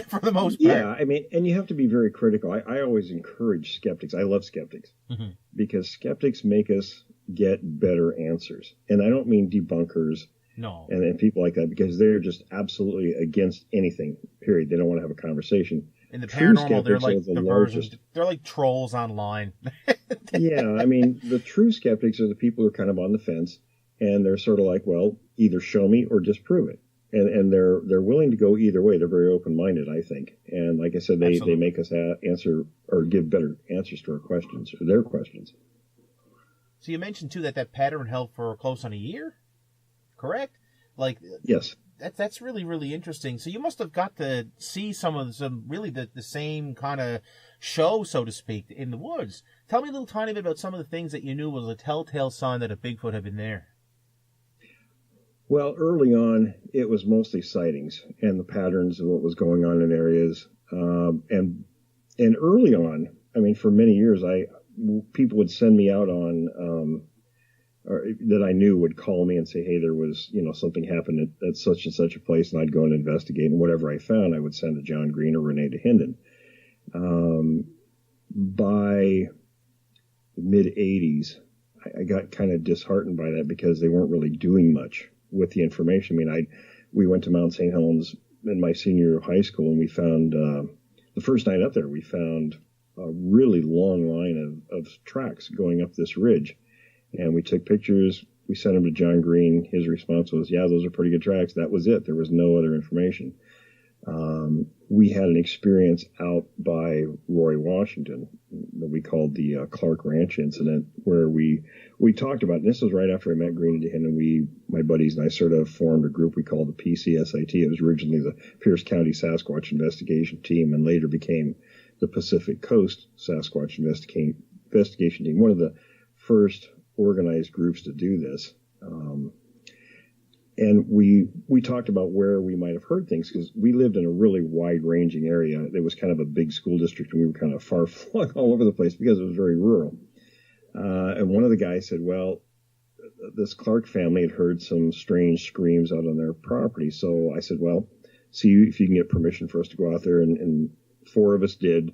Speaker 3: for the most part.
Speaker 7: Yeah, I mean, and you have to be very critical. I always encourage skeptics. I love skeptics, because skeptics make us get better answers. And I don't mean debunkers.
Speaker 3: No.
Speaker 7: And people like that, because they're just absolutely against anything, period. They don't want to have a conversation.
Speaker 3: In the paranormal, they're like the versions. They're like trolls online.
Speaker 7: Yeah, I mean, the true skeptics are the people who are kind of on the fence, and they're sort of like, well, either show me or disprove it. And they're willing to go either way. They're very open-minded, I think. And like I said, they make us answer or give better answers to our questions, or their questions.
Speaker 3: So you mentioned, too, that pattern held for close on a year? Correct?
Speaker 7: Yes.
Speaker 3: That's really, really interesting. So you must have got to see some really the same kind of show, so to speak, in the woods. Tell me a little tiny bit about some of the things that you knew was a telltale sign that a Bigfoot had been there.
Speaker 7: Well, early on, it was mostly sightings and the patterns of what was going on in areas. And early on, I mean, for many years, people would send me out on, or that I knew would call me and say, hey, there was, something happened at such and such a place, and I'd go and investigate. And whatever I found, I would send to John Green or Renee DeHinden. By the mid-'80s, I got kind of disheartened by that, because they weren't really doing much with the information. I mean, we went to Mount St. Helens in my senior year of high school, and we found, the first night up there, we found a really long line of tracks going up this ridge. And we took pictures. We sent them to John Green. His response was, yeah, those are pretty good tracks. That was it. There was no other information. We had an experience out by Roy, Washington, that we called the Clark Ranch incident, where we talked about, and this was right after I met Green and DeHinden, my buddies and I sort of formed a group we called the PCSIT. It was originally the Pierce County Sasquatch Investigation Team, and later became the Pacific Coast Sasquatch Investigation Team, one of the first organized groups to do this. And we talked about where we might have heard things, because we lived in a really wide-ranging area. It was kind of a big school district, and we were kind of far-flung all over the place because it was very rural. And one of the guys said, well, this Clark family had heard some strange screams out on their property. So I said, well, see if you can get permission for us to go out there. And 4 of us did.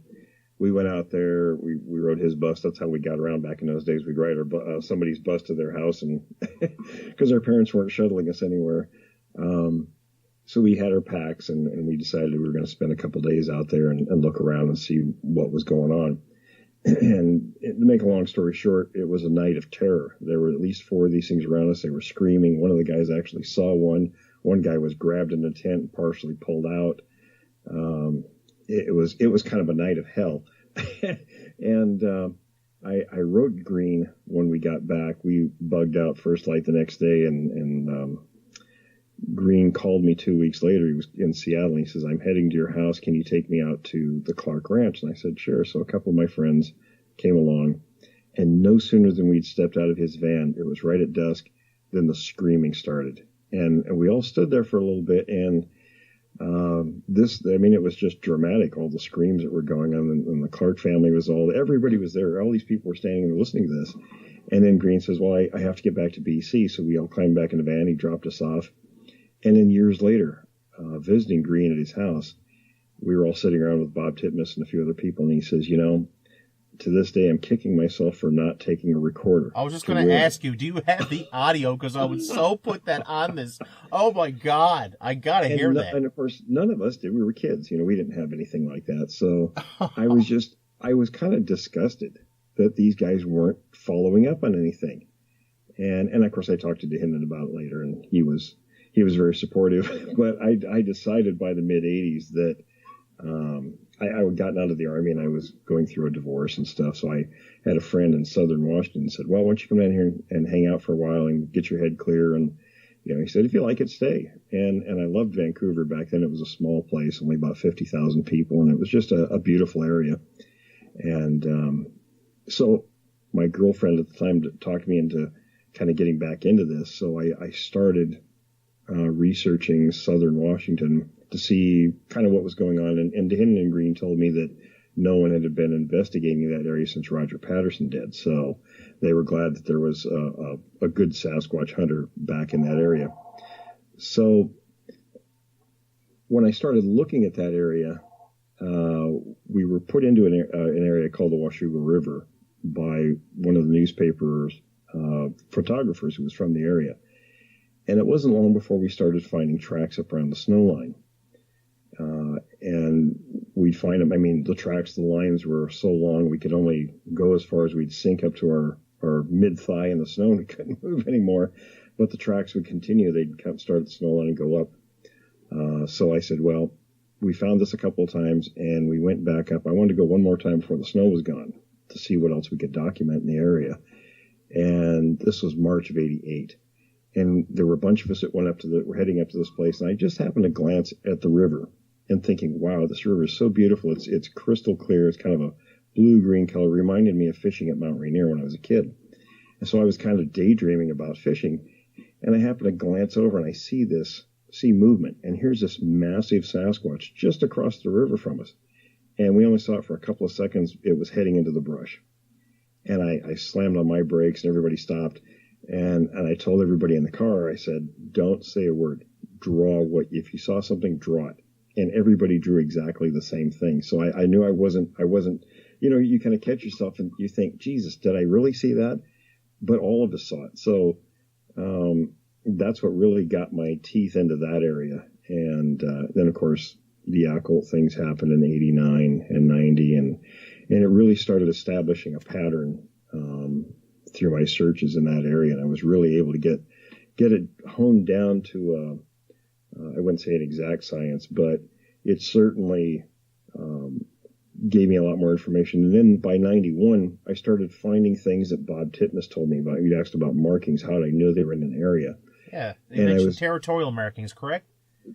Speaker 7: We went out there. We rode his bus. That's how we got around back in those days. We'd ride somebody's bus to their house, and because our parents weren't shuttling us anywhere. So we had our packs, and we decided we were going to spend a couple days out there and look around and see what was going on. And to make a long story short, it was a night of terror. There were at least 4 of these things around us. They were screaming. One of the guys actually saw one. One guy was grabbed in the tent and partially pulled out. It was kind of a night of hell. And I wrote Green when we got back. We bugged out first light the next day, and Green called me 2 weeks later. He was in Seattle, and he says, "I'm heading to your house. Can you take me out to the Clark Ranch?" And I said, "Sure." So a couple of my friends came along, and no sooner than we'd stepped out of his van, it was right at dusk, then the screaming started. And we all stood there for a little bit, and it was just dramatic, all the screams that were going on, and the Clark family everybody was there. All these people were standing and listening to this. And then Green says, "Well, I have to get back to BC." So we all climbed back in the van. He dropped us off. And then years later, visiting Green at his house, we were all sitting around with Bob Titmus and a few other people, and he says, to this day, I'm kicking myself for not taking a recorder.
Speaker 3: I was just going to ask you, do you have the audio? Because I would so put that on this. Oh, my God. I got to hear that.
Speaker 7: And, of course, none of us did. We were kids. We didn't have anything like that. So I was kind of disgusted that these guys weren't following up on anything. And of course, I talked to Dehinden about it later, and he was very supportive. But I decided by the mid-'80s that I had gotten out of the Army, and I was going through a divorce and stuff. So I had a friend in Southern Washington and said, "Well, why don't you come down here and hang out for a while and get your head clear?" And he said, "If you like it, stay." And I loved Vancouver back then. It was a small place, only about 50,000 people, and it was just a beautiful area. And so my girlfriend at the time talked me into kind of getting back into this. So I started researching Southern Washington to see kind of what was going on. And Dehinden and Green told me that no one had been investigating that area since Roger Patterson did. So they were glad that there was a good Sasquatch hunter back in that area. So when I started looking at that area, we were put into an area called the Washougal River by one of the newspapers photographers who was from the area. And it wasn't long before we started finding tracks up around the snow line. And we'd find them. The tracks, the lines were so long, we could only go as far as we'd sink up to our mid-thigh in the snow, and we couldn't move anymore. But the tracks would continue. They'd start at the snow line and go up. So I said, well, we found this a couple of times, and we went back up. I wanted to go one more time before the snow was gone to see what else we could document in the area. And this was March of '88. And there were a bunch of us that were heading up to this place. And I just happened to glance at the river and thinking, wow, this river is so beautiful. It's crystal clear. It's kind of a blue-green color. Reminded me of fishing at Mount Rainier when I was a kid. And so I was kind of daydreaming about fishing. And I happened to glance over and I see movement. And here's this massive Sasquatch just across the river from us. And we only saw it for a couple of seconds. It was heading into the brush. And I slammed on my brakes and everybody stopped. And I told everybody in the car, I said, don't say a word. If you saw something, draw it. And everybody drew exactly the same thing. So I knew I wasn't, you kind of catch yourself and you think, Jesus, did I really see that? But all of us saw it. So that's what really got my teeth into that area. And then, of course, the occult things happened in '89 and '90. And it really started establishing a pattern through my searches in that area, and I was really able to get it honed down to I wouldn't say an exact science, but it certainly gave me a lot more information. And then by '91, I started finding things that Bob Titmus told me about. You'd asked about markings, how I knew they were in an area. Yeah,
Speaker 3: you mentioned territorial markings, correct?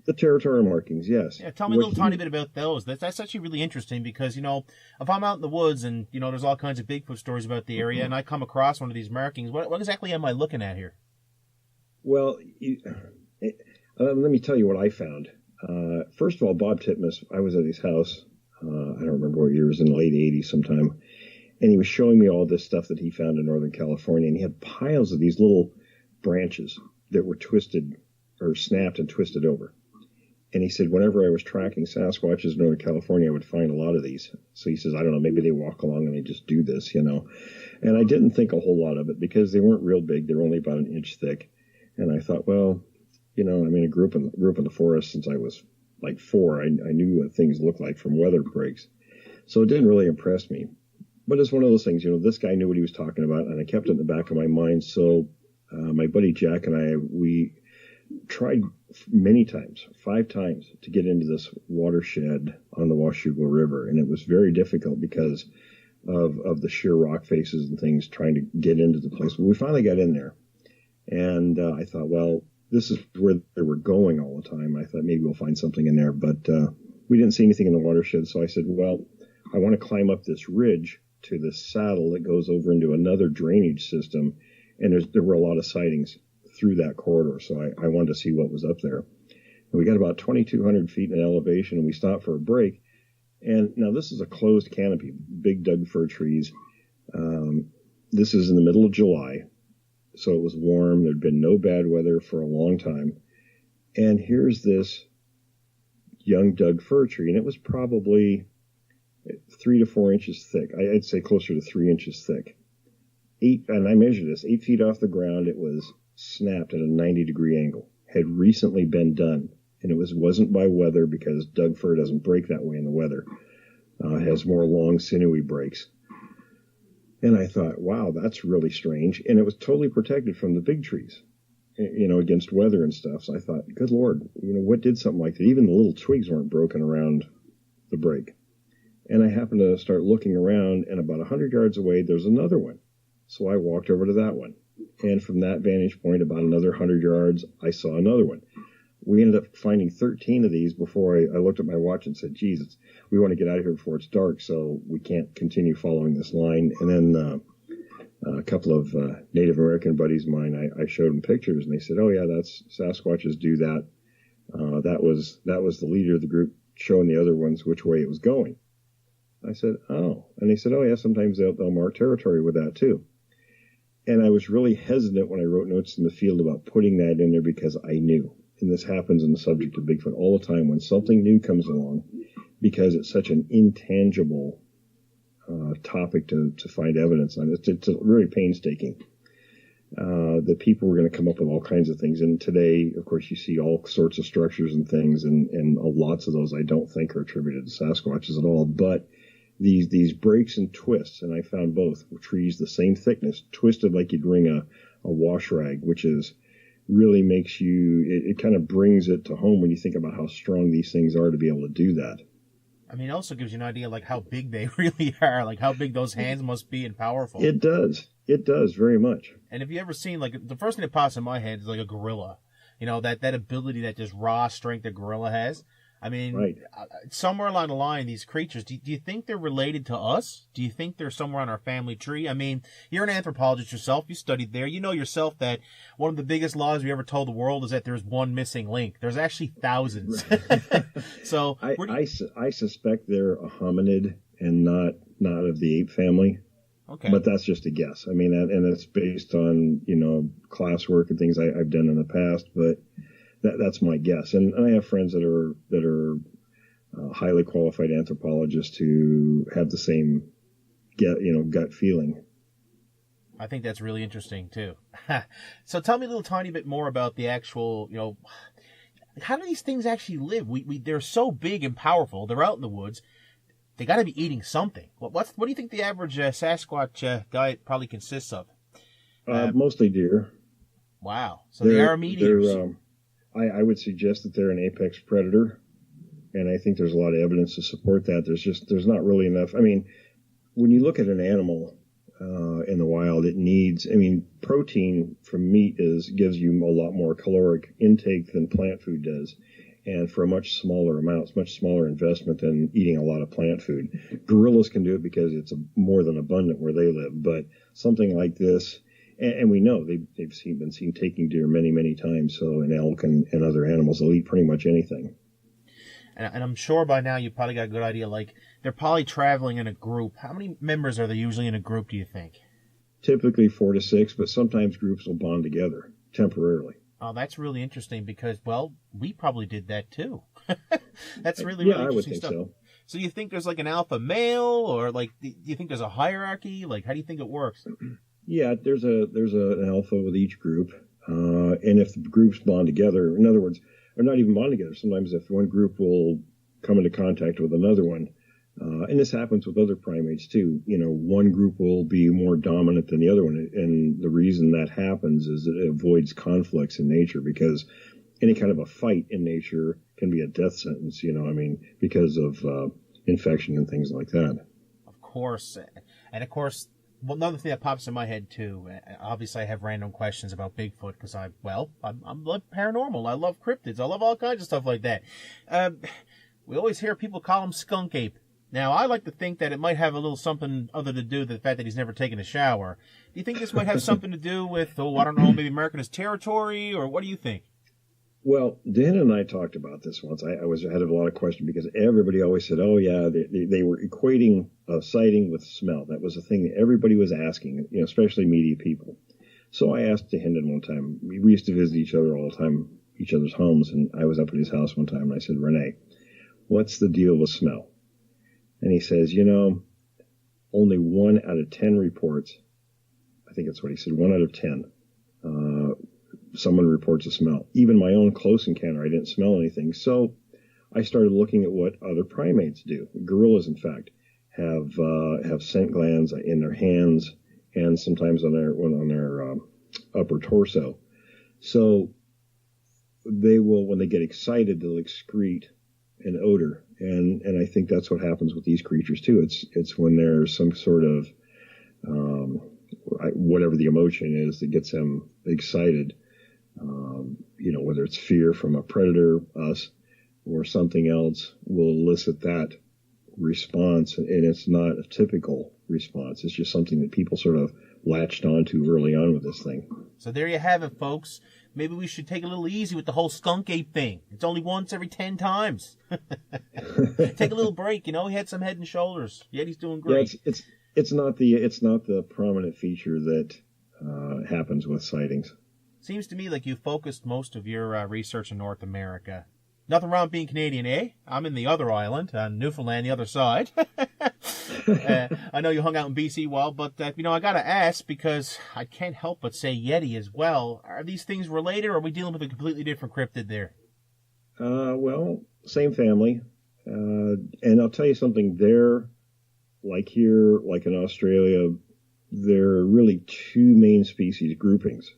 Speaker 7: The territorial markings, yes.
Speaker 3: Yeah, tell me a little tiny bit about those. That's actually really interesting because, if I'm out in the woods and, there's all kinds of Bigfoot stories about the area and I come across one of these markings, what exactly am I looking at here?
Speaker 7: Well, let me tell you what I found. First of all, Bob Titmus, I was at his house. I don't remember what year. It was in the late '80s sometime. And he was showing me all this stuff that he found in Northern California. And he had piles of these little branches that were twisted or snapped and twisted over. And he said, whenever I was tracking Sasquatches in Northern California, I would find a lot of these. So he says, I don't know, maybe they walk along and they just do this, And I didn't think a whole lot of it because they weren't real big. They were only about an inch thick. And I thought, well, I grew up in the forest since I was like 4. I knew what things looked like from weather breaks. So it didn't really impress me. But it's one of those things, this guy knew what he was talking about, and I kept it in the back of my mind. So my buddy Jack and we tried many times, 5 times, to get into this watershed on the Washougal River. And it was very difficult because of the sheer rock faces and things trying to get into the place. But we finally got in there. And I thought, well, this is where they were going all the time. I thought maybe we'll find something in there. But we didn't see anything in the watershed. So I said, well, I want to climb up this ridge to this saddle that goes over into another drainage system. And there were a lot of sightings through that corridor. So I wanted to see what was up there. And we got about 2,200 feet in elevation, and we stopped for a break. And now this is a closed canopy, big Doug fir trees. This is in the middle of July, so it was warm. There'd been no bad weather for a long time. And here's this young Doug fir tree, and it was probably 3 to 4 inches thick. I'd say closer to 3 inches thick. And I measured this, 8 feet off the ground. It was snapped at a 90-degree angle. Had recently been done. And it wasn't by weather, because Doug fir doesn't break that way in the weather. It has more long, sinewy breaks. And I thought, wow, that's really strange. And it was totally protected from the big trees, against weather and stuff. So I thought, good Lord, what did something like that? Even the little twigs weren't broken around the break. And I happened to start looking around, and about 100 yards away, there's another one. So I walked over to that one. And from that vantage point, about another 100 yards, I saw another one. We ended up finding 13 of these before I looked at my watch and said, geez, we want to get out of here before it's dark, so we can't continue following this line. And then a couple of Native American buddies of mine, I showed them pictures, and they said, oh, yeah, that's Sasquatches do that. That was the leader of the group showing the other ones which way it was going. I said, oh. And they said, oh, yeah, sometimes they'll mark territory with that, too. And I was really hesitant when I wrote notes in the field about putting that in there, because I knew. And this happens in the subject of Bigfoot all the time when something new comes along, because it's such an intangible topic to find evidence on. It's really painstaking. The people were going to come up with all kinds of things. And today, of course, you see all sorts of structures and things, and lots of those I don't think are attributed to Sasquatches at all. But these breaks and twists, and I found both trees the same thickness, twisted like you'd wring a wash rag, which is really makes you, it kind of brings it to home when you think about how strong these things are to be able to do that.
Speaker 3: I mean, it also gives you an idea like how big they really are, like how big those hands must be and powerful.
Speaker 7: It does very much.
Speaker 3: And have you ever seen, like, the first thing that pops in my head is like a gorilla, that ability, that just raw strength a gorilla has. I mean, right. Somewhere along the line, these creatures, do you think they're related to us? Do you think they're somewhere on our family tree? I mean, you're an anthropologist yourself. You studied there. You know yourself that one of the biggest lies we ever told the world is that there's one missing link. There's actually thousands. Right. So
Speaker 7: I suspect they're a hominid and not of the ape family.
Speaker 3: Okay.
Speaker 7: But that's just a guess. I mean, and it's based on, classwork and things I've done in the past, but that's my guess. And I have friends that are highly qualified anthropologists who have the same gut feeling.
Speaker 3: I think that's really interesting too. So tell me a little tiny bit more about the actual, how do these things actually live? They're so big and powerful. They're out in the woods. They got to be eating something. What do you think the average Sasquatch diet probably consists of?
Speaker 7: Mostly deer.
Speaker 3: Wow. So they are meat eaters.
Speaker 7: I would suggest that they're an apex predator, and I think there's a lot of evidence to support that. There's not really enough. I mean, when you look at an animal in the wild, it needs, protein from meat gives you a lot more caloric intake than plant food does, and for a much smaller amount, it's much smaller investment than eating a lot of plant food. Gorillas can do it because it's more than abundant where they live, but something like this. And we know they've been seen taking deer many, many times. So in elk and other animals, they'll eat pretty much anything.
Speaker 3: And I'm sure by now you've probably got a good idea. Like, they're probably traveling in a group. How many members are they usually in a group, do you think?
Speaker 7: Typically 4 to 6, but sometimes groups will bond together temporarily.
Speaker 3: Oh, that's really interesting because, well, we probably did that too. That's really interesting
Speaker 7: I would think
Speaker 3: stuff.
Speaker 7: so.
Speaker 3: So you think there's like an alpha male, or like, do you think there's a hierarchy? Like, how do you think it works?
Speaker 7: Yeah, there's an alpha with each group, and if the groups bond together, in other words, or not even bond together, sometimes if one group will come into contact with another one, and this happens with other primates too, one group will be more dominant than the other one, and the reason that happens is it avoids conflicts in nature, because any kind of a fight in nature can be a death sentence, because of infection and things like that.
Speaker 3: Of course. And of course, another thing that pops in my head too, obviously I have random questions about Bigfoot because I'm paranormal. I love cryptids. I love all kinds of stuff like that. We always hear people call him skunk ape. Now, I like to think that it might have a little something other to do with the fact that he's never taken a shower. Do you think this might have something to do with, I don't know, maybe marking his territory, or what do you think?
Speaker 7: Well, Dan and I talked about this once. I had a lot of questions because everybody always said, oh, yeah, they were equating a sighting with smell. That was the thing that everybody was asking, especially media people. So I asked Hendon one time. We used to visit each other all the time, each other's homes, and I was up at his house one time, and I said, Renee, what's the deal with smell? And he says, only 1 out of 10 reports, I think that's what he said, 1 out of 10, someone reports a smell. Even my own close encounter, I didn't smell anything. So I started looking at what other primates do. Gorillas, in fact, have scent glands in their hands and sometimes on their upper torso. So they will, when they get excited, they'll excrete an odor. And I think that's what happens with these creatures too. It's when there's some sort of whatever the emotion is that gets them excited. Whether it's fear from a predator, us, or something else, will elicit that response. And it's not a typical response. It's just something that people sort of latched onto early on with this thing.
Speaker 3: So there you have it, folks. Maybe we should take a little easy with the whole skunk ape thing. It's only once every 10 times. Take a little break, He had some head and shoulders. Yeti's doing great.
Speaker 7: Yeah, it's not the prominent feature that happens with sightings.
Speaker 3: Seems to me like you focused most of your research in North America. Nothing wrong with being Canadian, eh? I'm in the other island, Newfoundland, the other side. I know you hung out in BC a while, but, I got to ask because I can't help but say Yeti as well. Are these things related, or are we dealing with a completely different cryptid there?
Speaker 7: Well, same family. And I'll tell you something, there, like here, like in Australia, there are really 2 main species groupings.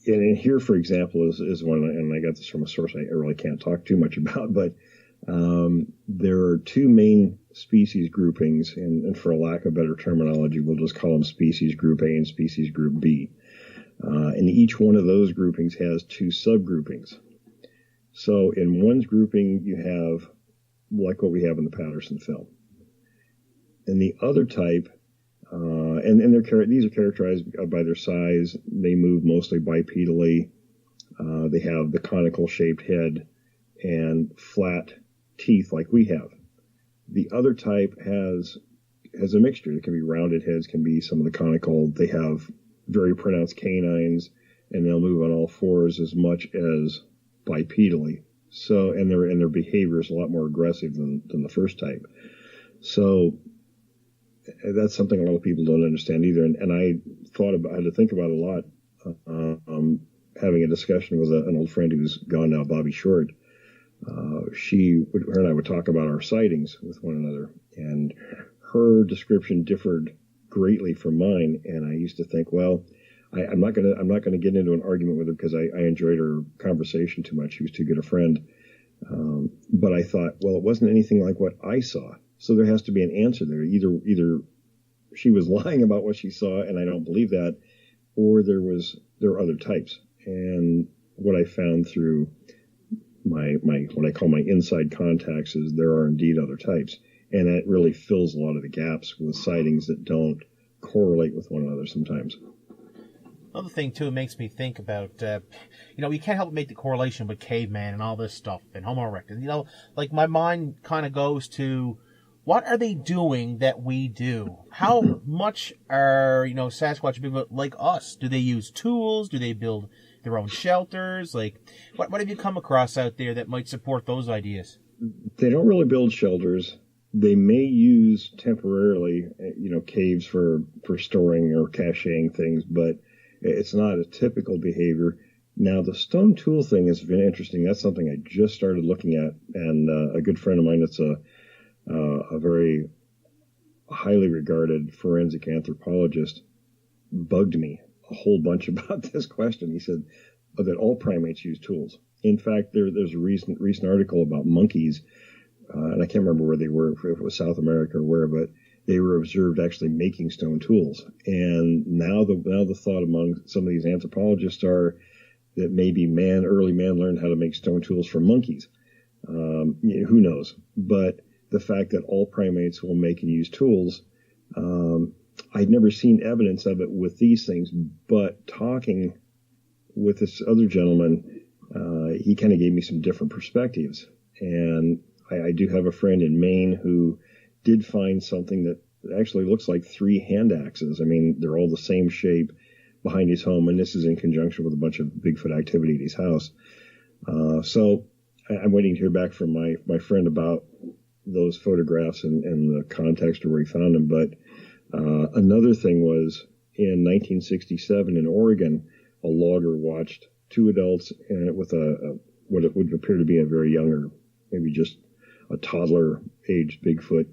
Speaker 7: And here, for example, is one, and I got this from a source I really can't talk too much about, but there are 2 main species groupings, and for a lack of better terminology, we'll just call them species group A and species group B. And each one of those groupings has 2 subgroupings. So in one grouping, you have like what we have in the Patterson film. And the other type, these are characterized by their size. They move mostly bipedally. They have the conical shaped head and flat teeth like we have. The other type has a mixture. It can be rounded heads, can be some of the conical. They have very pronounced canines, and they'll move on all 4s as much as bipedally. So, and their behavior is a lot more aggressive than the first type. So that's something a lot of people don't understand either. And I had to think about a lot, having a discussion with an old friend who's gone now, Bobby Short. Her and I would talk about our sightings with one another, and her description differed greatly from mine. And I used to think, well, I'm not gonna get into an argument with her because I enjoyed her conversation too much. She was too good a friend. But I thought, well, it wasn't anything like what I saw. So there has to be an answer there. Either she was lying about what she saw, and I don't believe that, or there are other types. And what I found through my what I call my inside contacts is there are indeed other types, and that really fills a lot of the gaps with sightings that don't correlate with one another sometimes.
Speaker 3: Another thing, too, it makes me think about, you can't help but make the correlation with caveman and all this stuff and Homo erectus. Like my mind kind of goes to, what are they doing that we do? How much are, Sasquatch Bigfoot like us? Do they use tools? Do they build their own shelters? Like, what have you come across out there that might support those ideas?
Speaker 7: They don't really build shelters. They may use temporarily, caves for storing or caching things, but it's not a typical behavior. Now, the stone tool thing has been interesting. That's something I just started looking at, and a good friend of mine that's a very highly regarded forensic anthropologist bugged me a whole bunch about this question. He said that all primates use tools. In fact, there's a recent article about monkeys and I can't remember where they were, if it was South America or where, but they were observed actually making stone tools. And now the thought among some of these anthropologists are that maybe early man learned how to make stone tools from monkeys. Who knows? But the fact that all primates will make and use tools, I'd never seen evidence of it with these things, but talking with this other gentleman, he kind of gave me some different perspectives. And I do have a friend in Maine who did find something that actually looks like 3 hand axes. I mean, they're all the same shape behind his home, and this is in conjunction with a bunch of Bigfoot activity at his house. So I'm waiting to hear back from my friend about those photographs and the context of where he found them. But another thing was in 1967 in Oregon, a logger watched 2 adults and with what it would appear to be a very young, or maybe just a toddler-aged Bigfoot.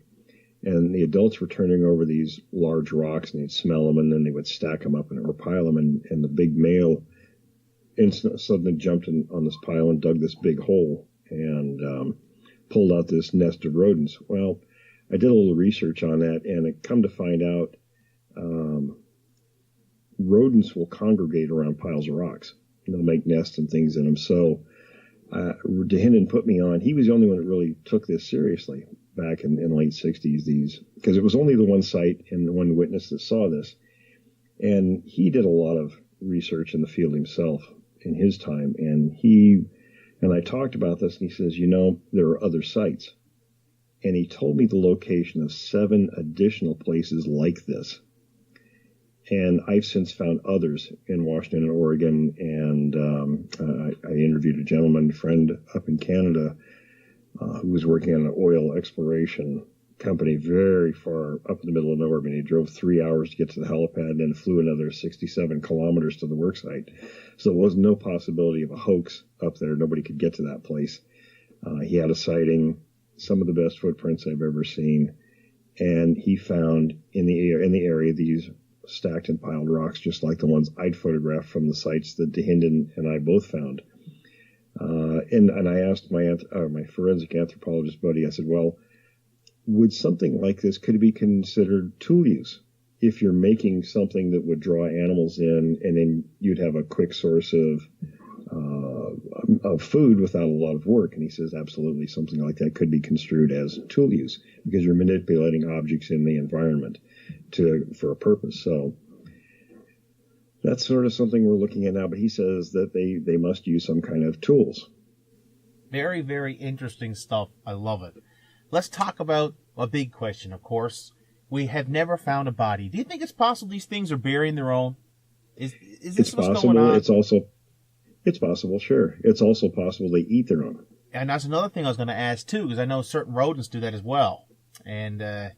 Speaker 7: And the adults were turning over these large rocks, and they'd smell them, and then they would stack them up or pile them. And the big male instantly suddenly jumped on this pile and dug this big hole and pulled out this nest of rodents. Well, I did a little research on that, and I come to find out rodents will congregate around piles of rocks. They'll make nests and things in them. So Dehinden put me on. He was the only one that really took this seriously back in the late 60s, because it was only the one site and the one witness that saw this. And he did a lot of research in the field himself in his time. And I talked about this, and he says, there are other sites. And he told me the location of 7 additional places like this. And I've since found others in Washington and Oregon. And I interviewed a gentleman friend up in Canada who was working on an oil exploration company very far up in the middle of nowhere. I mean, he drove 3 hours to get to the helipad and then flew another 67 kilometers to the work site. So there was no possibility of a hoax up there. Nobody could get to that place. He had a sighting, some of the best footprints I've ever seen. And he found in the area these stacked and piled rocks, just like the ones I'd photographed from the sites that Dehinden and I both found. And I asked my forensic anthropologist buddy, I said, well, would something like this, could it be considered tool use? If you're making something that would draw animals in, and then you'd have a quick source of food without a lot of work. And he says, absolutely, something like that could be construed as tool use, because you're manipulating objects in the environment for a purpose. So that's sort of something we're looking at now. But he says that they must use some kind of tools.
Speaker 3: Very, very interesting stuff. I love it. Let's talk about a big question, of course. We have never found a body. Do you think it's possible these things are burying their own? Is this what's going on?
Speaker 7: It's possible, sure. It's also possible they eat their own.
Speaker 3: And that's another thing I was going to ask, too, because I know certain rodents do that as well. And the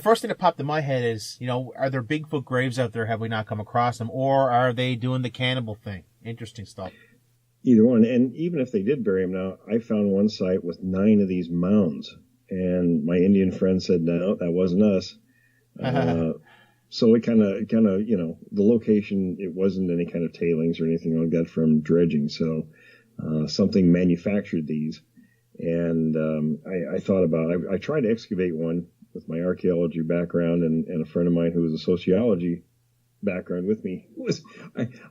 Speaker 3: first thing that popped in my head is, are there Bigfoot graves out there? Have we not come across them? Or are they doing the cannibal thing? Interesting stuff.
Speaker 7: Either one. And even if they did bury them now, I found one site with 9 of these mounds. And my Indian friend said, no, that wasn't us. So it kind of, the location, it wasn't any kind of tailings or anything like that from dredging. So something manufactured these. And I thought about it. I tried to excavate one with my archaeology background, and a friend of mine who was a sociology background with me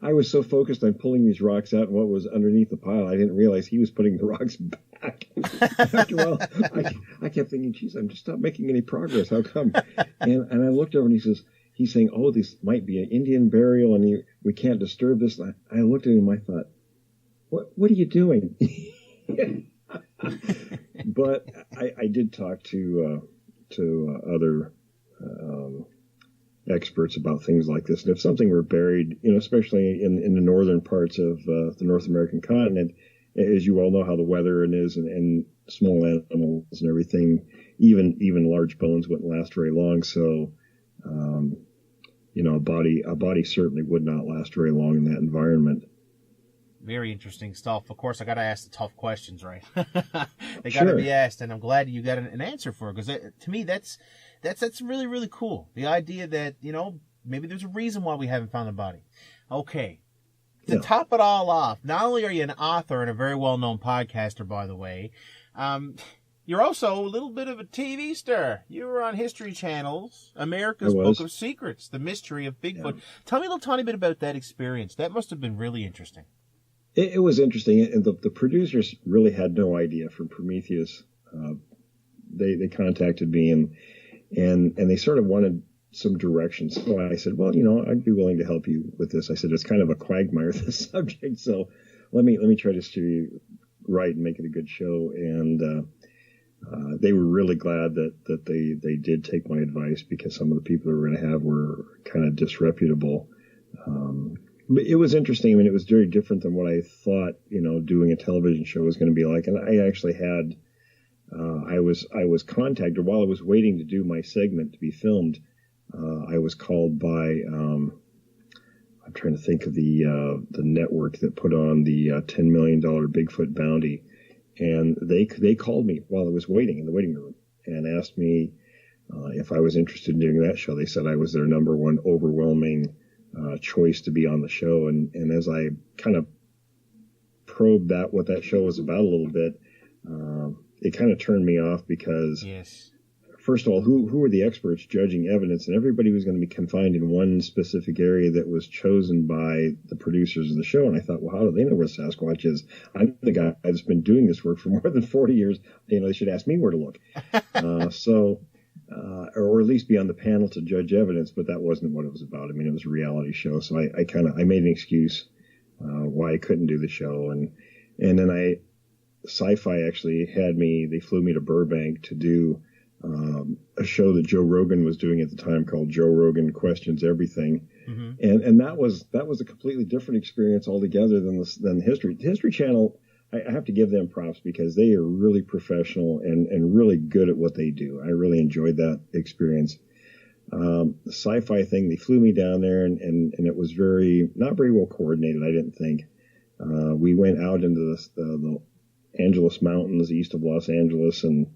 Speaker 7: I was so focused on pulling these rocks out and what was underneath the pile, I didn't realize he was putting the rocks back. After a while, I kept thinking, geez, I'm just not making any progress. How come? And I looked over, and he's saying, oh, this might be an Indian burial, and we can't disturb this. And I looked at him, I thought, what are you doing? But I did talk to other experts about things like this. And if something were buried, especially in the northern parts of the North American continent, as you all know how the weather is, and small animals and everything, even large bones wouldn't last very long. So, a body certainly would not last very long in that environment.
Speaker 3: Very interesting stuff. Of course, I got to ask the tough questions, right? They got to be asked, and I'm glad you got an answer for it, because to me, that's really, really cool. The idea that, maybe there's a reason why we haven't found a body. Okay. To top it all off, not only are you an author and a very well-known podcaster, by the way, You're also a little bit of a TV star. You were on History Channel's America's Book of Secrets, The Mystery of Bigfoot. Yeah. Tell me a little tiny bit about that experience. That must have been really interesting.
Speaker 7: It was interesting, and the producers really had no idea from Prometheus. They contacted me, and they sort of wanted some direction. So I said, well, I'd be willing to help you with this. I said, it's kind of a quagmire, this subject, so let me try to steer you right and make it a good show. And they were really glad that they did take my advice, because some of the people that we were going to have were kind of disreputable. But it was interesting. I mean, it was very different than what I thought, doing a television show was going to be like. And I actually had, I was contacted while I was waiting to do my segment to be filmed. I was called by, I'm trying to think of the network that put on the $10 million Bigfoot bounty. And they called me while I was waiting in the waiting room and asked me if I was interested in doing that show. They said I was their number one overwhelming choice to be on the show. And as I kind of probed what that show was about a little bit, it kind of turned me off, because first of all, who were the experts judging evidence? And everybody was going to be confined in one specific area that was chosen by the producers of the show. And I thought, well, how do they know where Sasquatch is? I'm the guy that's been doing this work for more than 40 years. They should ask me where to look. Or at least be on the panel to judge evidence. But that wasn't what it was about. I mean, it was a reality show. So I made an excuse why I couldn't do the show. And then Sci-Fi actually they flew me to Burbank to do a show that Joe Rogan was doing at the time called Joe Rogan Questions Everything. Mm-hmm. And that was a completely different experience altogether than History. The History Channel, I have to give them props, because they are really professional and really good at what they do. I really enjoyed that experience. The Sci-Fi thing, they flew me down there, and it was not very well coordinated, I didn't think. We went out into the Angeles Mountains, east of Los Angeles, and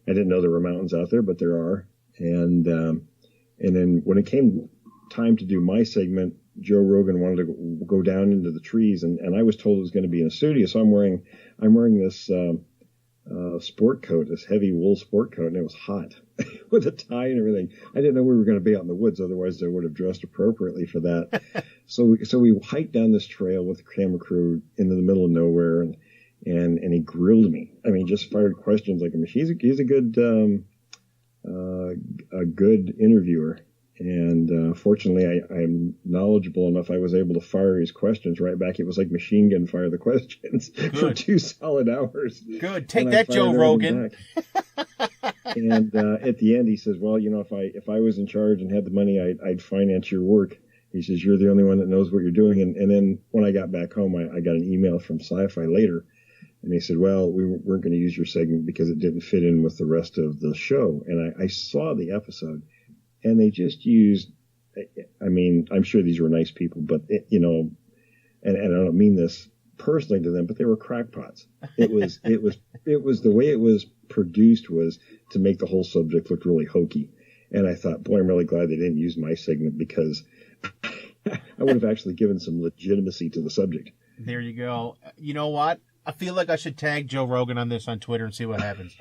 Speaker 7: I didn't know there were mountains out there, but there are. And then when it came time to do my segment, Joe Rogan wanted to go down into the trees, and I was told it was going to be in a studio. So I'm wearing this sport coat, this heavy wool sport coat, and it was hot with a tie and everything. I didn't know we were going to be out in the woods. Otherwise, I would have dressed appropriately for that. So we hiked down this trail with the camera crew into the middle of nowhere, and he grilled me. I mean, just fired questions like a machine. He's a good interviewer. And fortunately, I'm knowledgeable enough. I was able to fire his questions right back. It was like machine gun fire the questions for 2 solid hours.
Speaker 3: Good. Take that, Joe Rogan.
Speaker 7: And at the end, he says, well, if I was in charge and had the money, I'd finance your work. He says, you're the only one that knows what you're doing. And then when I got back home, I got an email from Sci-Fi later. And they said, well, we weren't going to use your segment because it didn't fit in with the rest of the show. And I saw the episode, and they just used, I mean, I'm sure these were nice people, but, and I don't mean this personally to them, but they were crackpots. It was the way it was produced was to make the whole subject look really hokey. And I thought, boy, I'm really glad they didn't use my segment, because I would have actually given some legitimacy to the subject.
Speaker 3: There you go. You know what? I feel like I should tag Joe Rogan on this on Twitter and see what happens.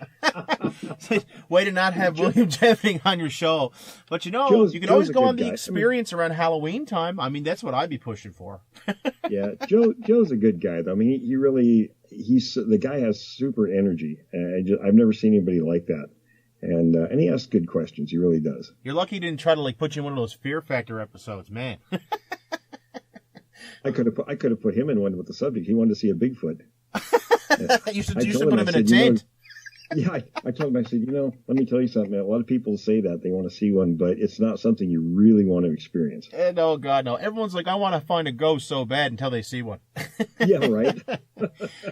Speaker 3: Way to not have William Jevning on your show. But you can always go on the experience around Halloween time. I mean, that's what I'd be pushing for.
Speaker 7: Yeah, Joe's a good guy, though. I mean, the guy has super energy. I've never seen anybody like that. And he asks good questions. He really does.
Speaker 3: You're lucky he didn't try to put you in one of those Fear Factor episodes, man.
Speaker 7: I could have put him in one with the subject. He wanted to see a Bigfoot.
Speaker 3: You should put him in a tent.
Speaker 7: I told him, I said, let me tell you something, man. A lot of people say that they want to see one, but it's not something you really want to experience.
Speaker 3: No, God, no. Everyone's like, I want to find a ghost so bad until they see one.
Speaker 7: Yeah, right.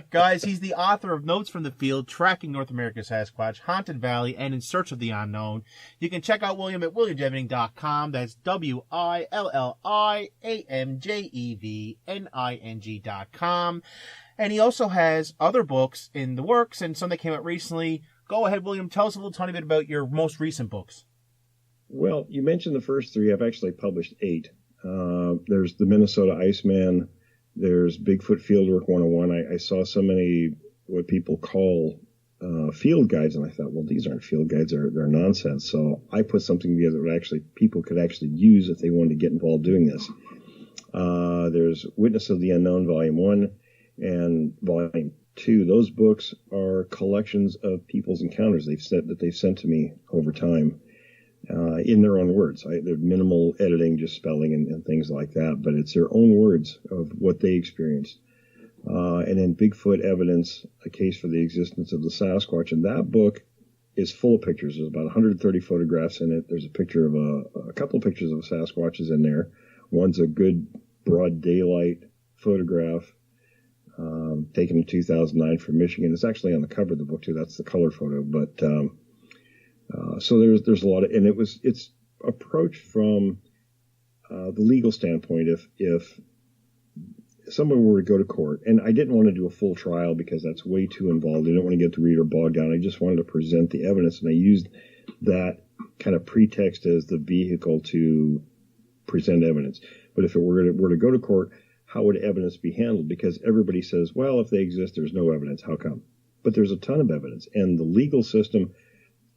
Speaker 3: Guys, he's the author of Notes from the Field, Tracking North America's Sasquatch, Haunted Valley, and In Search of the Unknown. You can check out William at williamjevning.com. That's WILLIAMJEVNING.com. And he also has other books in the works and some that came out recently. Go ahead, William. Tell us a little tiny bit about your most recent books.
Speaker 7: Well, you mentioned the first 3. I've actually published 8. There's the Minnesota Iceman. There's Bigfoot Fieldwork 101. I saw so many what people call field guides, and I thought, well, these aren't field guides; they're nonsense. So I put something together that people could actually use if they wanted to get involved doing this. There's Witness of the Unknown, Volume 1 and Volume 2. Those books are collections of people's encounters they've sent to me over time, in their own words. They're minimal editing, just spelling and things like that, but it's their own words of what they experienced. And then Bigfoot Evidence, A Case for the Existence of the Sasquatch. And that book is full of pictures. There's about 130 photographs in it. There's a picture of a couple of pictures of Sasquatches in there. One's a good broad daylight photograph, taken in 2009 from Michigan. It's actually on the cover of the book too. That's the color photo. But so there's a lot of, and it's approached from the legal standpoint. If someone were to go to court, and I didn't want to do a full trial because that's way too involved. I didn't want to get the reader bogged down. I just wanted to present the evidence, and I used that kind of pretext as the vehicle to present evidence. But if it were to go to court, how would evidence be handled? Because everybody says, well, if they exist, there's no evidence. How come? But there's a ton of evidence, and the legal system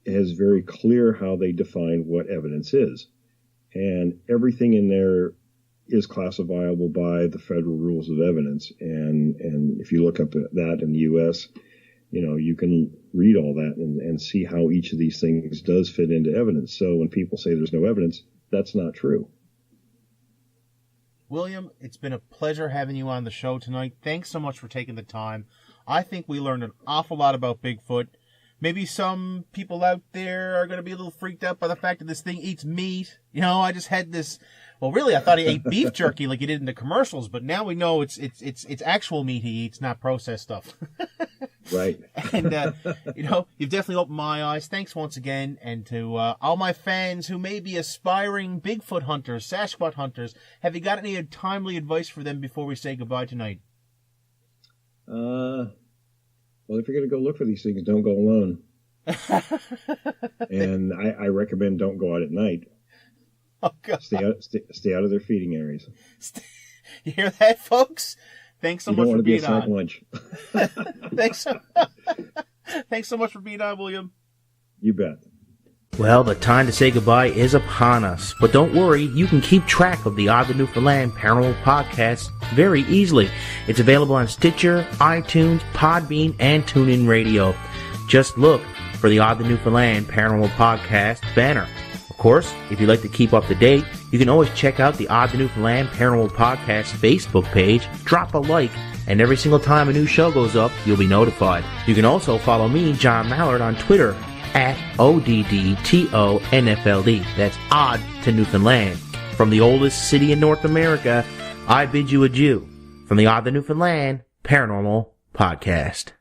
Speaker 7: is very clear how they define what evidence is. And everything in there is classifiable by the federal rules of evidence. And if you look up that in the U.S., you can read all that and see how each of these things does fit into evidence. So when people say there's no evidence, that's not true.
Speaker 3: William, it's been a pleasure having you on the show tonight. Thanks so much for taking the time. I think we learned an awful lot about Bigfoot. Maybe some people out there are going to be a little freaked out by the fact that this thing eats meat. I just had this. Well, really, I thought he ate beef jerky like he did in the commercials, but now we know it's actual meat he eats, not processed stuff.
Speaker 7: Right.
Speaker 3: And you've definitely opened my eyes. Thanks once again, and to all my fans who may be aspiring Bigfoot hunters, Sasquatch hunters, have you got any timely advice for them before we say goodbye tonight?
Speaker 7: Well, if you're going to go look for these things, don't go alone. And I recommend don't go out at night.
Speaker 3: Oh, God.
Speaker 7: Stay out of their feeding areas.
Speaker 3: You hear that, folks? Thanks so much for being on.
Speaker 7: You don't want to be a snack lunch.
Speaker 3: Thanks so much for being on, William.
Speaker 7: You bet.
Speaker 8: Well, the time to say goodbye is upon us. But don't worry, you can keep track of the Odd the Newfoundland Paranormal Podcast very easily. It's available on Stitcher, iTunes, Podbean, and TuneIn Radio. Just look for the Odd the Newfoundland Paranormal Podcast banner. Of course, if you'd like to keep up to date, you can always check out the Odd the Newfoundland Paranormal Podcast Facebook page, drop a like, and every single time a new show goes up, you'll be notified. You can also follow me, John Mallard, on Twitter at ODDTONFLD. That's Odd to Newfoundland. From the oldest city in North America, I bid you adieu from the Odd the Newfoundland Paranormal Podcast.